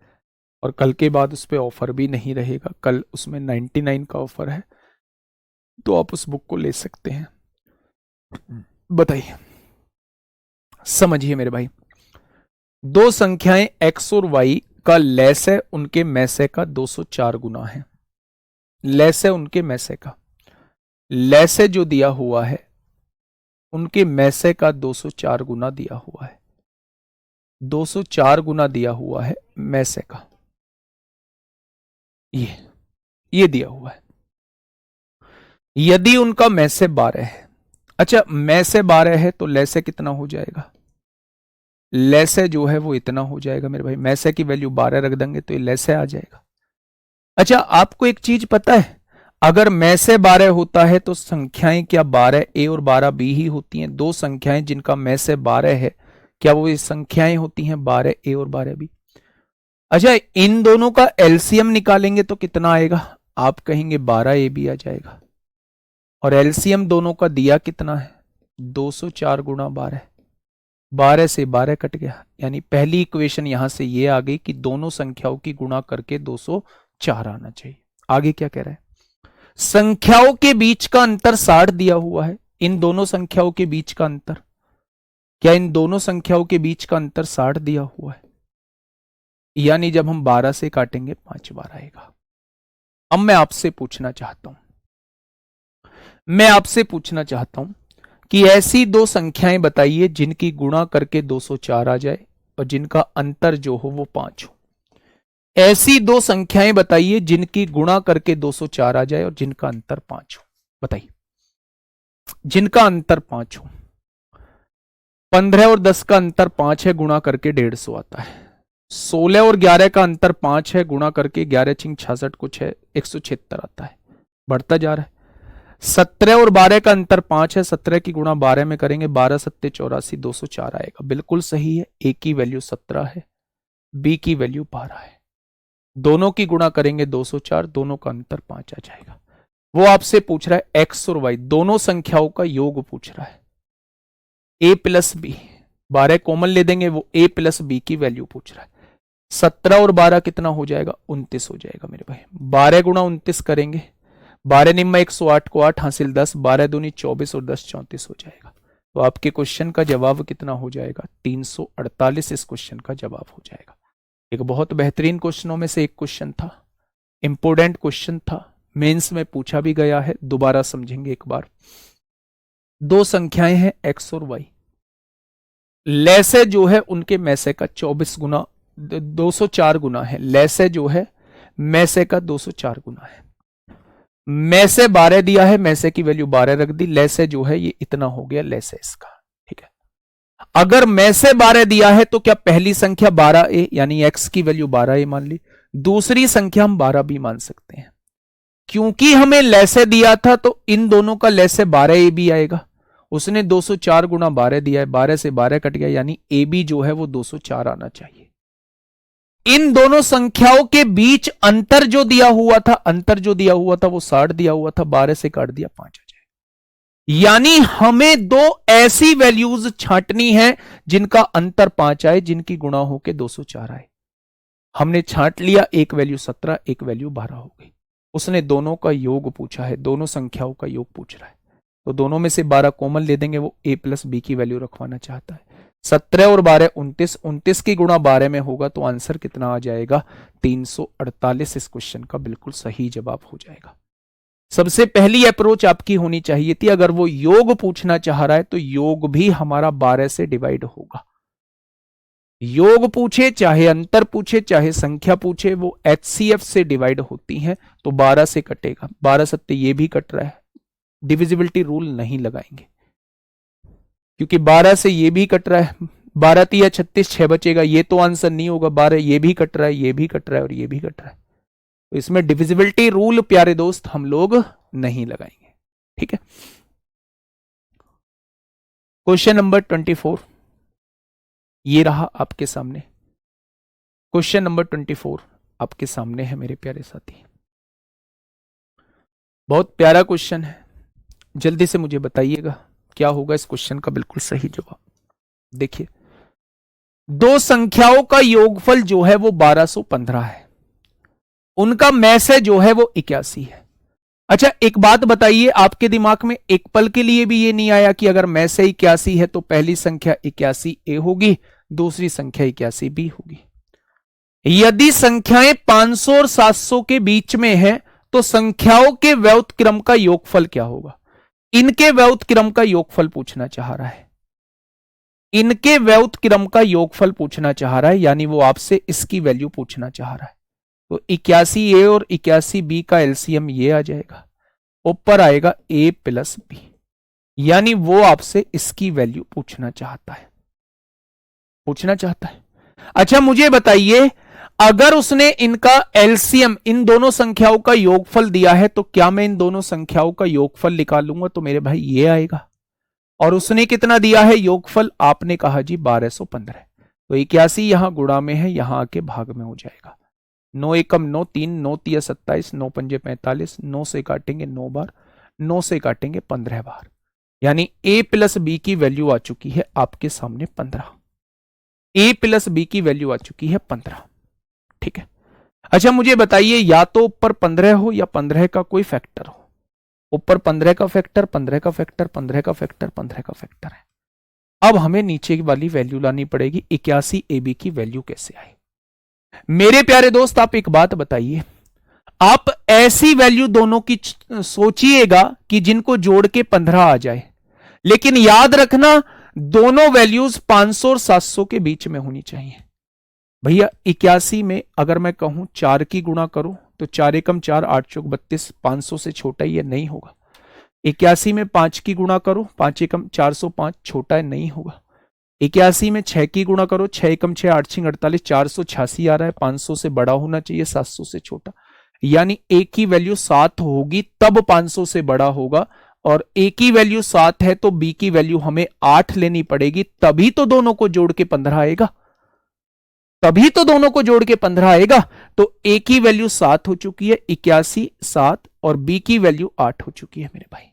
और कल के बाद उस पर ऑफर भी नहीं रहेगा, कल उसमें 99 का ऑफर है, तो आप उस बुक को ले सकते हैं। बताइए, समझिए मेरे भाई, दो संख्याएं x और y का लेस है उनके मैसे का 204 गुना है। लेस है उनके मैसे का, लेस है जो दिया हुआ है उनके मैसे का 204 गुना दिया हुआ है, 204 गुना दिया हुआ है मैसे का, ये दिया हुआ है। यदि उनका मैसे 12 है, अच्छा मैसे 12 है तो लेसे कितना हो जाएगा? लेसे जो है वो इतना हो जाएगा मेरे भाई, मैसे की वैल्यू 12 रख देंगे तो ये लेसे आ जाएगा। अच्छा आपको एक चीज पता है, अगर मैसे 12 होता है तो संख्याएं क्या 12 ए और 12 बी ही होती हैं? दो संख्याएं जिनका मैसे 12 है, क्या वो ये संख्याएं होती हैं 12 ए और 12 बी? अच्छा इन दोनों का एलसीएम निकालेंगे तो कितना आएगा? आप कहेंगे 12 ए बी आ जाएगा। और एलसीएम दोनों का दिया कितना है? 204 गुणा 12, 12 से 12 कट गया, यानी पहली इक्वेशन यहां से ये आ गई कि दोनों संख्याओं की गुणा करके 204 आना चाहिए। आगे क्या कह रहा है? संख्याओं के बीच का अंतर 60 दिया हुआ है। इन दोनों संख्याओं के बीच का अंतर, क्या इन दोनों संख्याओं के बीच का अंतर 60 दिया हुआ है? यानी जब हम 12 से काटेंगे 5 बार आएगा। अब मैं आपसे पूछना चाहता हूं, मैं आपसे पूछना चाहता हूं कि ऐसी दो संख्याएं बताइए जिनकी गुणा करके 204 आ जाए और जिनका अंतर जो हो वो 5 हो। ऐसी दो संख्याएं बताइए जिनकी गुणा करके 204 आ जाए और जिनका अंतर 5 हो। बताइए, जिनका अंतर 5 हो। 15 और 10 का अंतर 5 है, गुणा करके 150 आता है। 16 और 11 का अंतर 5 है, गुणा करके 11 छिंग 66 कुछ है, 176 आता है। बढ़ता जा रहा है। 17 और 12 का अंतर 5 है, 17 की गुणा 12 में करेंगे, 12 सत्ते 84, 204 आएगा। बिल्कुल सही है, ए की वैल्यू 17 है, बी की वैल्यू 12 है। दोनों की गुणा करेंगे 204, दोनों का अंतर 5 आ जाएगा। वो आपसे पूछ रहा है एक्स और वाई दोनों संख्याओं का योग पूछ रहा है। ए प्लस बी, 12 कॉमन ले देंगे, वो ए प्लस बी की वैल्यू पूछ रहा है। 17 और 12 कितना हो जाएगा? 29 हो जाएगा मेरे भाई। 12 गुणा 29 करेंगे, 12 निम्मा 108 को 8 हासिल 10, 12 दूनी 24 और 10 34 हो जाएगा। तो आपके क्वेश्चन का जवाब कितना हो जाएगा? 348 इस क्वेश्चन का जवाब हो जाएगा। एक बहुत बेहतरीन क्वेश्चनों में से एक क्वेश्चन था, इंपोर्टेंट क्वेश्चन था, मेंस में पूछा भी गया है। दोबारा समझेंगे एक बार। दो संख्याएं हैं x और y, लैसे जो है उनके मैसे का 24 गुना 204 गुना है, लैसे जो है मैसे का 204 गुना है। मैसे 12 दिया है, मैसे की वैल्यू 12 रख दी, लैसे जो है ये इतना हो गया लैसे इसका। ठीक है, अगर मैसे 12 दिया है तो क्या पहली संख्या 12a यानी x की वैल्यू 12a मान ली, दूसरी संख्या हम 12b मान सकते हैं। क्योंकि हमें लैसे दिया था तो इन दोनों का लैसे 12a भी आएगा, उसने 204 गुना 12 दिया है, 12 से 12 कट गया यानी ए बी जो है वो 204 आना चाहिए। इन दोनों संख्याओं के बीच अंतर जो दिया हुआ था, अंतर जो दिया हुआ था वो 60 दिया हुआ था, 12 से काट दिया 5 आ जाए। यानी हमें दो ऐसी वैल्यूज छांटनी है जिनका अंतर 5 आए, जिनकी गुणा होके 204 आए। हमने छांट लिया, एक वैल्यू 17, एक वैल्यू 12 हो गई। उसने दोनों का योग पूछा है, दोनों संख्याओं का योग पूछ रहा है, तो दोनों में से 12 कॉमन ले देंगे, वो a प्लस बी की वैल्यू रखवाना चाहता है। 17 और 12 29, 29 की गुणा 12 में होगा तो आंसर कितना आ जाएगा 348। इस क्वेश्चन का बिल्कुल सही जवाब हो जाएगा। सबसे पहली अप्रोच आपकी होनी चाहिए थी, अगर वो योग पूछना चाह रहा है तो योग भी हमारा 12 से डिवाइड होगा। योग पूछे चाहे अंतर पूछे चाहे संख्या पूछे, वो HCF से डिवाइड होती हैं, तो 12 से कटेगा, 12 सत्ते ये भी कट रहा है, डिविजिबिलिटी रूल नहीं लगाएंगे क्योंकि 12 से ये भी कट रहा है, 12 तिया 36, 6 बचेगा, ये तो आंसर नहीं होगा। 12 ये भी कट रहा है, ये भी कट रहा है और ये भी कट रहा है, तो इसमें डिविजिबिलिटी रूल प्यारे दोस्त हम लोग नहीं लगाएंगे। ठीक है, क्वेश्चन नंबर 24 ये रहा आपके सामने। क्वेश्चन नंबर 24 आपके सामने है मेरे प्यारे साथी। बहुत प्यारा क्वेश्चन है, जल्दी से मुझे बताइएगा क्या होगा इस क्वेश्चन का बिल्कुल सही जवाब। देखिए, दो संख्याओं का योगफल जो है वो 1215 है, उनका मैसे जो है वो 81 है। अच्छा एक बात बताइए, आपके दिमाग में एक पल के लिए भी ये नहीं आया कि अगर मैसे 81 है तो पहली संख्या 81a होगी, दूसरी संख्या 81b होगी। यदि संख्याएं 500 और 700 के बीच में है तो संख्याओं के व्युत क्रम का योगफल क्या होगा? इनके व्युत क्रम का योगफल पूछना चाह रहा है, इनके व्युत क्रम का योगफल पूछना चाह रहा है, यानी वो आपसे इसकी वैल्यू पूछना चाह रहा है। तो 81a और 81b का एलसीएम ये आ जाएगा, ऊपर आएगा a प्लस बी, यानी वो आपसे इसकी वैल्यू पूछना चाहता है, पूछना चाहता है। अच्छा मुझे बताइए, अगर उसने इनका एलसीएम इन दोनों संख्याओं का योगफल दिया है तो क्या मैं इन दोनों संख्याओं का योगफल निकालूंगा तो मेरे भाई ये आएगा। और उसने कितना दिया है योगफल? आपने कहा जी 1215, तो 81 यहां गुणा में है, यहां आके भाग में हो जाएगा। 9 एकम 9, 3 9 तिया 27, 9 पंजे 45, 9 से काटेंगे 9 बार, 9 से काटेंगे 15 बार, यानी a प्लस बी की वैल्यू आ चुकी है आपके सामने 15। a प्लस बी की वैल्यू आ चुकी है 15। ठीक है, अच्छा मुझे बताइए, या तो ऊपर 15 हो या 15 का कोई फैक्टर हो। ऊपर 15 का फैक्टर, 15 का फैक्टर, 15 का फैक्टर, 15 का फैक्टर है। अब हमें नीचे वाली वैल्यू लानी पड़ेगी, 81 AB की वैल्यू कैसे आए? मेरे प्यारे दोस्त आप एक बात बताइए, आप ऐसी वैल्यू दोनों की सोचिएगा कि जिनको जोड़ के 15 आ जाए, लेकिन याद रखना दोनों वैल्यूज 500 और 700 के बीच में होनी चाहिए। भैया 81 में अगर मैं कहूं 4 की गुणा करो तो 4 एकम 4, 8 चौक 32, 500 से छोटा ही है, नहीं होगा। 81 में 5 की गुणा करो, 5 एकम 405, छोटा है, नहीं होगा। 81 में 6 की गुणा करो, 6 एकम 6, 8 छिंग 48, 486 आ रहा है, 500 से बड़ा होना चाहिए, 700 से छोटा, यानी a की वैल्यू 7 होगी तब 500 से बड़ा होगा, और a की वैल्यू 7 है तो b की वैल्यू हमें 8 लेनी पड़ेगी, तभी तो दोनों को जोड़ के 15 आएगा, तभी तो दोनों को जोड़ के 15 आएगा। तो a की वैल्यू 7 हो चुकी है, 81 7, और b की वैल्यू 8 हो चुकी है मेरे भाई।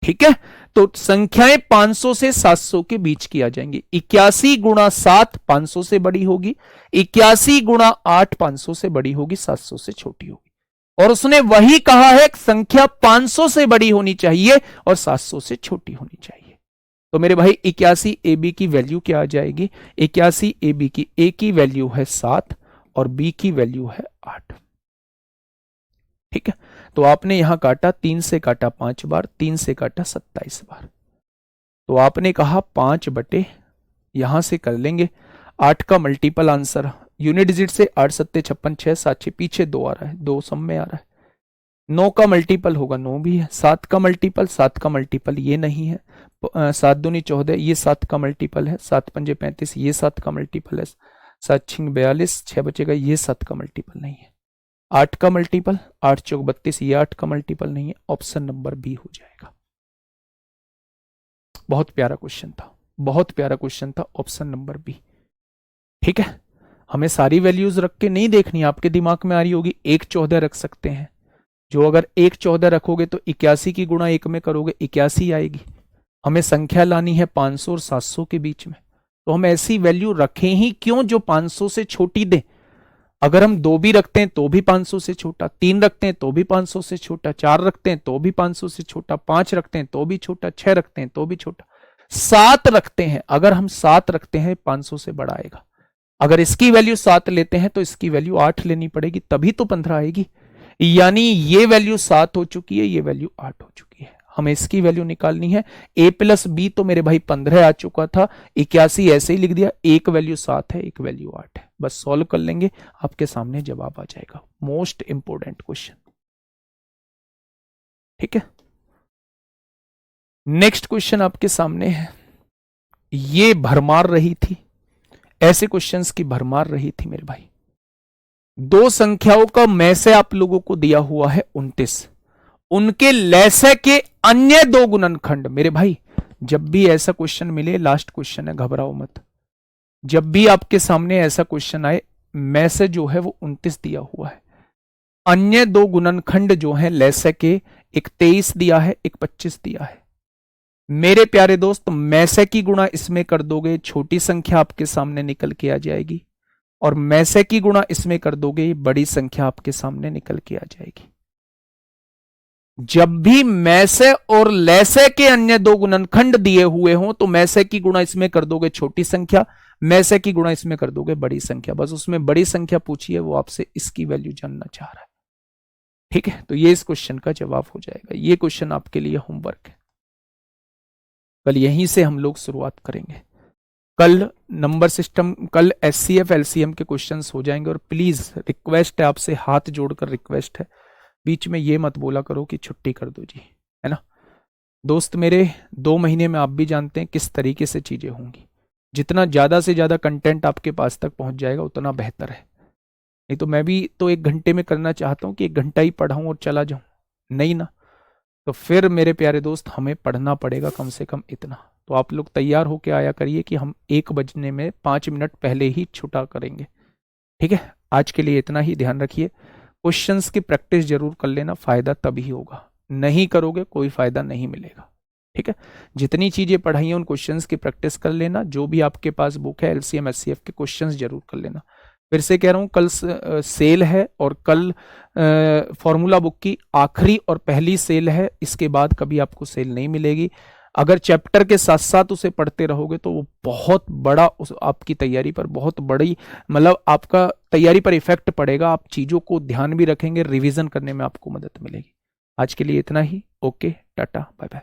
ठीक है, तो संख्याएं 500 से 700 के बीच की आ जाएंगी। 81 गुणा 7 500 से बड़ी होगी, 81 गुणा 8 500 से बड़ी होगी, 700 से छोटी होगी। और उसने वही कहा है संख्या 500 से बड़ी होनी चाहिए और 700 से छोटी होनी चाहिए। तो मेरे भाई 81 AB की वैल्यू क्या आ जाएगी? 81 AB की A की वैल्यू है 7 और B की वैल्यू है 8। ठीक है, तो आपने यहां काटा, 3 से काटा 5 बार, 3 से काटा 27 बार, तो आपने कहा 5/, यहां से कर लेंगे 8 का मल्टीपल आंसर, यूनिट डिजिट से 8 सत्ते 56, 6 7 6, पीछे 2 आ रहा है, 2 सब में आ रहा है। 9 का मल्टीपल होगा 9 भी है, 7 का मल्टीपल, 7 का मल्टीपल ये नहीं है, 7 दूनी 14 ये 7 का मल्टीपल है, 7 पंजे 35 ये 7 का मल्टीपल है, 7 छिंग 42 6 बचेगा, ये 7 का मल्टीपल नहीं है। 8 का मल्टीपल 8 चौक 32 ये 8 का मल्टीपल नहीं है, ऑप्शन नंबर बी हो जाएगा। बहुत प्यारा क्वेश्चन था, बहुत प्यारा क्वेश्चन था, ऑप्शन नंबर बी। ठीक है, हमें सारी वैल्यूज रख के नहीं देखनी, आपके दिमाग में आ रही होगी 1/14 रख सकते हैं, जो अगर 1/14 रखोगे तो 81 की गुणा 1 में करोगे 81 आएगी। हमें संख्या लानी है 500 और 700 के बीच में, तो हम ऐसी वैल्यू रखें ही क्यों जो 500 से छोटी दे। अगर हम 2 भी रखते हैं तो भी 500 से छोटा, 3 रखते हैं तो भी 500 से छोटा, 4 रखते हैं तो भी 500 से छोटा, 5 रखते हैं तो भी छोटा, 6 रखते हैं तो भी छोटा, 7 रखते हैं, अगर हम 7 रखते हैं 500 से बड़ा आएगा। अगर इसकी वैल्यू 7 लेते हैं तो इसकी वैल्यू 8 लेनी पड़ेगी, तभी तो 15 आएगी। यानी ये वैल्यू 7 हो चुकी है, ये वैल्यू 8 हो चुकी है, हमें इसकी वैल्यू निकालनी है। a + b तो मेरे भाई 15 आ चुका था, 81 ऐसे ही लिख दिया, एक वैल्यू 7 है, एक वैल्यू 8 है, बस सॉल्व कर लेंगे, आपके सामने जवाब आ जाएगा। Most important question. ठीक है, नेक्स्ट क्वेश्चन आपके सामने है, ये भरमार रही थी, ऐसे क्वेश्चंस की भरमार रही थी मेरे भाई। दो संख्याओं का में से आप लोगों को दिया हुआ है 29, उनके लैसे के अन्य 2 गुणनखंड। मेरे भाई जब भी ऐसा क्वेश्चन मिले, लास्ट क्वेश्चन है, घबराओ मत, जब भी आपके सामने ऐसा क्वेश्चन आए, में से जो है वो 29 दिया हुआ है, अन्य 2 गुणनखंड जो है लैसे के, एक 23 दिया है, एक 25 दिया है। मेरे प्यारे दोस्त, में से की गुणा इसमें कर दोगे, छोटी संख्या आपके सामने निकल के आ जाएगी, और में से की गुणा इसमें कर दोगे, बड़ी संख्या आपके सामने निकल के आ जाएगी। जब भी में से और लैसे के अन्य 2 गुणनखंड दिए हुए हों तो में से की गुणा इसमें कर दोगे छोटी संख्या, में से की गुणा इसमें कर दोगे बड़ी संख्या, बस उसमें बड़ी संख्या पूछी है, वो आपसे इसकी वैल्यू जानना चाह रहा है। ठीक है, तो ये इस क्वेश्चन का जवाब हो जाएगा। ये क्वेश्चन आपके लिए होमवर्क है, कल यहीं से हम लोग शुरुआत करेंगे। कल नंबर सिस्टम, कल एचसीएफ एलसीएम के क्वेश्चंस हो जाएंगे। और प्लीज रिक्वेस्ट है आपसे, हाथ जोड़कर रिक्वेस्ट है, बीच में ये मत बोला करो कि छुट्टी कर दो जी, है ना दोस्त मेरे। 2 महीने में आप भी जानते हैं किस तरीके से चीजें होंगी, जितना ज्यादा से ज्यादा कंटेंट आपके पास तक पहुंच जाएगा उतना बेहतर है। नहीं तो मैं भी तो 1 घंटे में करना चाहता हूं कि 1 घंटा ही पढ़ाऊं और चला जाऊं, नहीं ना, तो फिर मेरे प्यारे दोस्त हमें पढ़ना पड़ेगा कम से कम इतना। तो आप लोग तैयार होके आया करिए कि हम 1 बजने में 5 मिनट पहले ही छुटा करेंगे। ठीक है, आज के लिए इतना ही, ध्यान रखिए। क्वेश्चंस की प्रैक्टिस जरूर कर लेना, फायदा तभी होगा, नहीं करोगे कोई फायदा नहीं मिलेगा। ठीक है, जितनी चीजें पढ़ाई हैं उन क्वेश्चंस की प्रैक्टिस कर लेना, जो भी आपके पास बुक है एलसीएम एचसीएफ के क्वेश्चंस जरूर कर लेना। फिर से कह रहा हूं, कल सेल है और कल फॉर्मूला बुक की आखिरी और पहली सेल है, इसके बाद कभी आपको सेल नहीं मिलेगी। अगर चैप्टर के साथ साथ उसे पढ़ते रहोगे तो वो बहुत बड़ा आपकी तैयारी पर बहुत बड़ी, मतलब आपका तैयारी पर इफेक्ट पड़ेगा, आप चीजों को ध्यान भी रखेंगे, रिवीजन करने में आपको मदद मिलेगी। आज के लिए इतना ही, ओके, टाटा, बाय बाय।